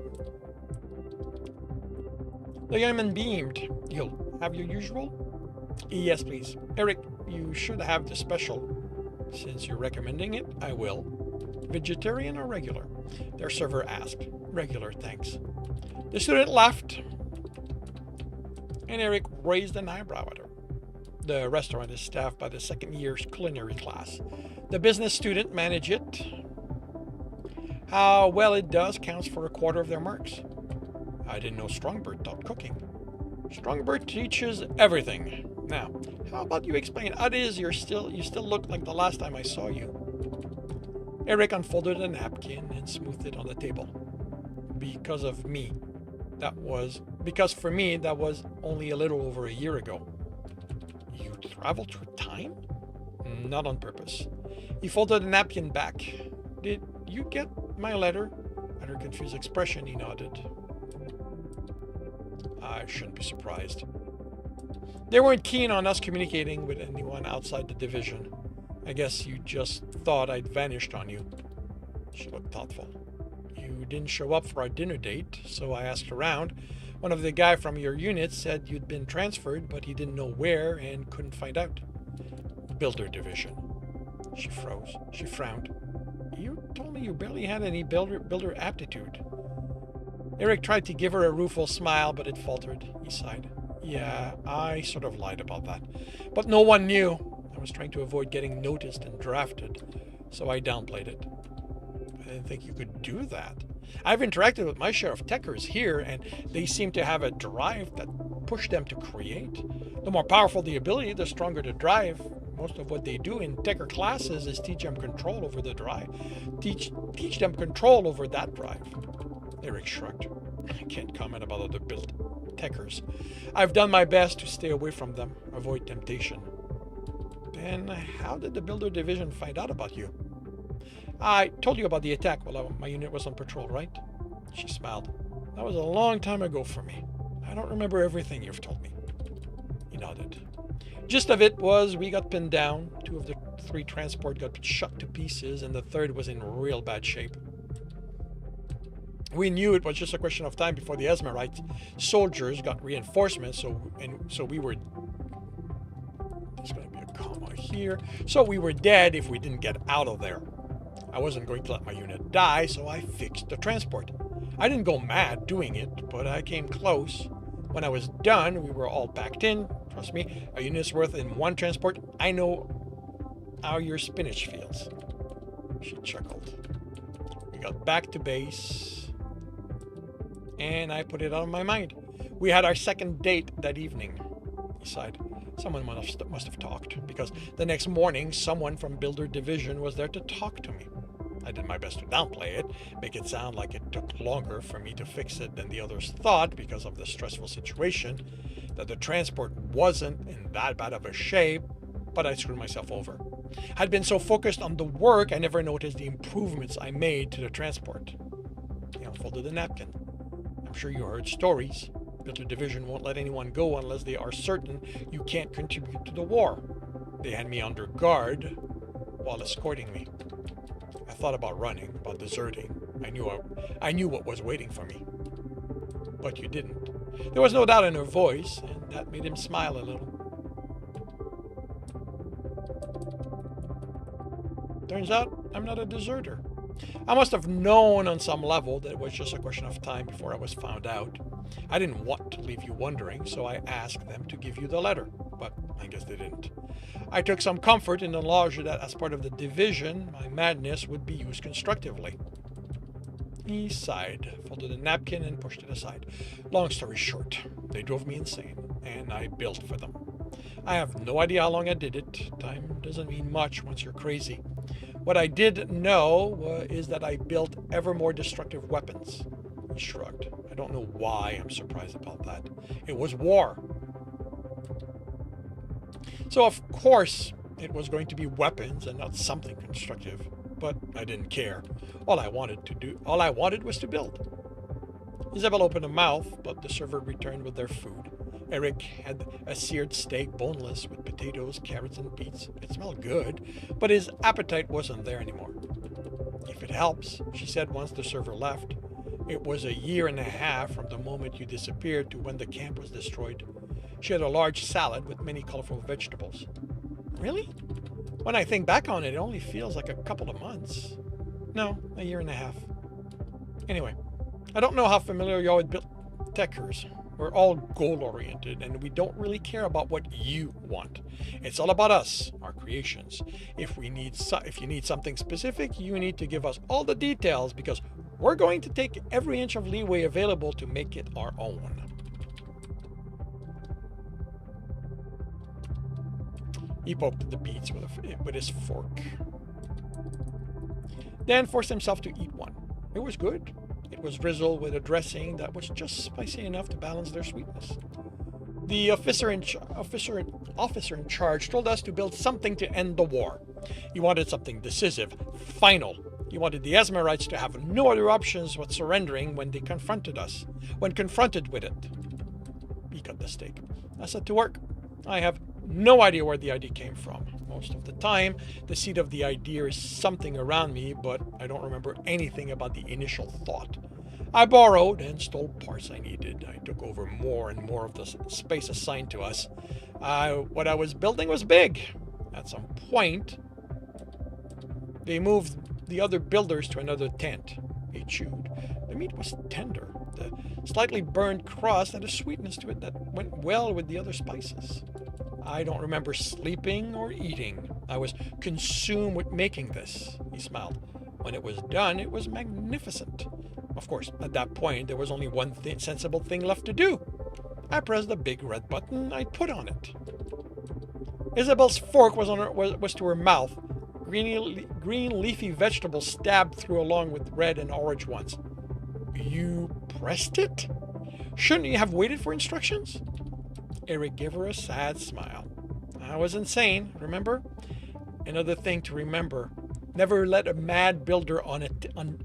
[SPEAKER 1] The young man beamed. You'll have your usual? Yes, please. Eric, you should have the special. Since you're recommending it, I will. Vegetarian or regular? Their server asked. Regular, thanks. The student left, and Eric raised an eyebrow at her. The restaurant is staffed by the second year's culinary class. The business student manage it. How well it does counts for a quarter of their marks. I didn't know Strongbird taught cooking. Strongbird teaches everything. Now, how about you explain how it is you still look like the last time I saw you? Eric unfolded a napkin and smoothed it on the table. Because for me, that was only a little over a year ago. You traveled through time? Not on purpose. He folded the napkin back. Did you get my letter? At her confused expression, he nodded. I shouldn't be surprised. They weren't keen on us communicating with anyone outside the division. I guess you just thought I'd vanished on you. She looked thoughtful. You didn't show up for our dinner date, so I asked around. One of the guys from your unit said you'd been transferred, but he didn't know where and couldn't find out. Builder division. She froze. She frowned. You told me you barely had any builder aptitude. Eric tried to give her a rueful smile, but it faltered. He sighed. Yeah, I sort of lied about that. But no one knew. I was trying to avoid getting noticed and drafted, so I downplayed it. I didn't think you could do that. I've interacted with my share of techers here, and they seem to have a drive that pushed them to create. The more powerful the ability, the stronger the drive. Most of what they do in techer classes is teach them control over the drive. Teach them control over that drive. Eric shrugged. I can't comment about other built techers. I've done my best to stay away from them, avoid temptation. Then how did the builder division find out about you? I told you about the attack while my unit was on patrol, right? She smiled. That was a long time ago for me. I don't remember everything you've told me. He nodded. Gist of it was we got pinned down. 2 of the 3 transport got shot to pieces, and the 3rd was in real bad shape. We knew it was just a question of time before the Esmerite soldiers got reinforcements, so we were... There's going to be a comma here. So we were dead if we didn't get out of there. I wasn't going to let my unit die, so I fixed the transport. I didn't go mad doing it, but I came close. When I was done, we were all packed in. Trust me, a unit's worth in 1 transport. I know how your spinach feels. She chuckled. We got back to base, and I put it out of my mind. We had our second date that evening. He sighed. Someone must have talked, because the next morning, someone from Builder Division was there to talk to me. I did my best to downplay it, make it sound like it took longer for me to fix it than the others thought because of the stressful situation, that the transport wasn't in that bad of a shape, but I screwed myself over. I'd been so focused on the work, I never noticed the improvements I made to the transport. He unfolded a napkin. I'm sure you heard stories. Builder Division won't let anyone go unless they are certain you can't contribute to the war. They had me under guard while escorting me. I thought about running, about deserting. I knew what was waiting for me. But you didn't. There was no doubt in her voice, and that made him smile a little. Turns out I'm not a deserter. I must have known on some level that it was just a question of time before I was found out. I didn't want to leave you wondering, so I asked them to give you the letter, but I guess they didn't. I took some comfort in the knowledge that as part of the division, my madness would be used constructively. He sighed, folded a napkin, and pushed it aside. Long story short, they drove me insane, and I built for them. I have no idea how long I did it. Time doesn't mean much once you're crazy. What I did know is that I built ever more destructive weapons. He shrugged. I don't know why I'm surprised about that. It was war. So of course it was going to be weapons and not something constructive. But I didn't care. All I wanted was to build. Isabel opened her mouth, but the server returned with their food. Eric had a seared steak, boneless, with potatoes, carrots, and beets. It smelled good, but his appetite wasn't there anymore. If it helps, she said once the server left. It was a year and a half from the moment you disappeared to when the camp was destroyed. She had a large salad with many colorful vegetables. Really? When I think back on it, it only feels like a couple of months. No, a year and a half. Anyway, I don't know how familiar you are with techers. We're all goal-oriented, and we don't really care about what you want. It's all about us, our creations. If you need something specific, you need to give us all the details, because we're going to take every inch of leeway available to make it our own. He poked the beets with his fork, then forced himself to eat one. It was good. It was drizzled with a dressing that was just spicy enough to balance their sweetness. The officer in charge told us to build something to end the war. He wanted something decisive, final. He wanted the Esmerites to have no other options but surrendering when confronted with it. He cut the steak. I set to work. I have no idea where the idea came from. Most of the time, the seed of the idea is something around me, but I don't remember anything about the initial thought. I borrowed and stole parts I needed. I took over more and more of the space assigned to us. What I was building was big. At some point, they moved the other builders to another tent. He chewed. The meat was tender. The slightly burned crust had a sweetness to it that went well with the other spices. I don't remember sleeping or eating. I was consumed with making this. He smiled. When it was done, it was magnificent. Of course, at that point, there was only one sensible thing left to do. I pressed the big red button I'd put on it. Isabel's fork was to her mouth. Green leafy vegetables stabbed through along with red and orange ones. You pressed it? Shouldn't you have waited for instructions? Eric gave her a sad smile. I was insane, remember? Another thing to remember. Never let a mad builder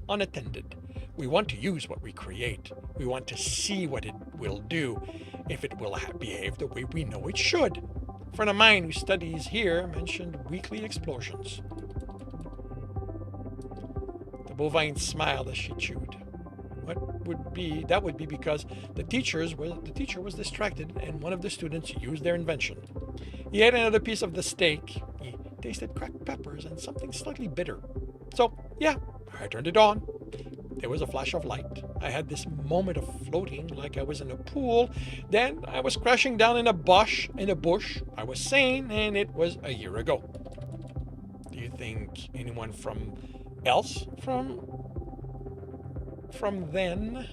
[SPEAKER 1] unattended. We want to use what we create. We want to see what it will do, if it will behave the way we know it should. A friend of mine who studies here mentioned weekly explosions. The bovine smiled as she chewed. That would be because the teacher was distracted and one of the students used their invention. He ate another piece of the steak. He tasted cracked peppers and something slightly bitter. So, yeah, I turned it on. There was a flash of light. I had this moment of floating like I was in a pool. Then I was crashing down in a bush. I was sane, and it was a year ago. Do you think anyone from then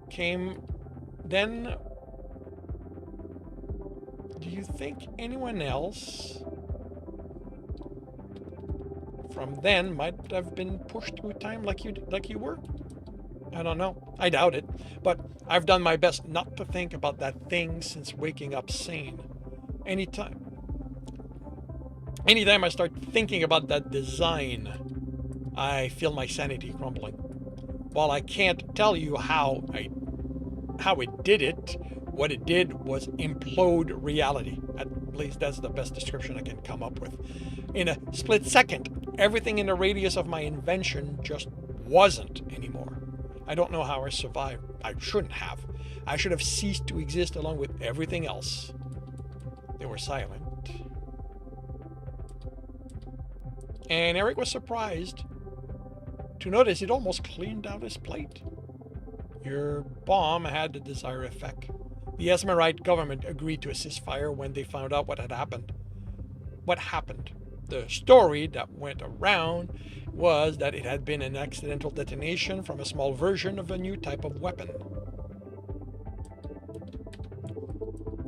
[SPEAKER 1] came then? Do you think anyone else from then might have been pushed through time like you were? I don't know. I doubt it. But I've done my best not to think about that thing since waking up sane. Anytime I start thinking about that design, I feel my sanity crumbling. While I can't tell you how it did it, what it did was implode reality. At least that's the best description I can come up with. In a split second, everything in the radius of my invention just wasn't anymore. I don't know how I survived. I shouldn't have. I should have ceased to exist along with everything else. They were silent. And Eric was surprised to notice it almost cleaned out his plate. Your bomb had the desired effect. The Esmerite government agreed to a ceasefire when they found out what had happened. What happened? The story that went around was that it had been an accidental detonation from a small version of a new type of weapon.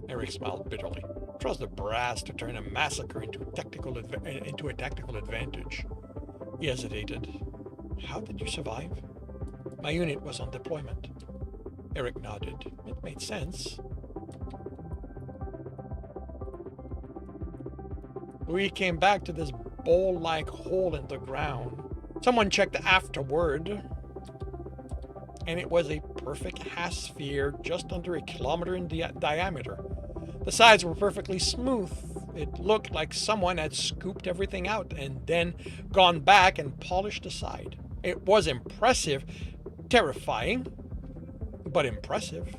[SPEAKER 1] Eric smiled bitterly. Trust the brass to turn a massacre into a tactical advantage. He hesitated. How did you survive? My unit was on deployment. Eric nodded. It made sense. We came back to this bowl-like hole in the ground. Someone checked afterward, and it was a perfect half sphere just under a kilometer in diameter. The sides were perfectly smooth. It looked like someone had scooped everything out and then gone back and polished the side. It was impressive, terrifying, but impressive.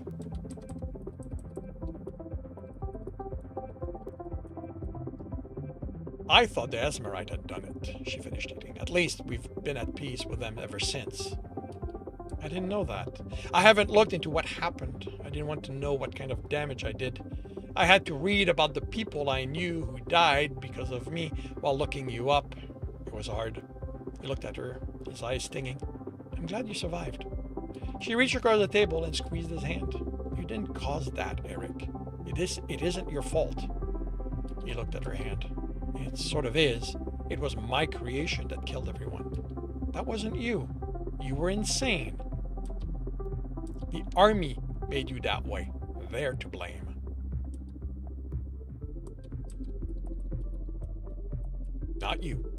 [SPEAKER 1] I thought the Esmerite had done it, she finished eating. At least we've been at peace with them ever since. I didn't know that. I haven't looked into what happened. I didn't want to know what kind of damage I did. I had to read about the people I knew who died because of me while looking you up. It was hard. He looked at her, his eyes stinging. I'm glad you survived. She reached across the table and squeezed his hand. You didn't cause that, Eric. It isn't your fault. He looked at her hand. It sort of is. It was my creation that killed everyone. That wasn't you. You were insane. The army made you that way. They're to blame. Not you.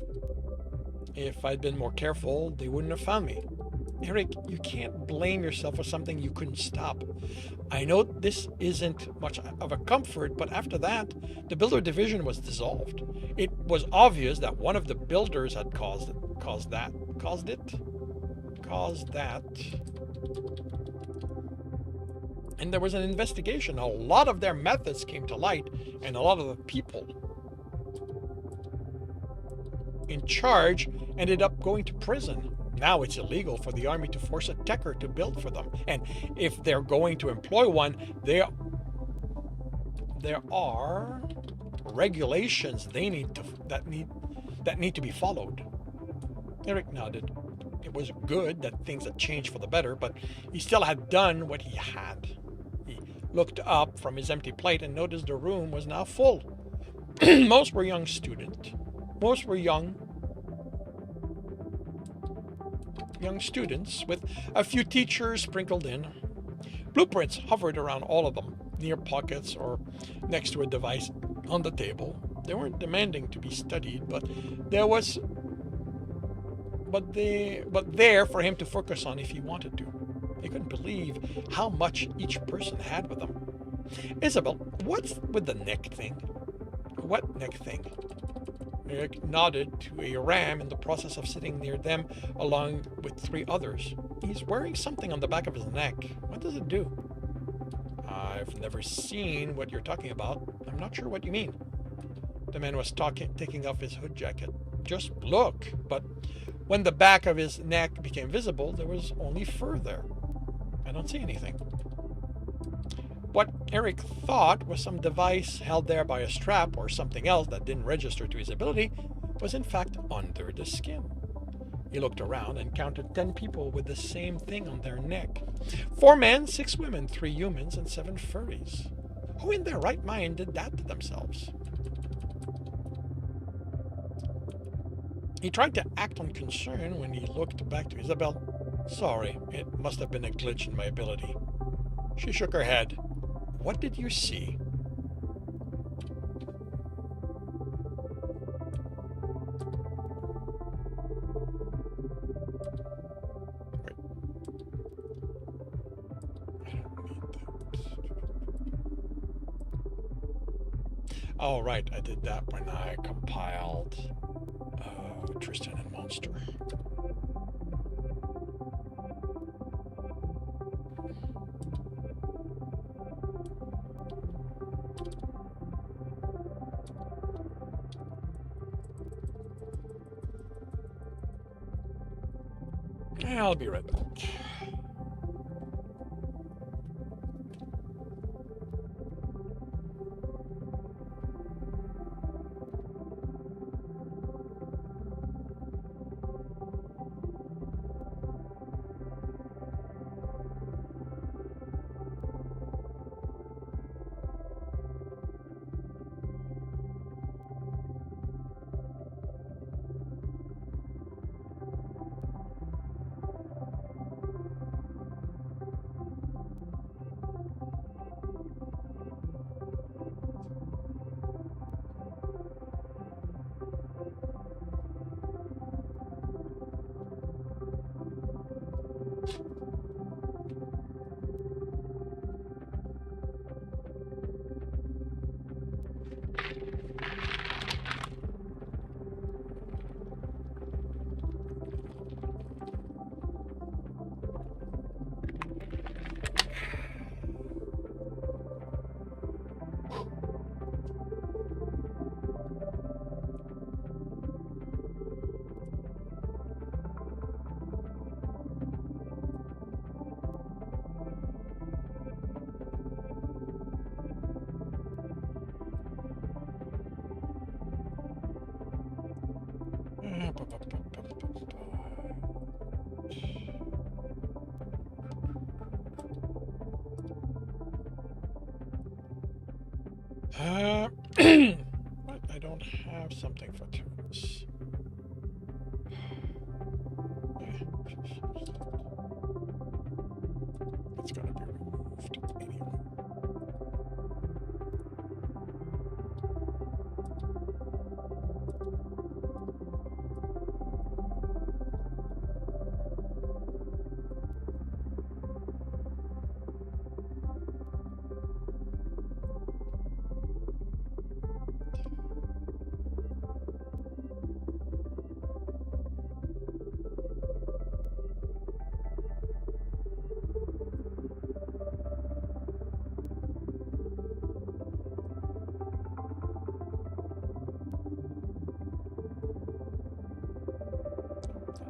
[SPEAKER 1] If I'd been more careful, they wouldn't have found me. Eric, you can't blame yourself for something you couldn't stop. I know this isn't much of a comfort, but after that, the builder division was dissolved. It was obvious that one of the builders had caused that. And there was an investigation. A lot of their methods came to light, and a lot of the people in charge ended up going to prison. Now it's illegal for the army to force a techer to build for them. And if they're going to employ one, there are regulations that need to be followed. Eric nodded. It was good that things had changed for the better, but he still had done what he had. He looked up from his empty plate and noticed the room was now full. Most were young students with a few teachers sprinkled in. Blueprints hovered around all of them, near pockets or next to a device on the table. They weren't demanding to be studied, but there for him to focus on if he wanted to. He couldn't believe how much each person had with them. Isabel, what's with the neck thing? What neck thing? Eric nodded to a ram in the process of sitting near them along with 3 others. He's wearing something on the back of his neck. What does it do? I've never seen what you're talking about. I'm not sure what you mean. The man was taking off his hood jacket. Just look. But when the back of his neck became visible, there was only fur there. I don't see anything. What Eric thought was some device held there by a strap or something else that didn't register to his ability was in fact under the skin. He looked around and counted 10 people with the same thing on their neck. 4 men, 6 women, 3 humans, and 7 furries. Who in their right mind did that to themselves? He tried to act unconcerned when he looked back to Isabel. Sorry, it must have been a glitch in my ability. She shook her head. What did you see? Wait. I don't need that. Oh, right. I did that when I compiled Tristan and Monster. I'll be right back. But I don't have something for turns. It's gonna be removed anyway.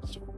[SPEAKER 1] That's okay.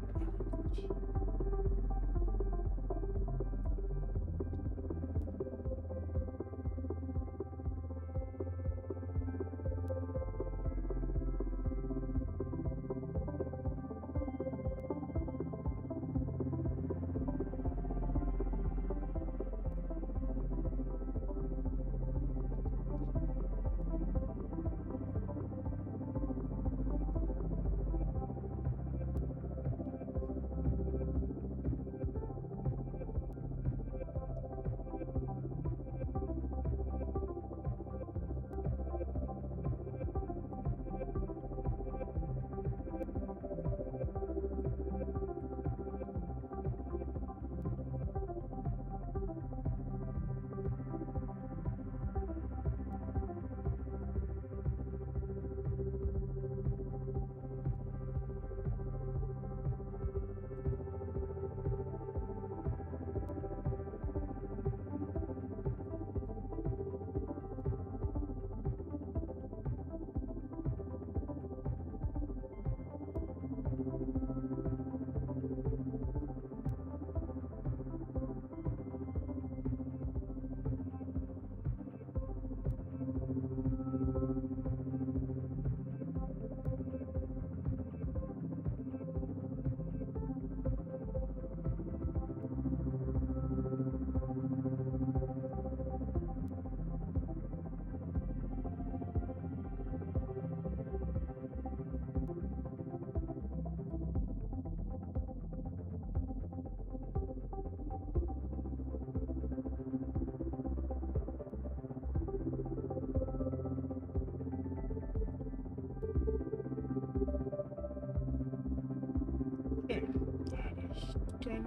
[SPEAKER 1] That is done.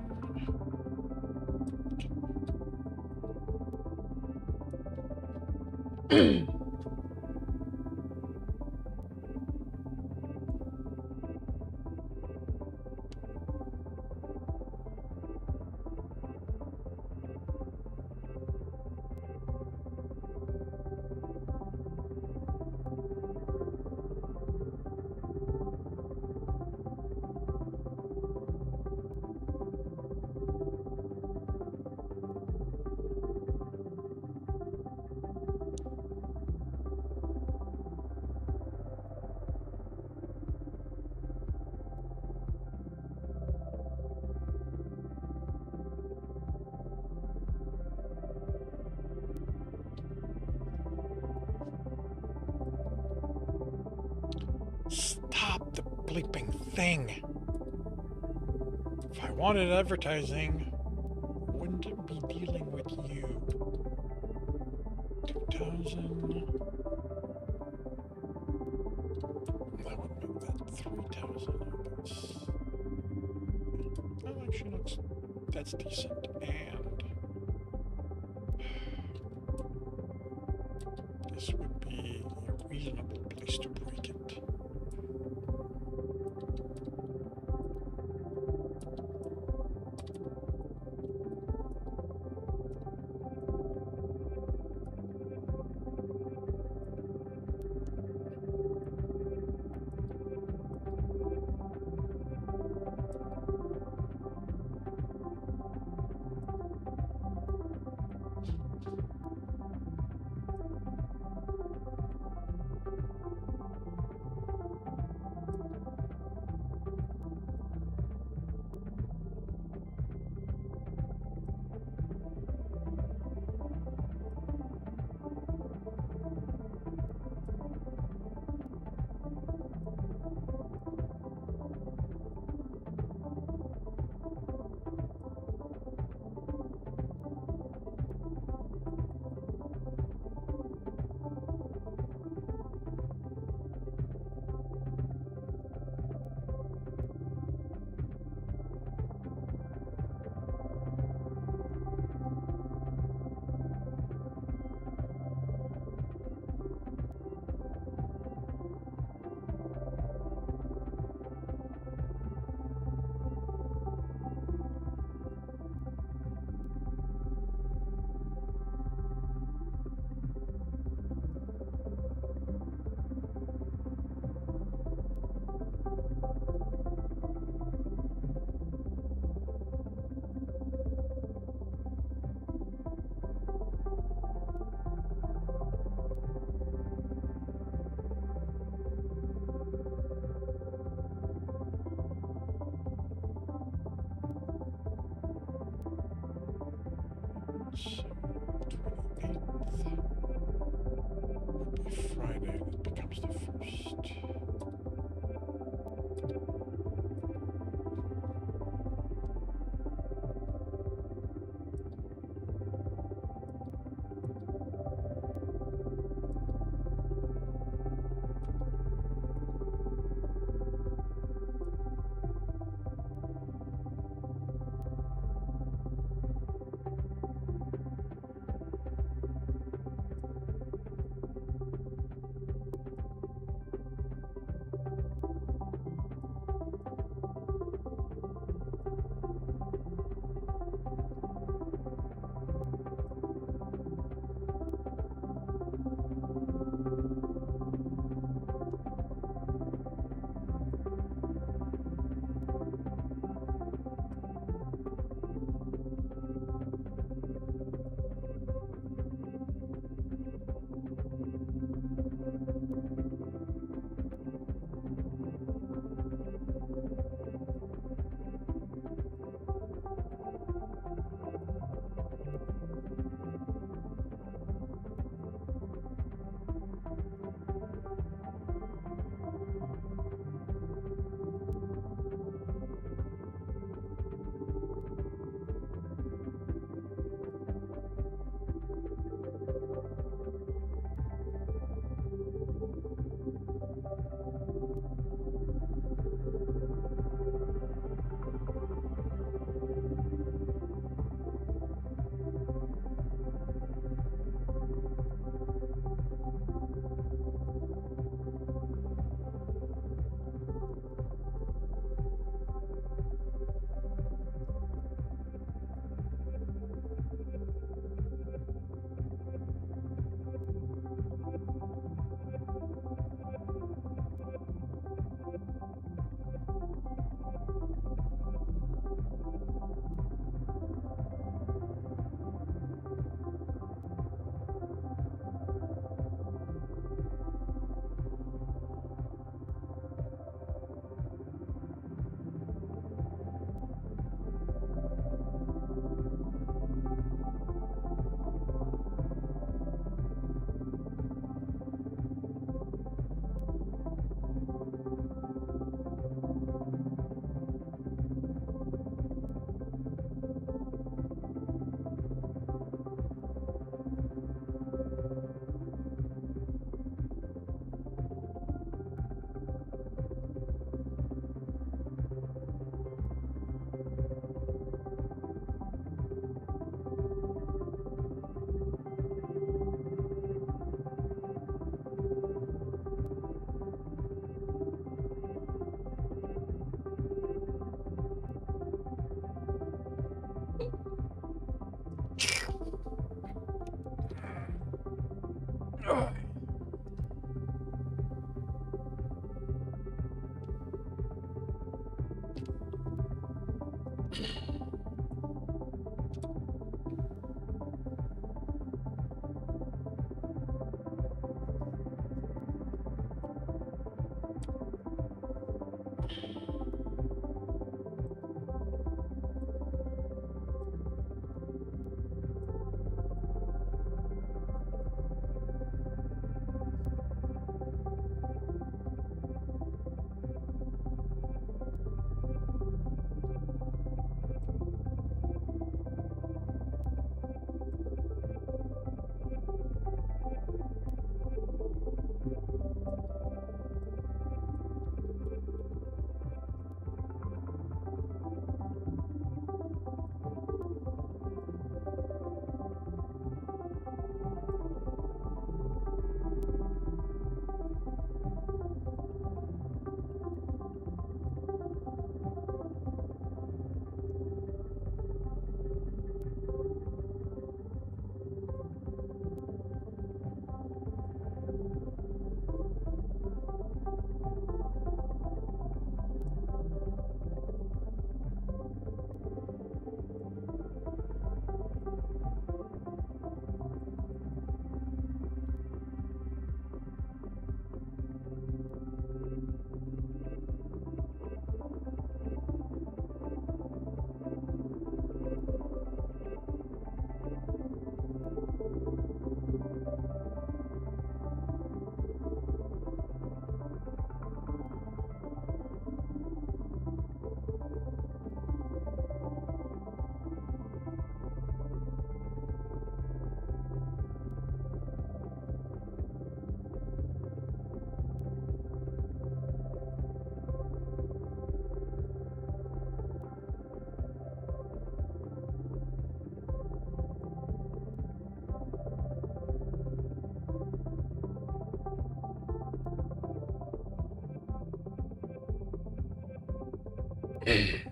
[SPEAKER 1] Stop the bleeping thing. If I wanted advertising, I wouldn't be dealing with you. 2,000. That would make that 3,000, I guess. That actually looks, that's decent. And this would be a reasonable place to break it. Alrighty.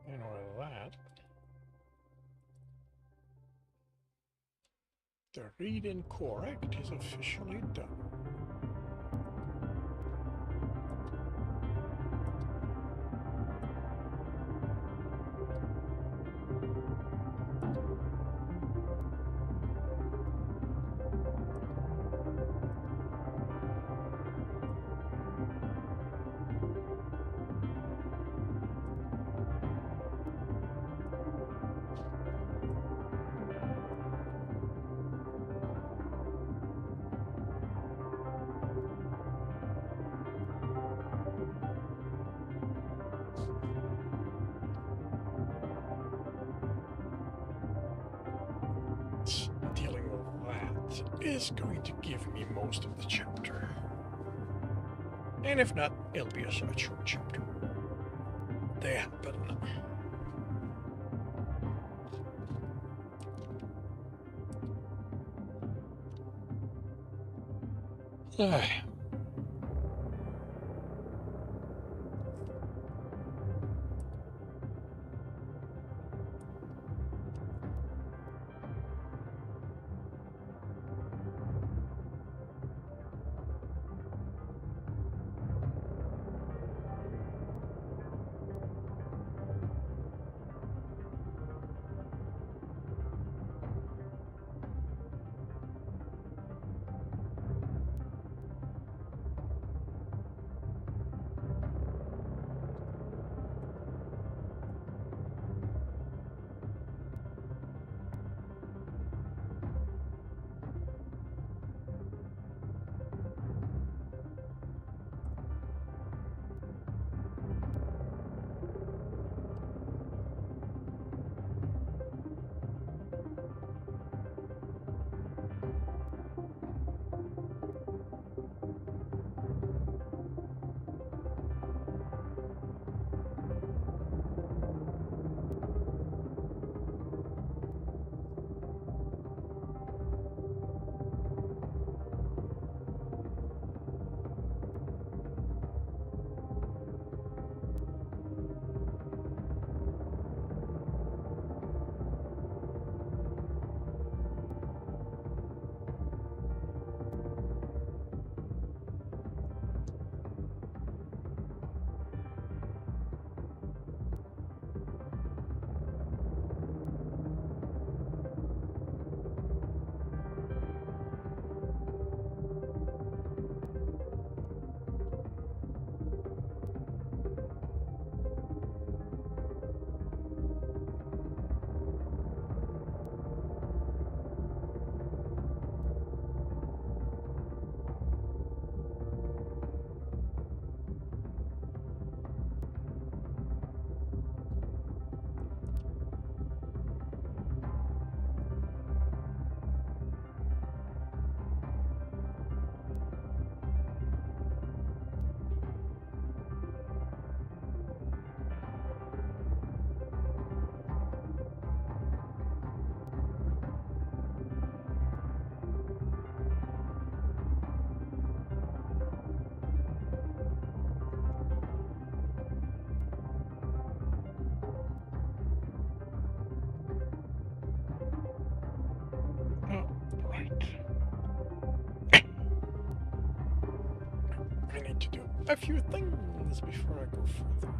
[SPEAKER 1] And with that, the read and correct is officially done. Dealing with that is going to give me most of the chapter. And if not, it'll be a short chapter. They happen. Ay. to do a few things before I go further.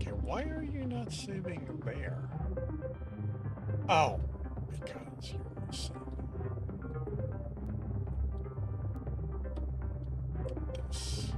[SPEAKER 1] Okay, why are you not saving your bear? Oh, because you're missing this.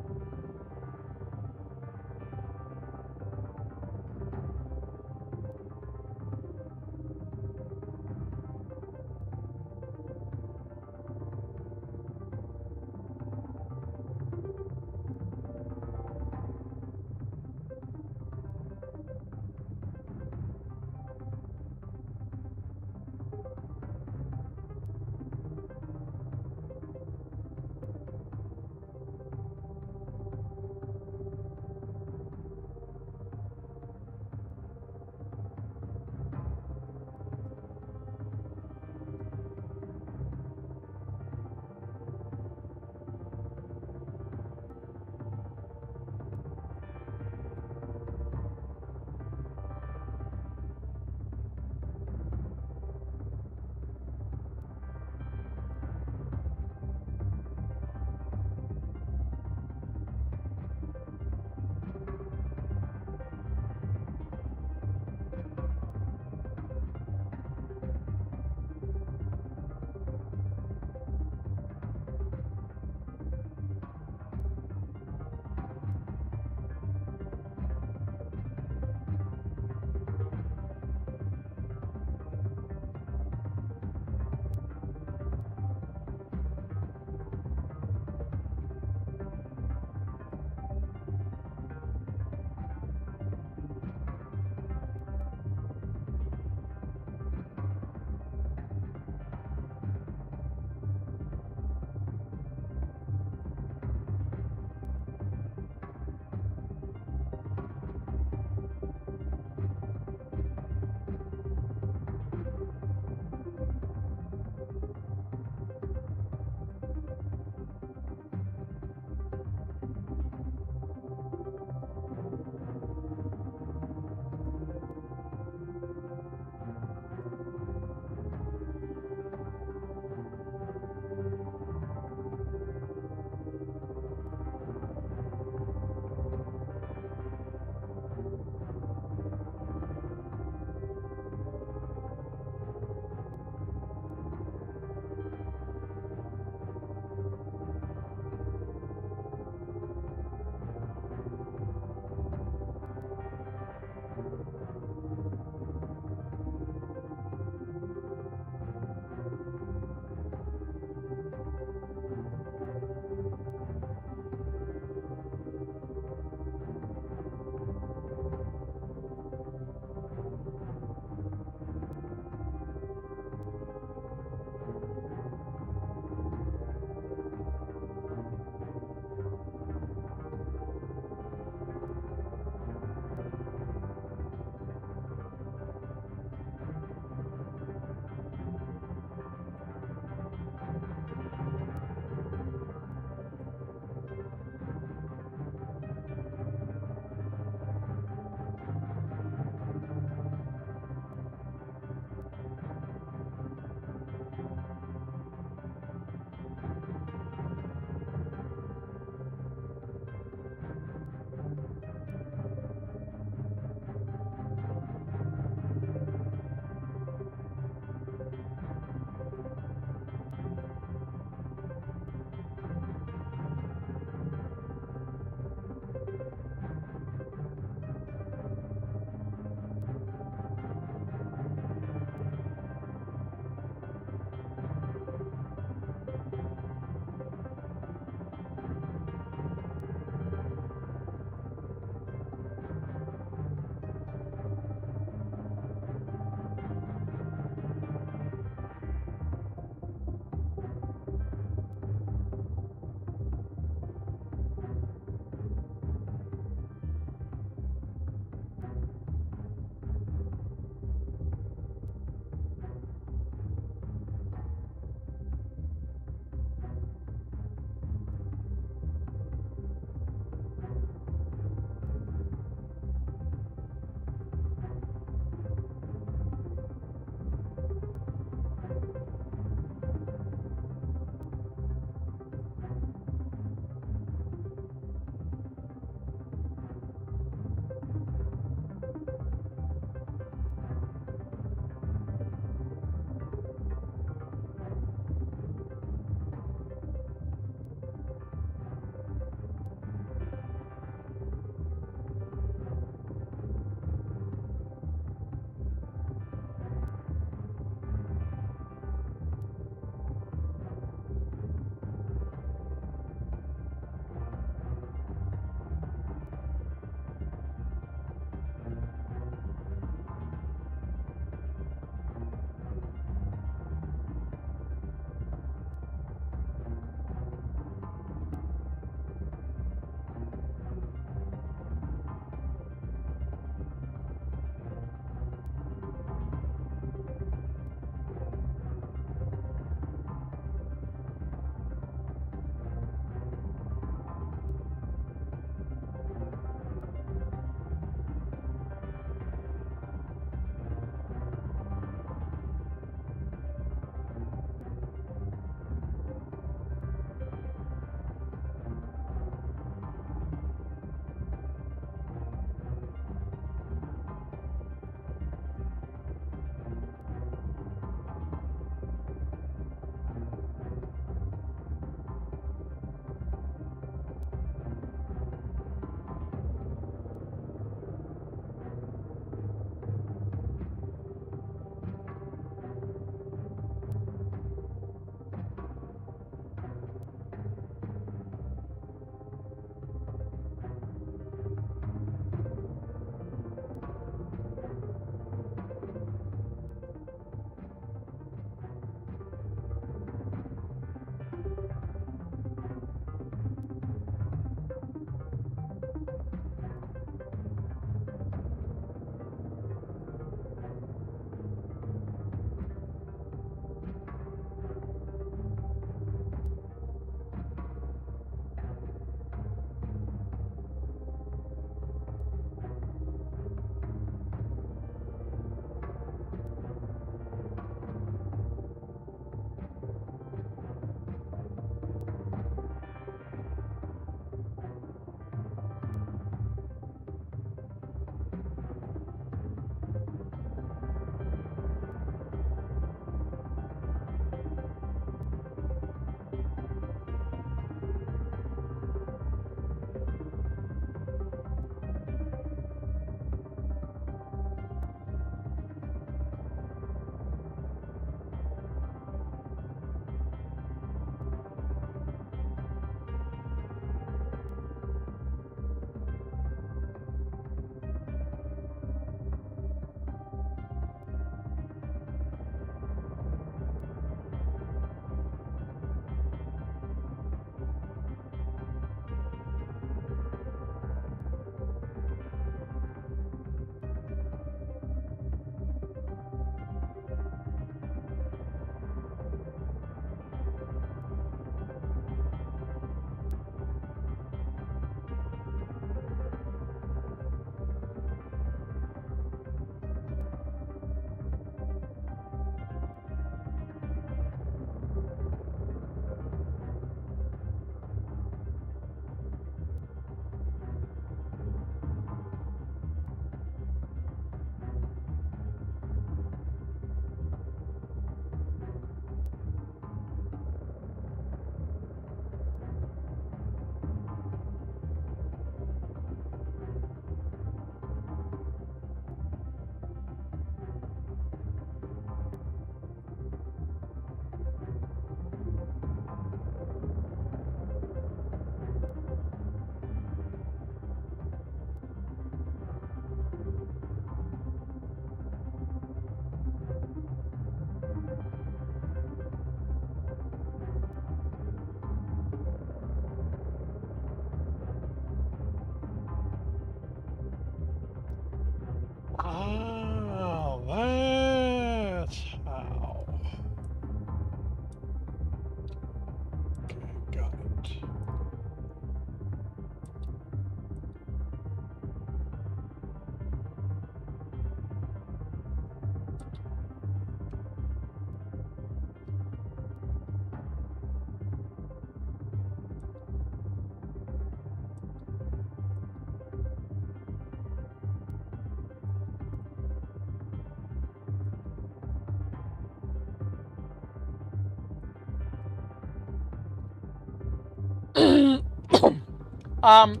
[SPEAKER 1] um,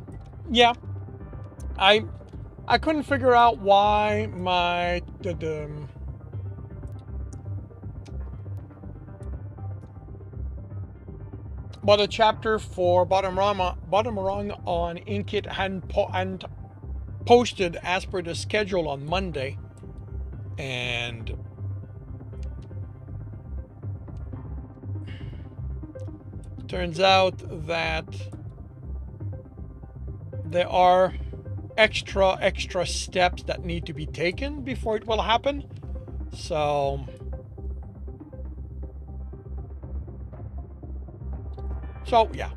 [SPEAKER 1] yeah, I I couldn't figure out why my the chapter for Bottom Rung on Inkit hadn't posted as per the schedule on Monday, and turns out that there are extra steps that need to be taken before it will happen. So yeah.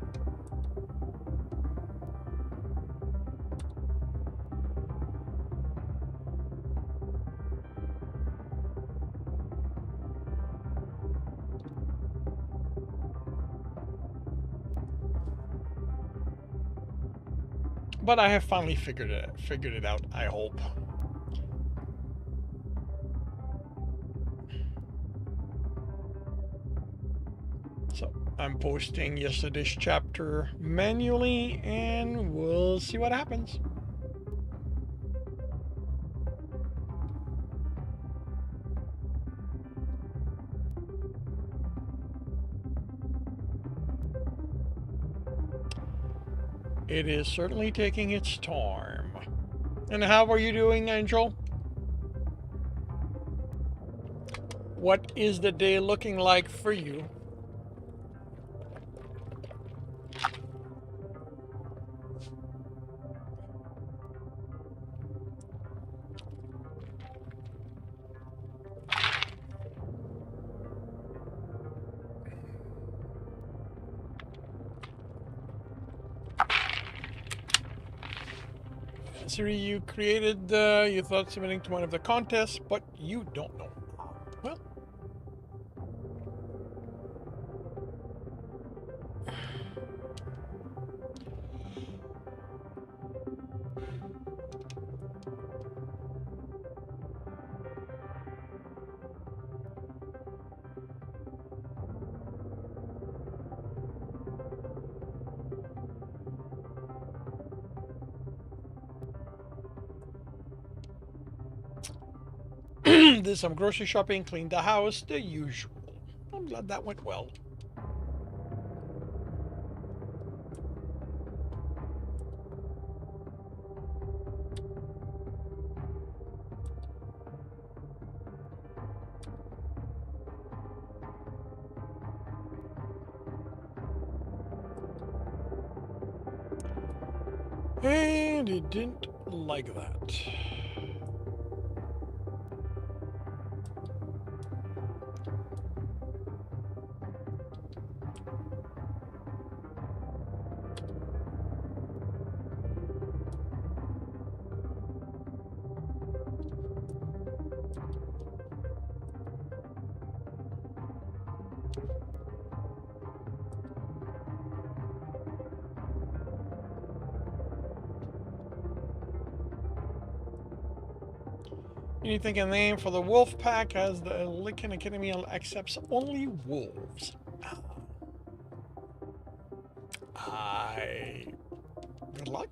[SPEAKER 1] But I have finally figured it out, I hope. So I'm posting yesterday's chapter manually, and we'll see what happens. It is certainly taking its time. And how are you doing, Angel? What is the day looking like for you? Siri, you created you thought submitting to one of the contests, but you don't know. Well, did some grocery shopping, cleaned the house, the usual. I'm glad that went well. And it didn't like that. You think a name for the wolf pack, as the Lycan Academy accepts only wolves. Good luck.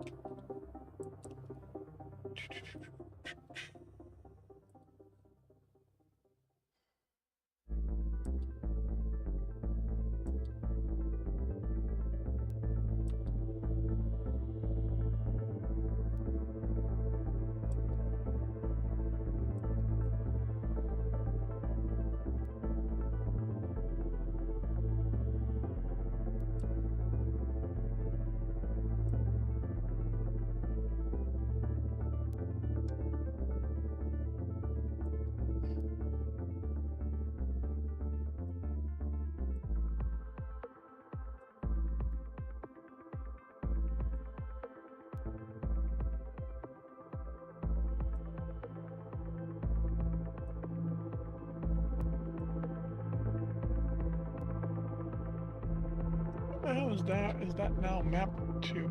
[SPEAKER 1] What the hell is that? Is that now map 2?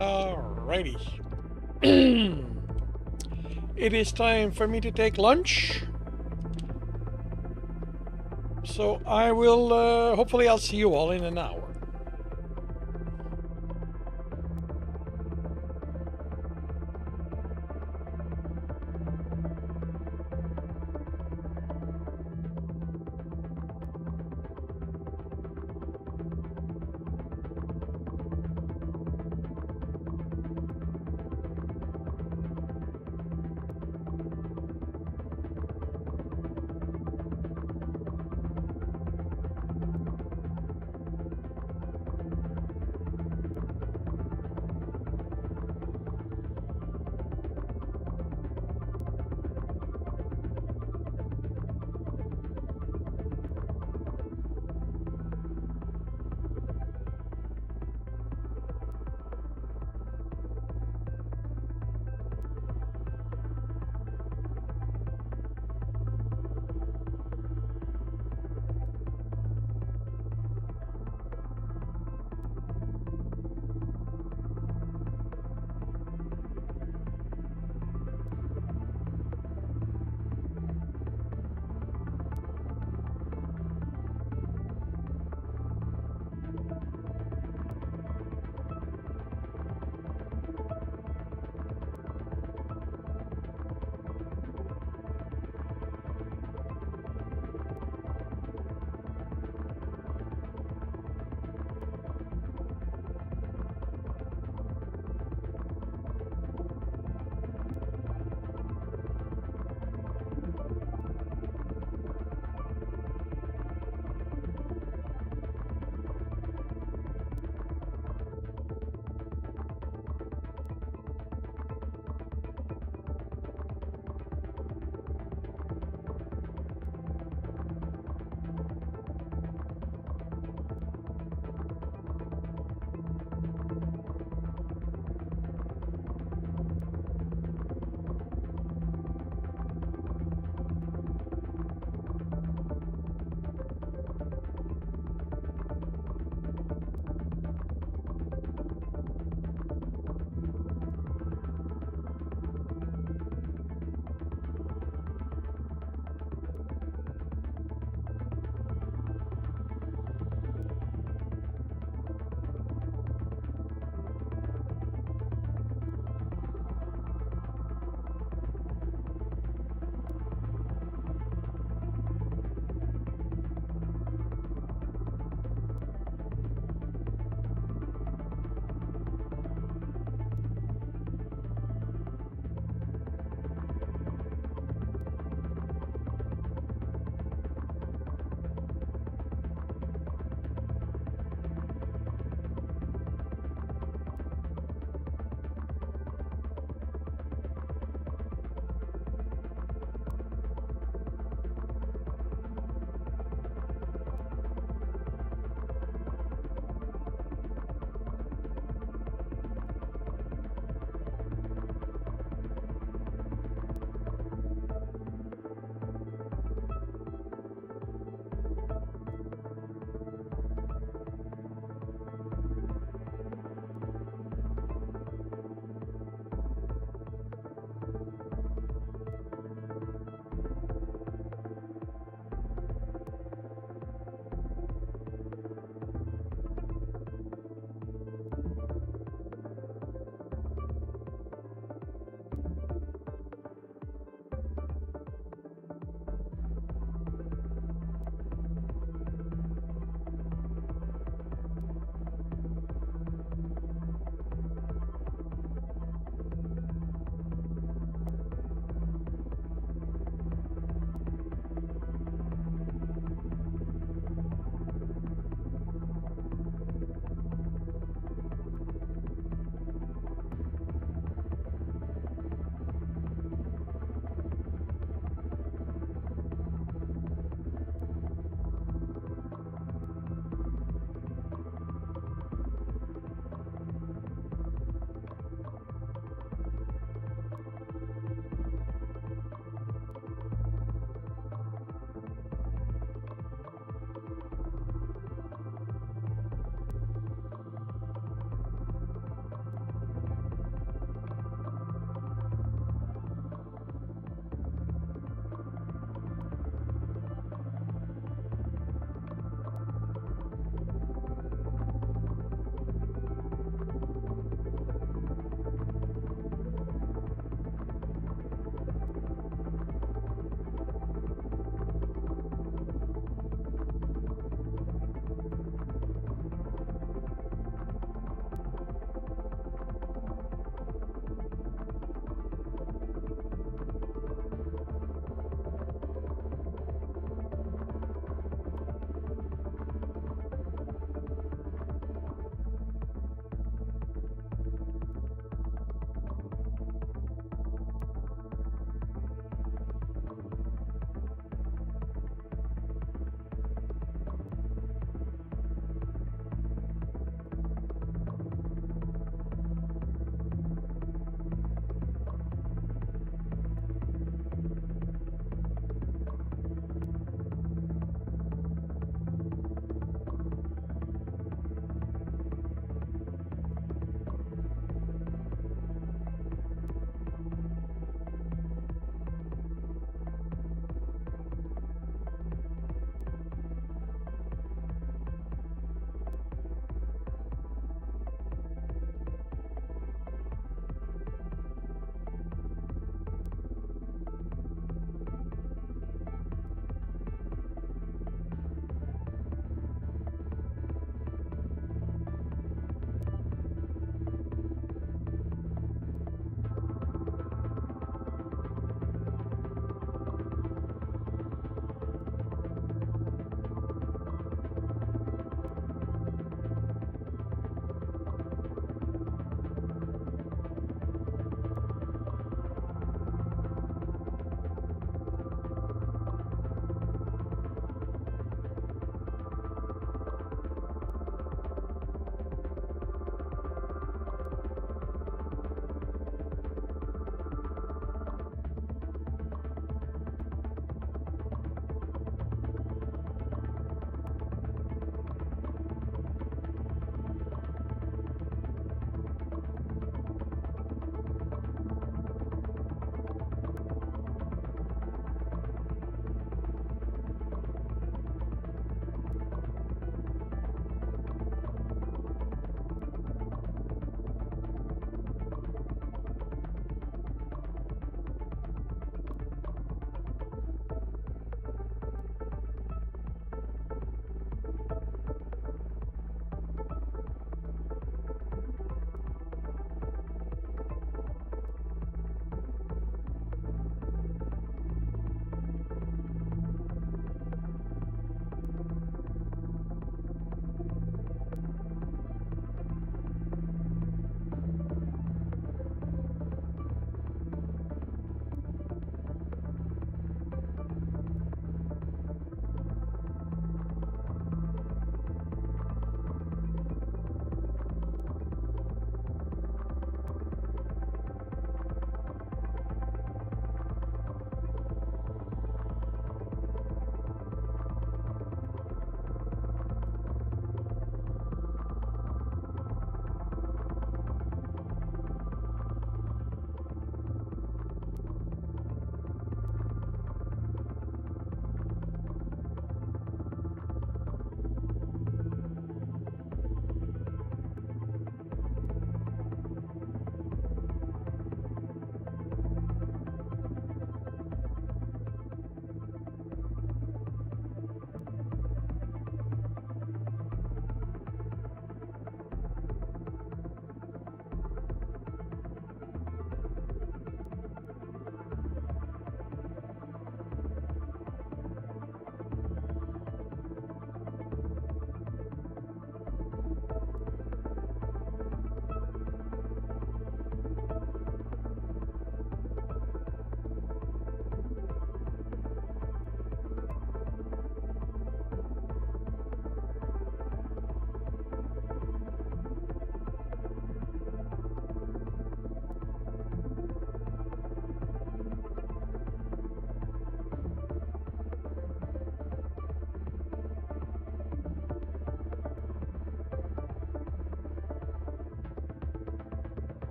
[SPEAKER 1] Alrighty. It is time for me to take lunch. So I will, hopefully I'll see you all in an hour.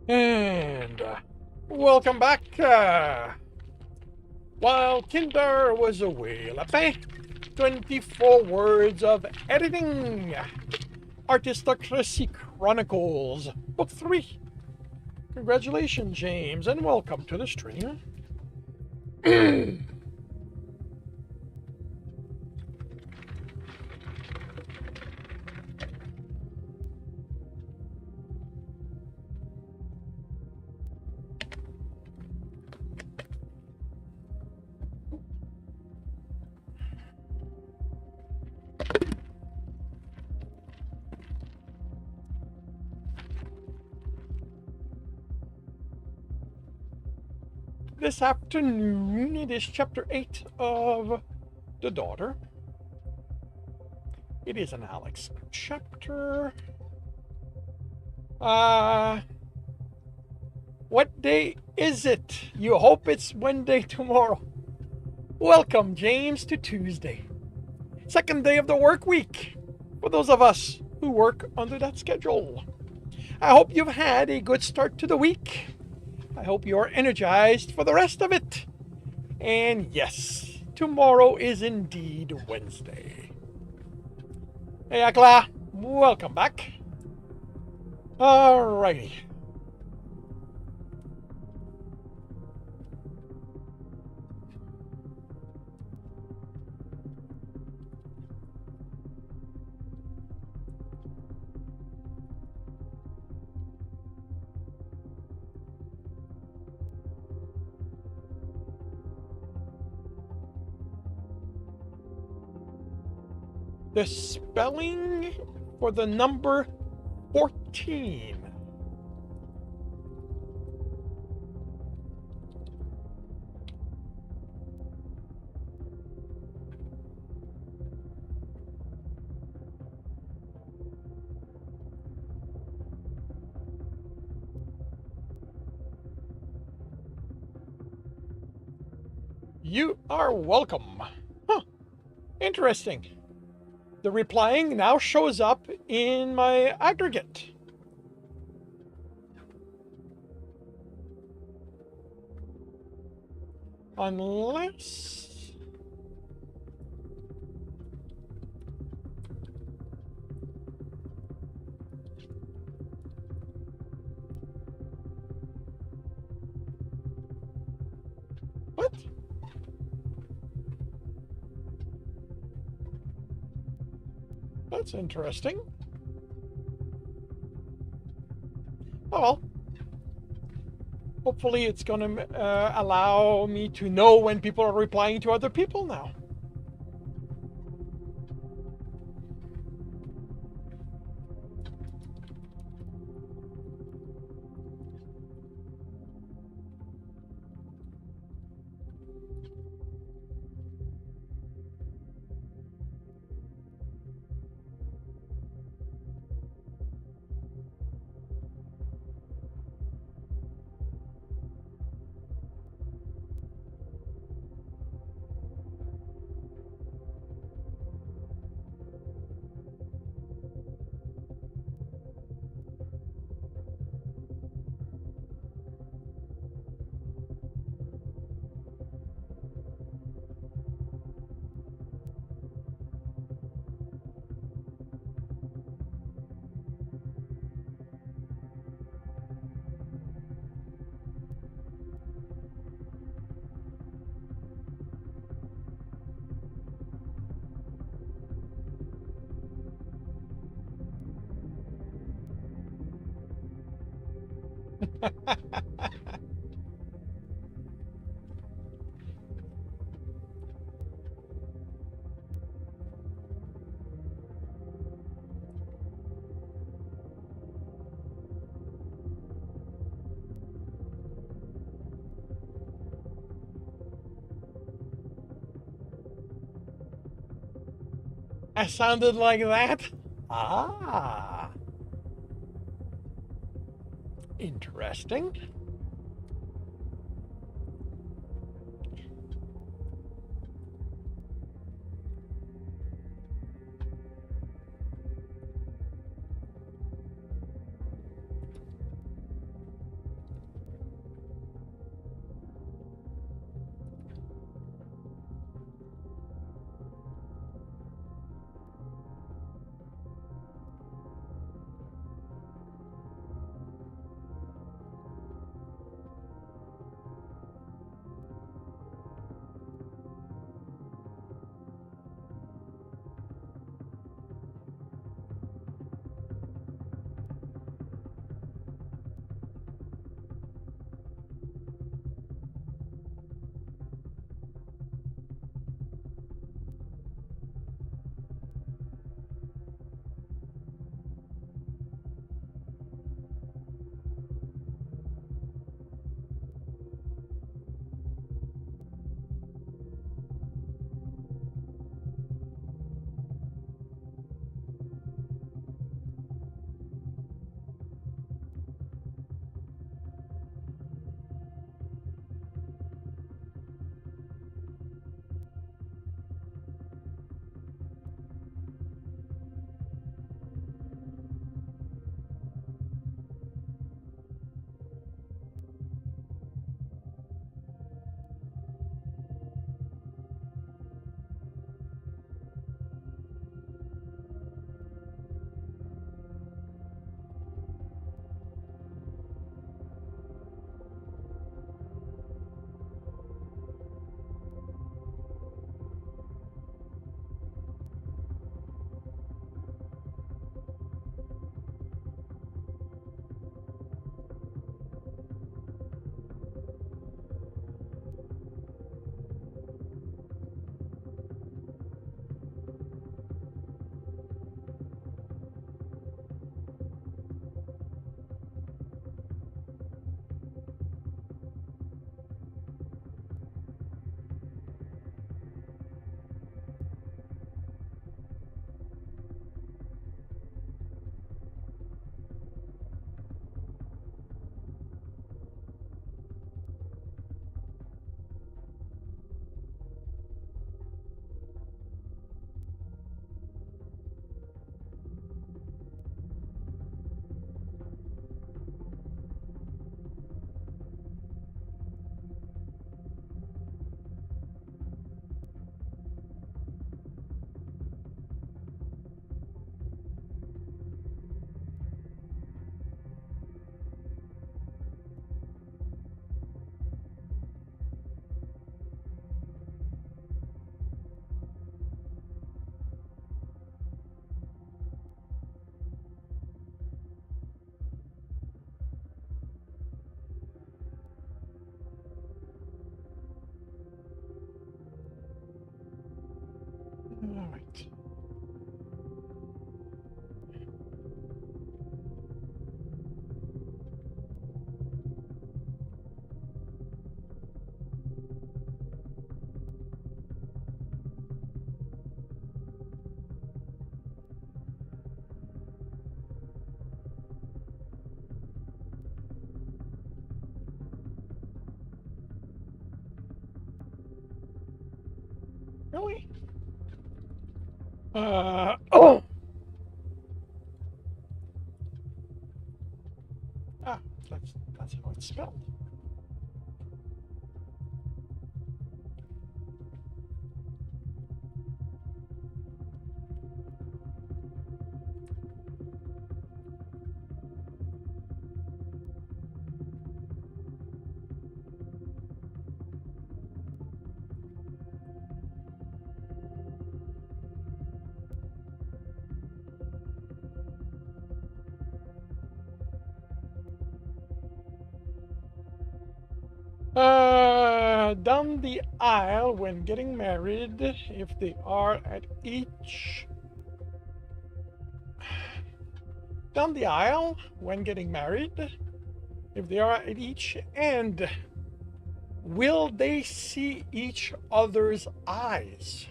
[SPEAKER 1] And welcome back. While Kinder was away, Lapin, 24 words of editing. Artistocracy Chronicles, Book 3. Congratulations, James, and welcome to the stream. This afternoon, it is chapter 8 of The Daughter. It is an Alex chapter. What day is it? You hope it's Wednesday tomorrow. Welcome, James, to Tuesday. Second day of the work week for those of us who work under that schedule. I hope you've had a good start to the week. I hope you're energized for the rest of it. And yes, tomorrow is indeed Wednesday. Hey, Akla, welcome back. Alrighty. The spelling for the number 14. You are welcome. Huh. Interesting. The replying now shows up in my aggregate. Unless... What? That's interesting. Oh well. Hopefully it's going to allow me to know when people are replying to other people now. I sounded like that? Ah. Interesting. Really? Oh! Ah, that's how it's spelled. Down the aisle when getting married, if they are at each. Down the aisle when getting married, if they are at each end, will they see each other's eyes?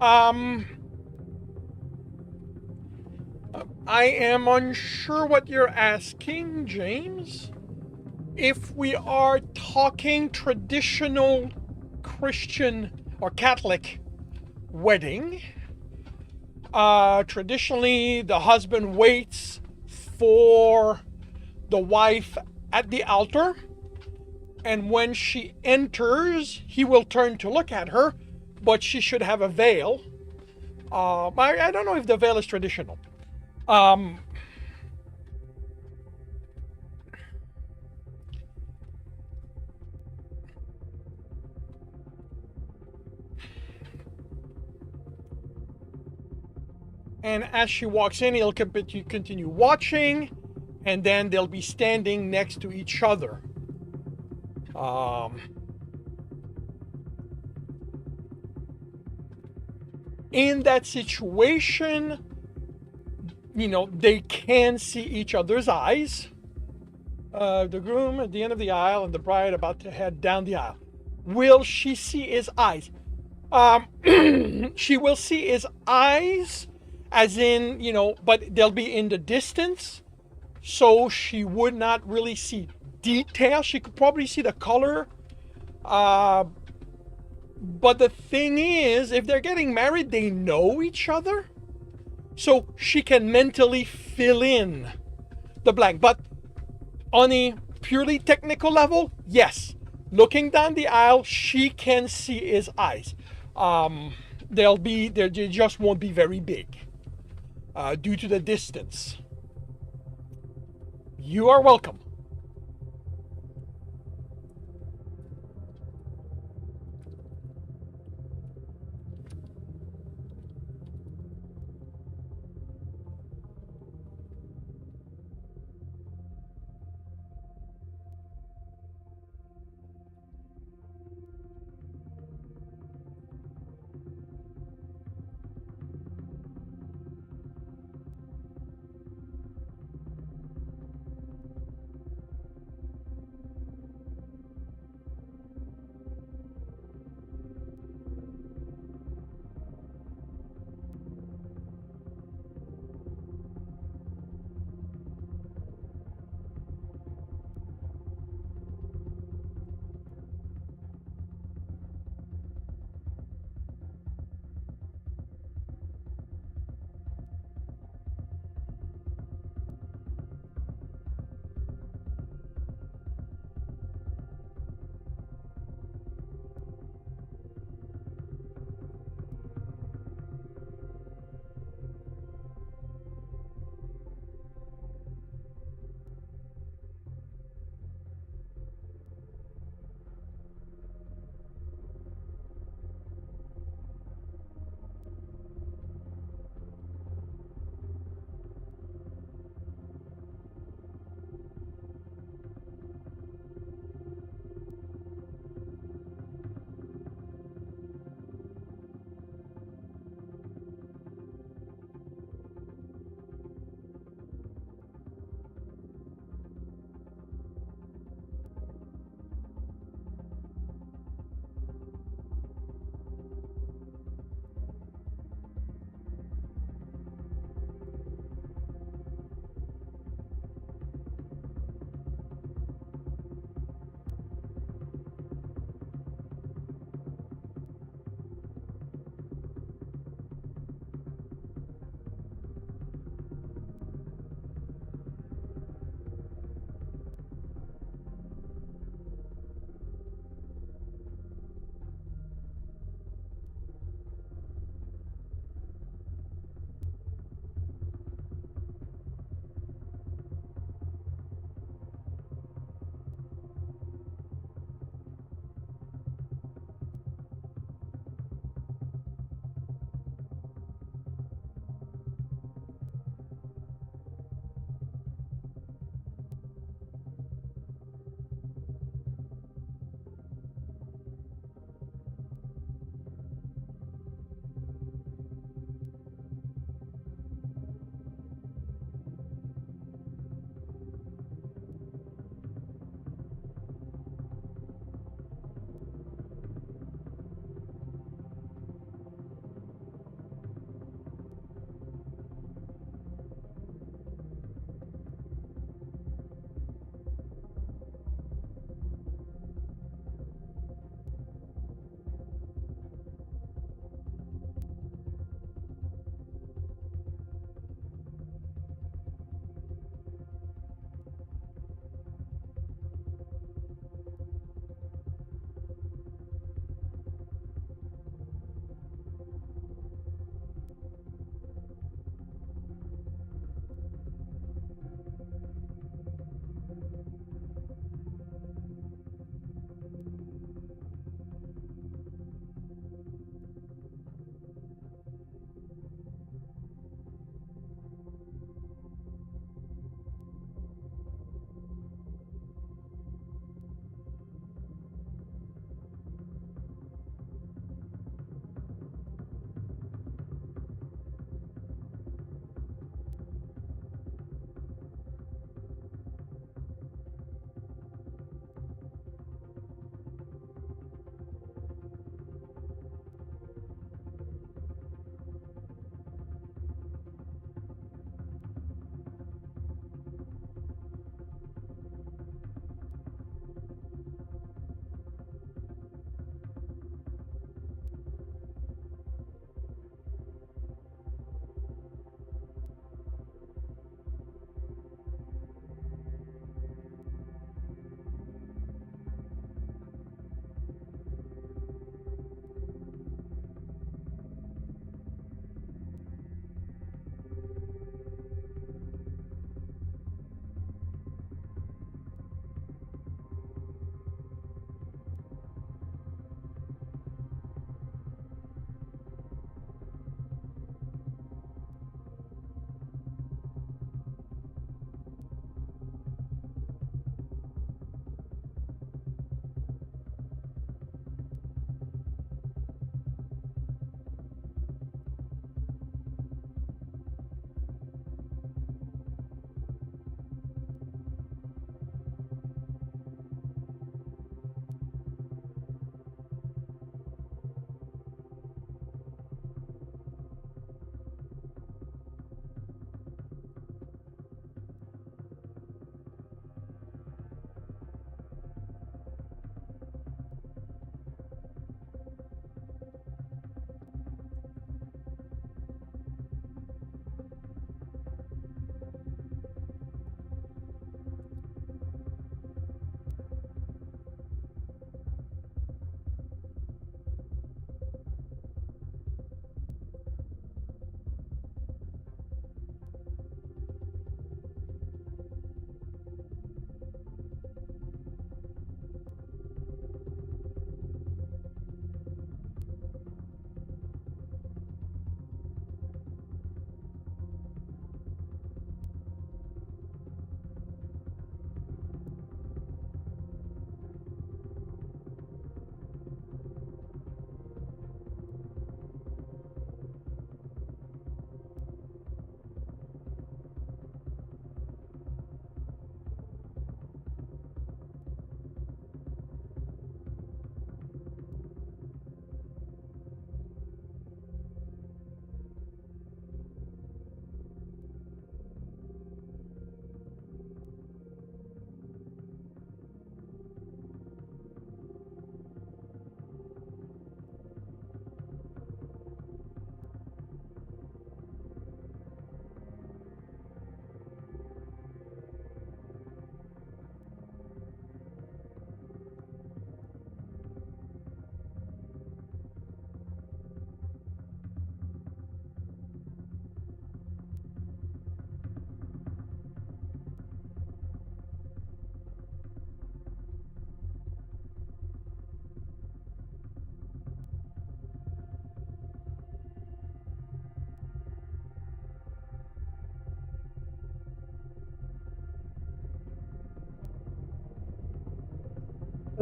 [SPEAKER 1] Um, I am unsure what you're asking, James. If we are talking traditional Christian or Catholic wedding, traditionally the husband waits for the wife at the altar, and when she enters, he will turn to look at her, but she should have a veil. I don't know if the veil is traditional. Um, and as she walks in, he'll continue watching, and then they'll be standing next to each other. Um, in that situation, they can see each other's eyes. The groom at the end of the aisle and the bride about to head down the aisle. Will she see his eyes? She will see his eyes, as in, but they'll be in the distance, so she would not really see detail. She could probably see the color. But the thing is, if they're getting married, they know each other, so she can mentally fill in the blank. But on a purely technical level, yes. Looking down the aisle, she can see his eyes. They just won't be very big due to the distance. You are welcome.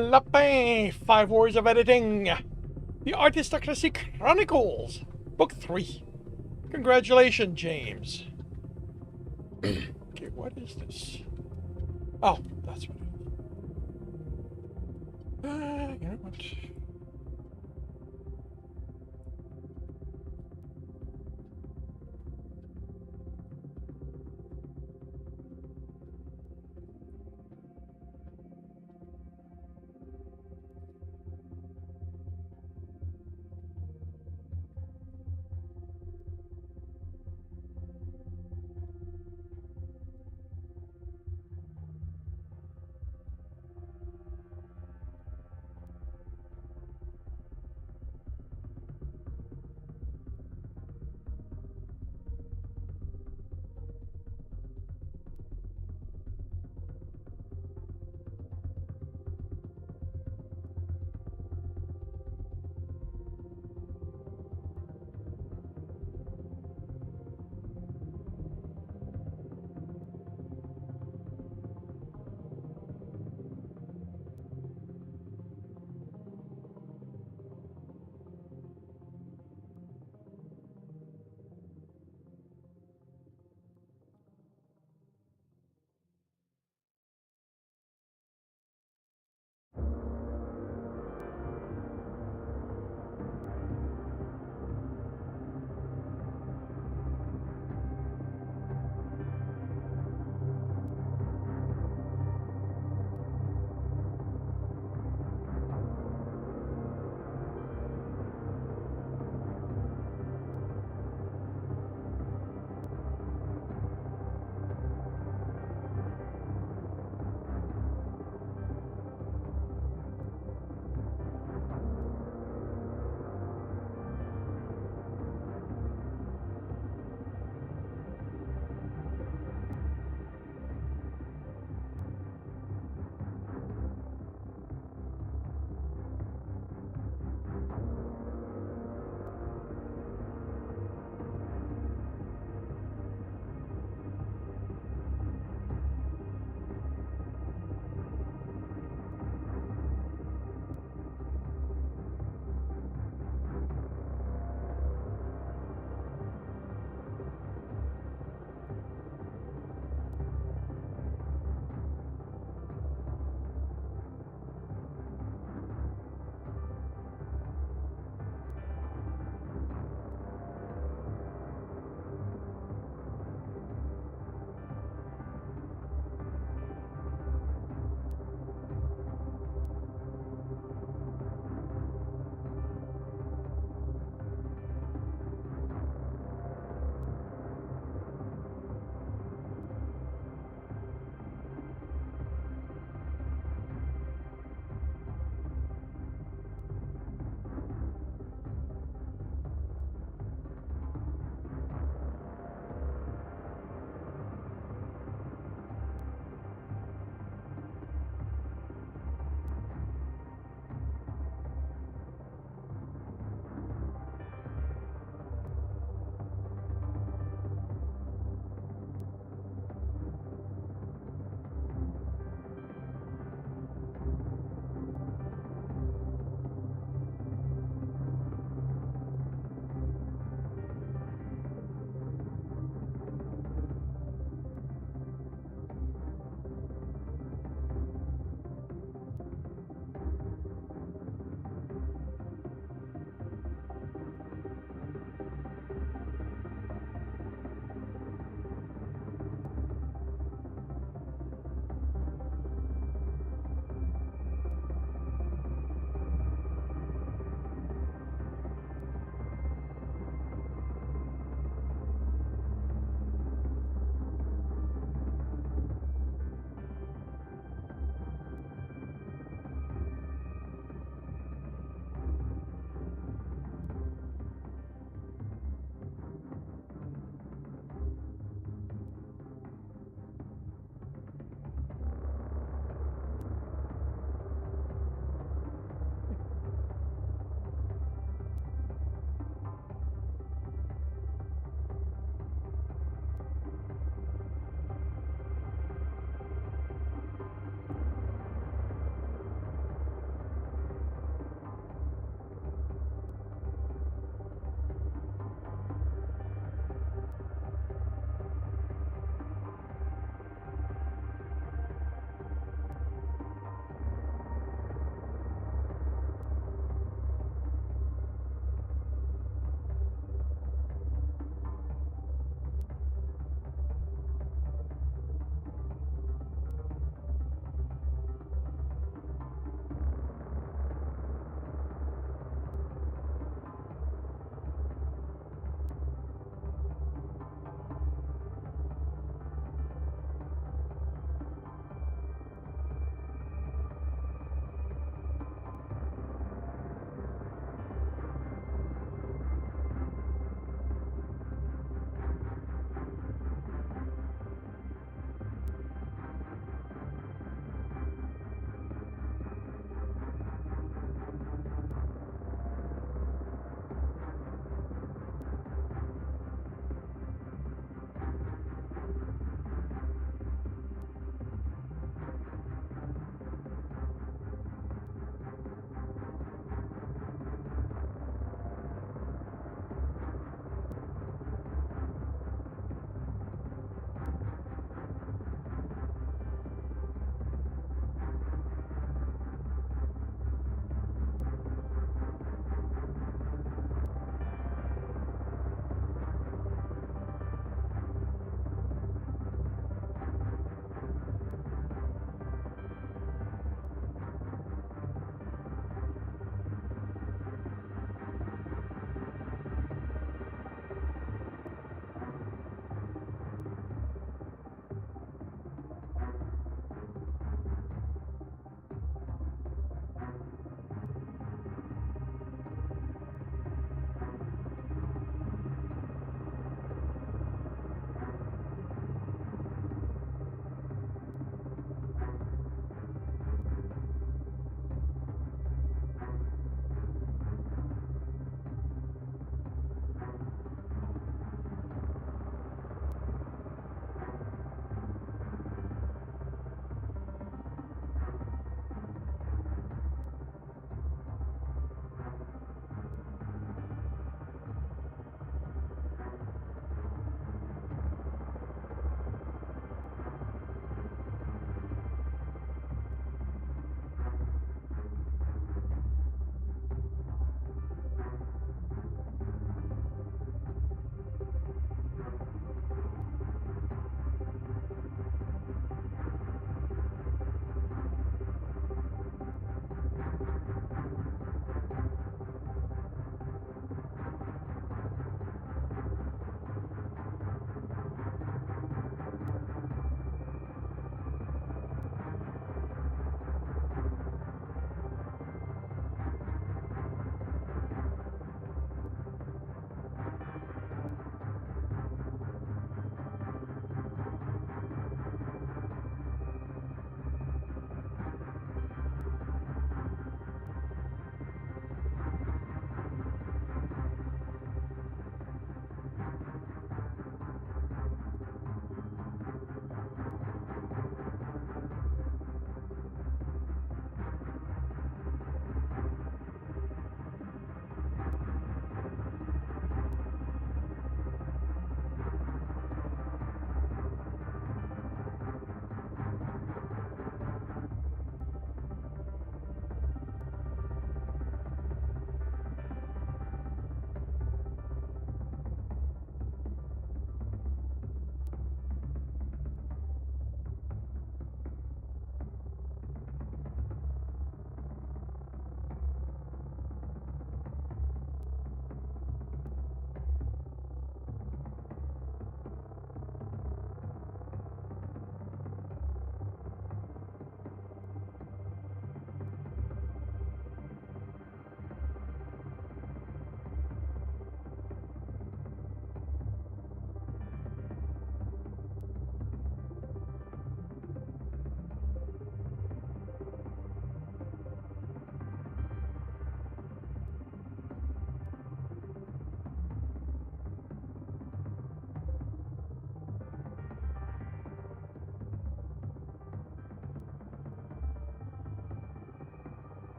[SPEAKER 1] Lapin, 5 Wars of Editing. The Artistocracy Chronicles, Book 3. Congratulations, James. Okay, what is this? Oh, that's what it is. You know what?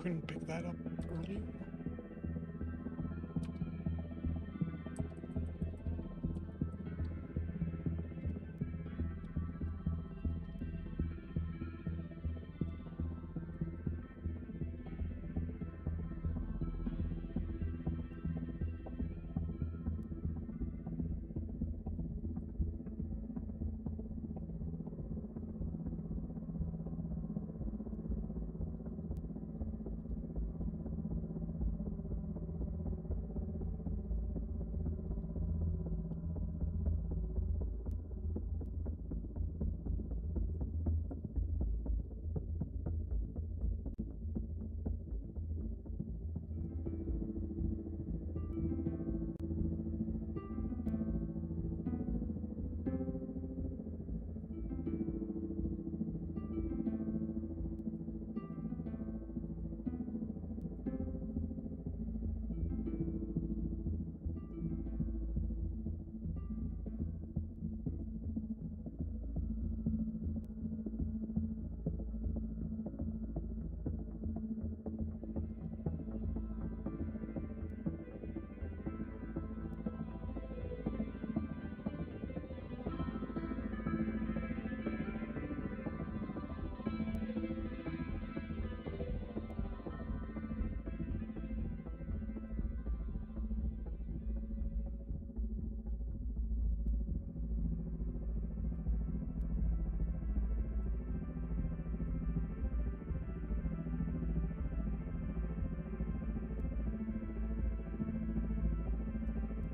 [SPEAKER 1] couldn't pick that up earlier.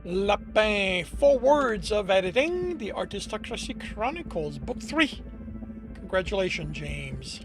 [SPEAKER 1] Lapin, 4 words of editing, The Artistocracy Chronicles, Book 3. Congratulations, James.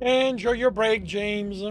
[SPEAKER 1] Enjoy your break, James.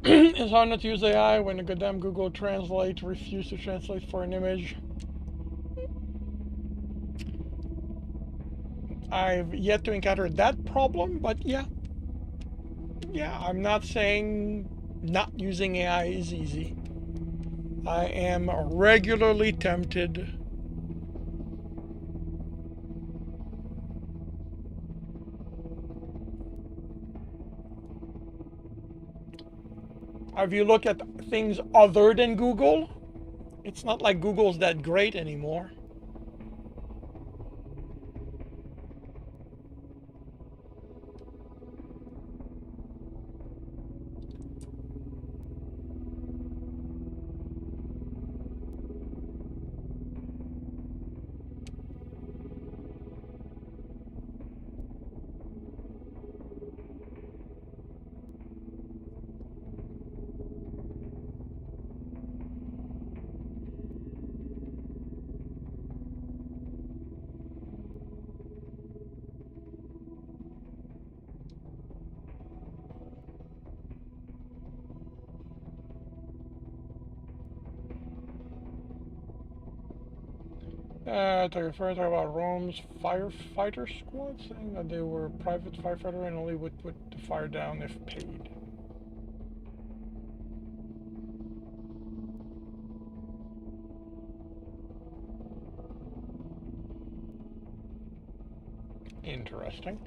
[SPEAKER 1] It's hard not to use AI when the goddamn Google Translate refused to translate for an image. I've yet to encounter that problem, but yeah. Yeah, I'm not saying not using AI is easy. I am regularly tempted. If you look at things other than Google, it's not like Google's that great anymore. To refer to about Rome's firefighter squad, saying that they were private firefighter and only would put the fire down if paid. Interesting.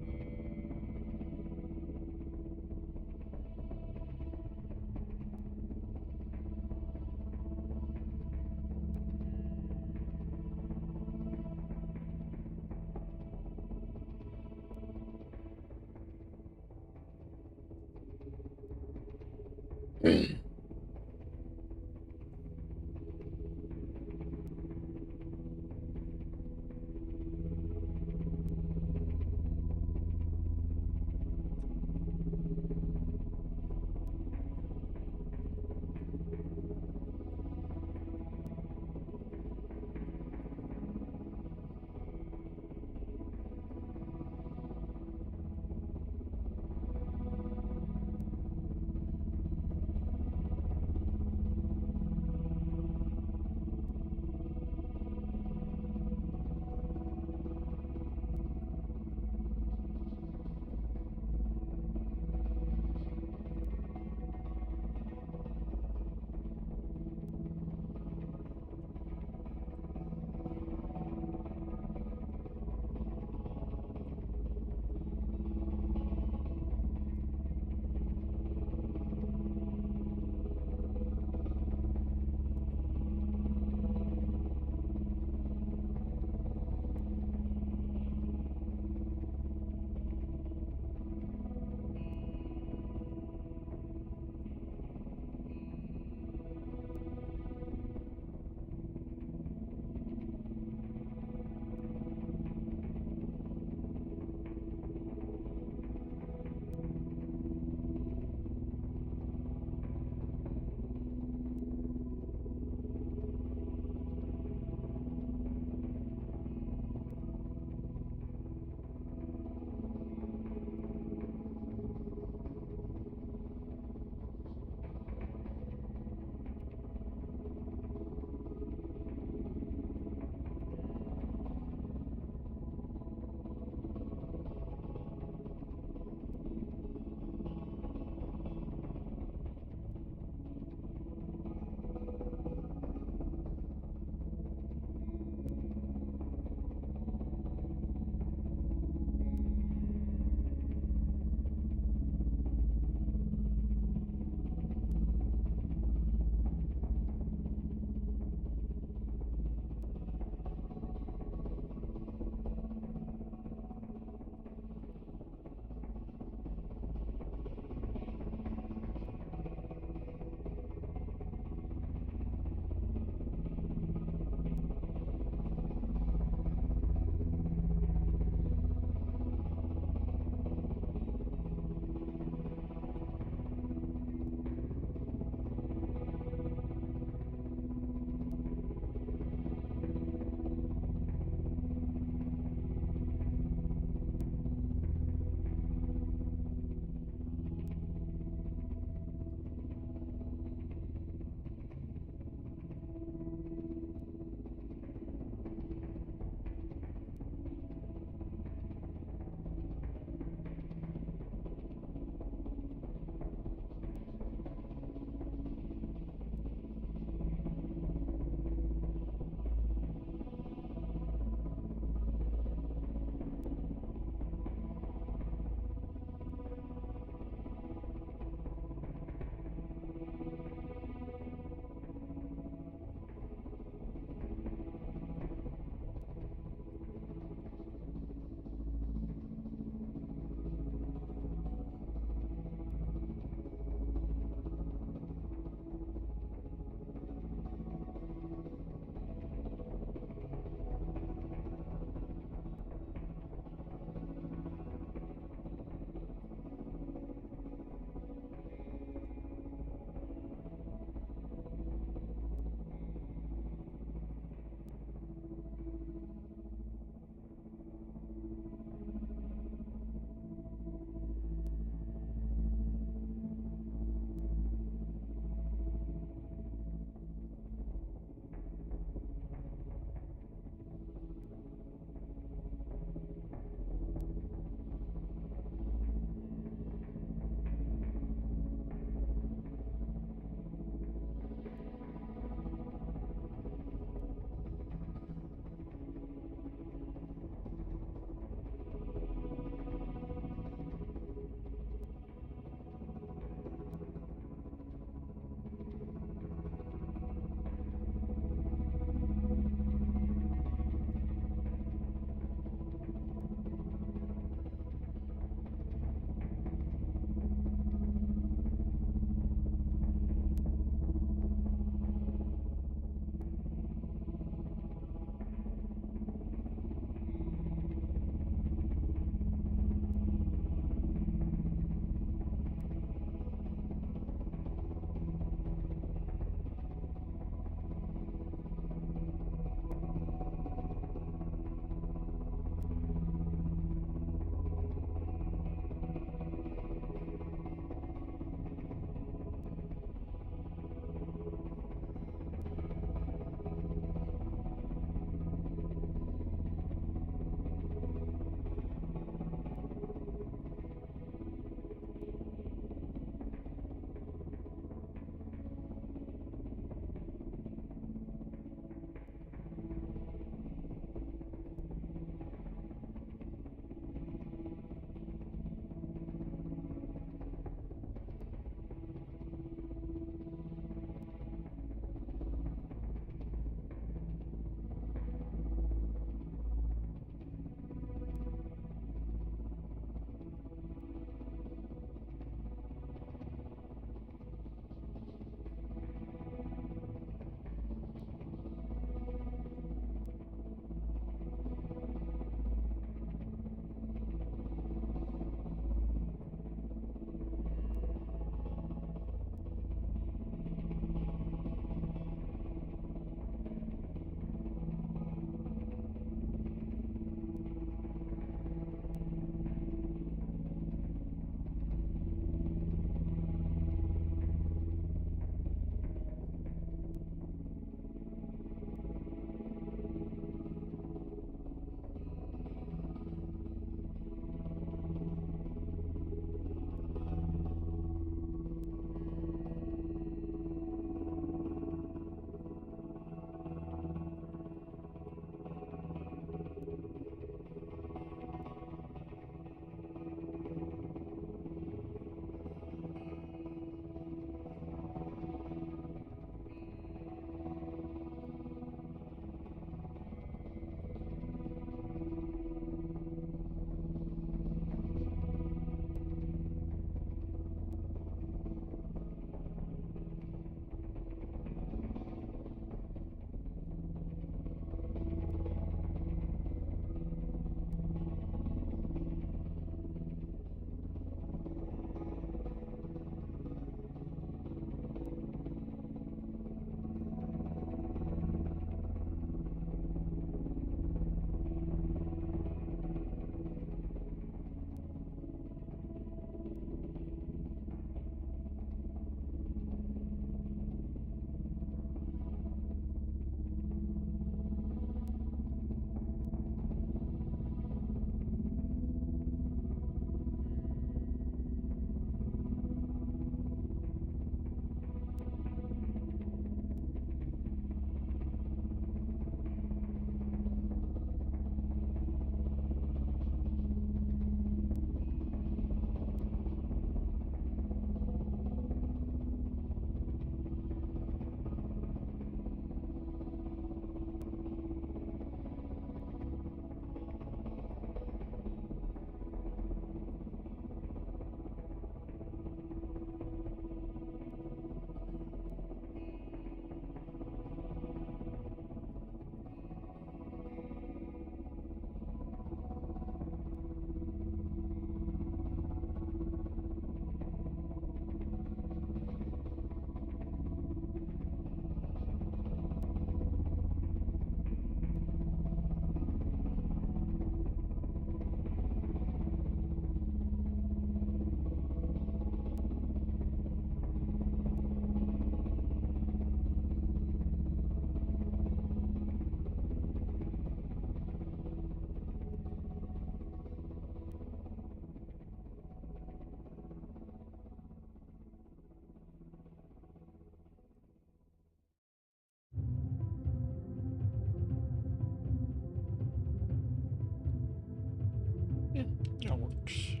[SPEAKER 1] works.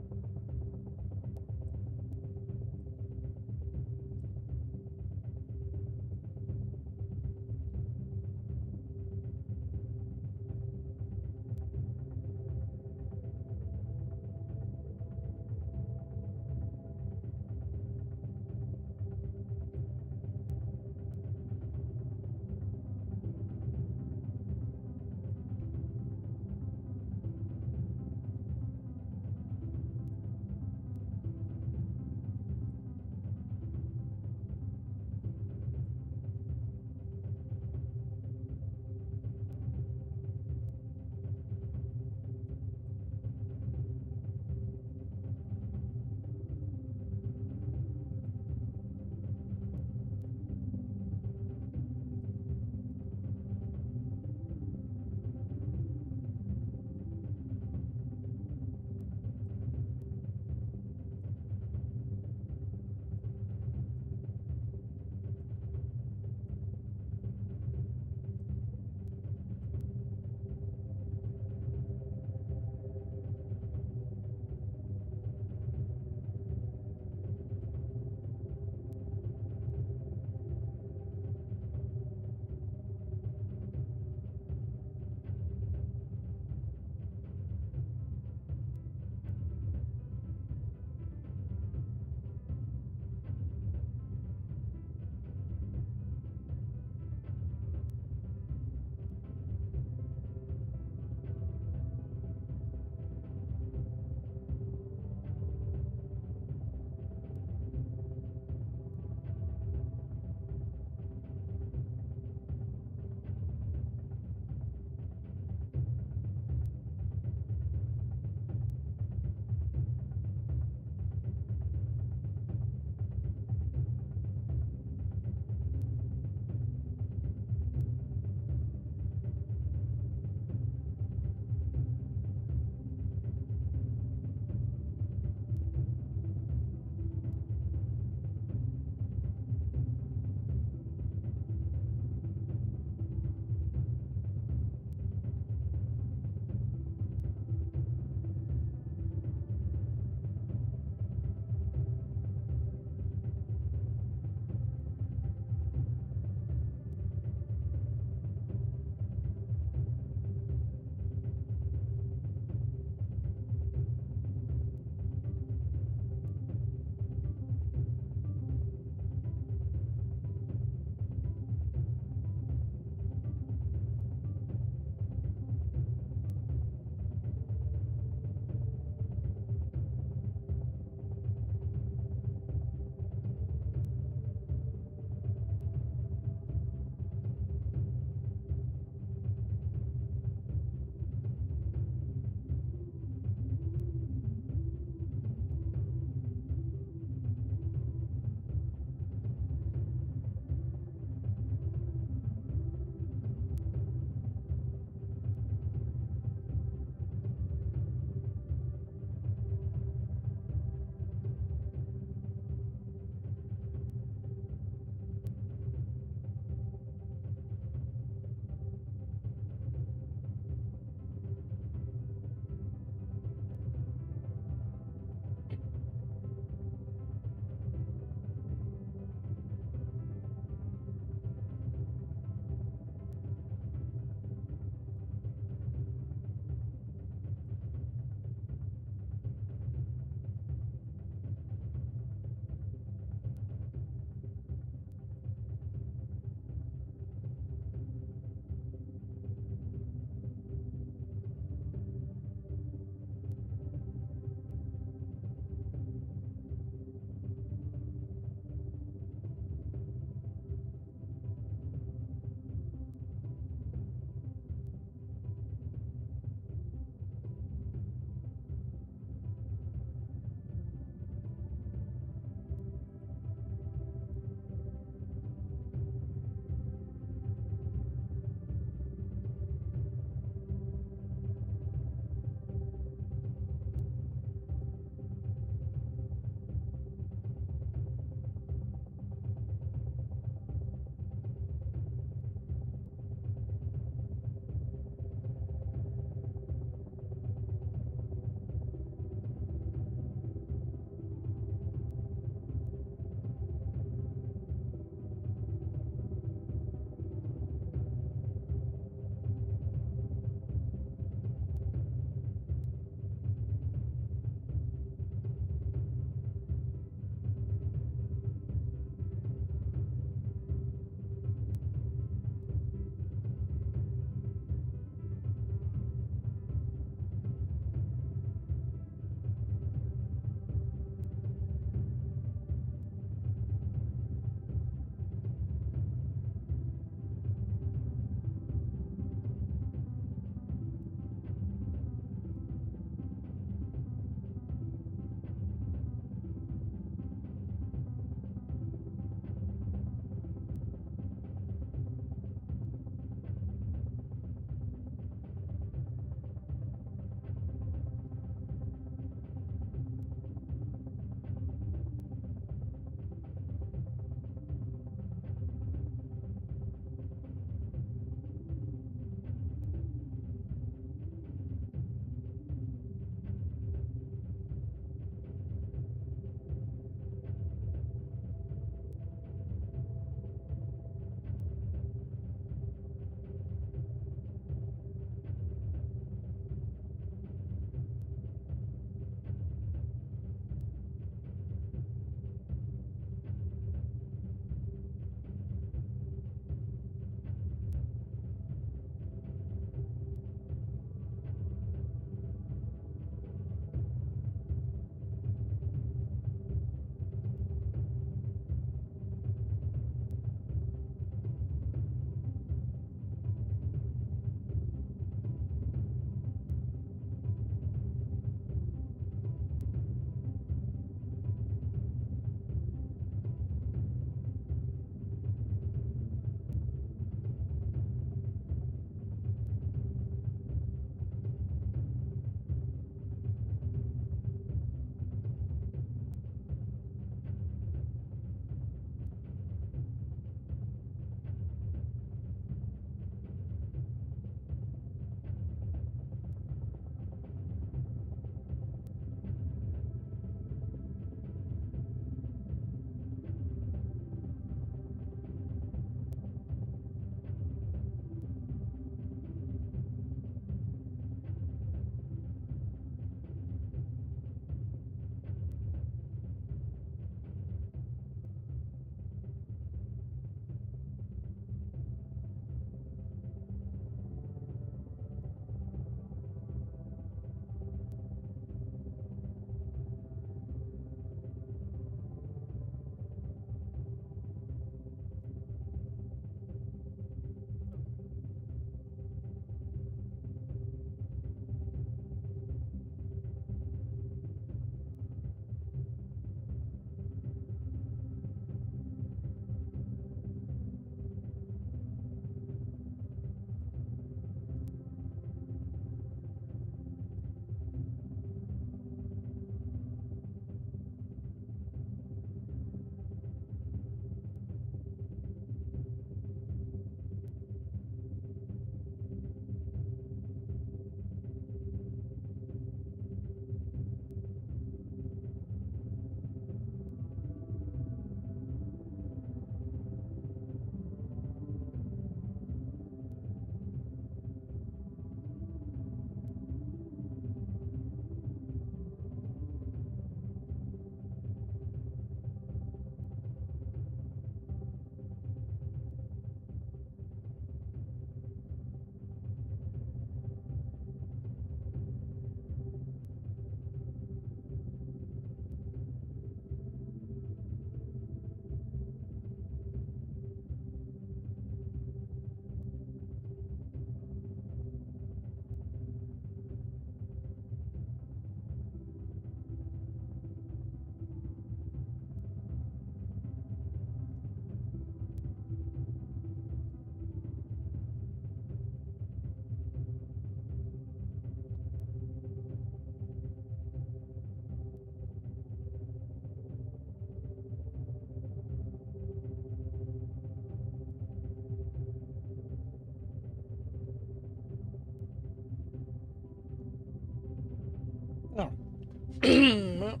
[SPEAKER 1] With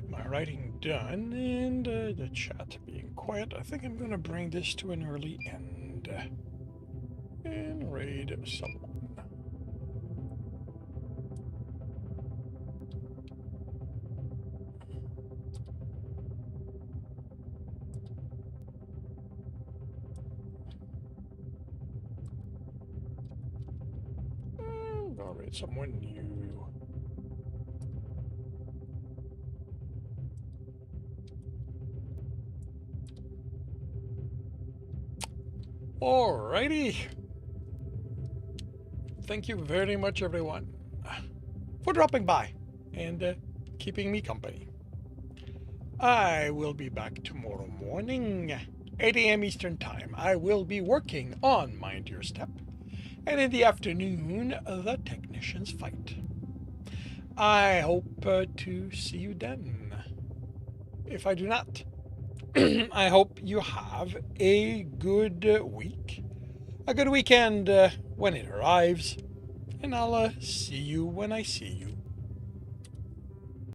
[SPEAKER 1] my writing done and the chat being quiet, I think I'm going to bring this to an early end and raid someone. I'll raid someone new. Alrighty. Thank you very much, everyone, for dropping by and keeping me company. I will be back tomorrow morning, 8 a.m. Eastern Time. I will be working on Mind Your Step, and in the afternoon, the Technicians Fight. I hope to see you then. If I do not, I hope you have a good week, a good weekend when it arrives, and I'll see you when I see you.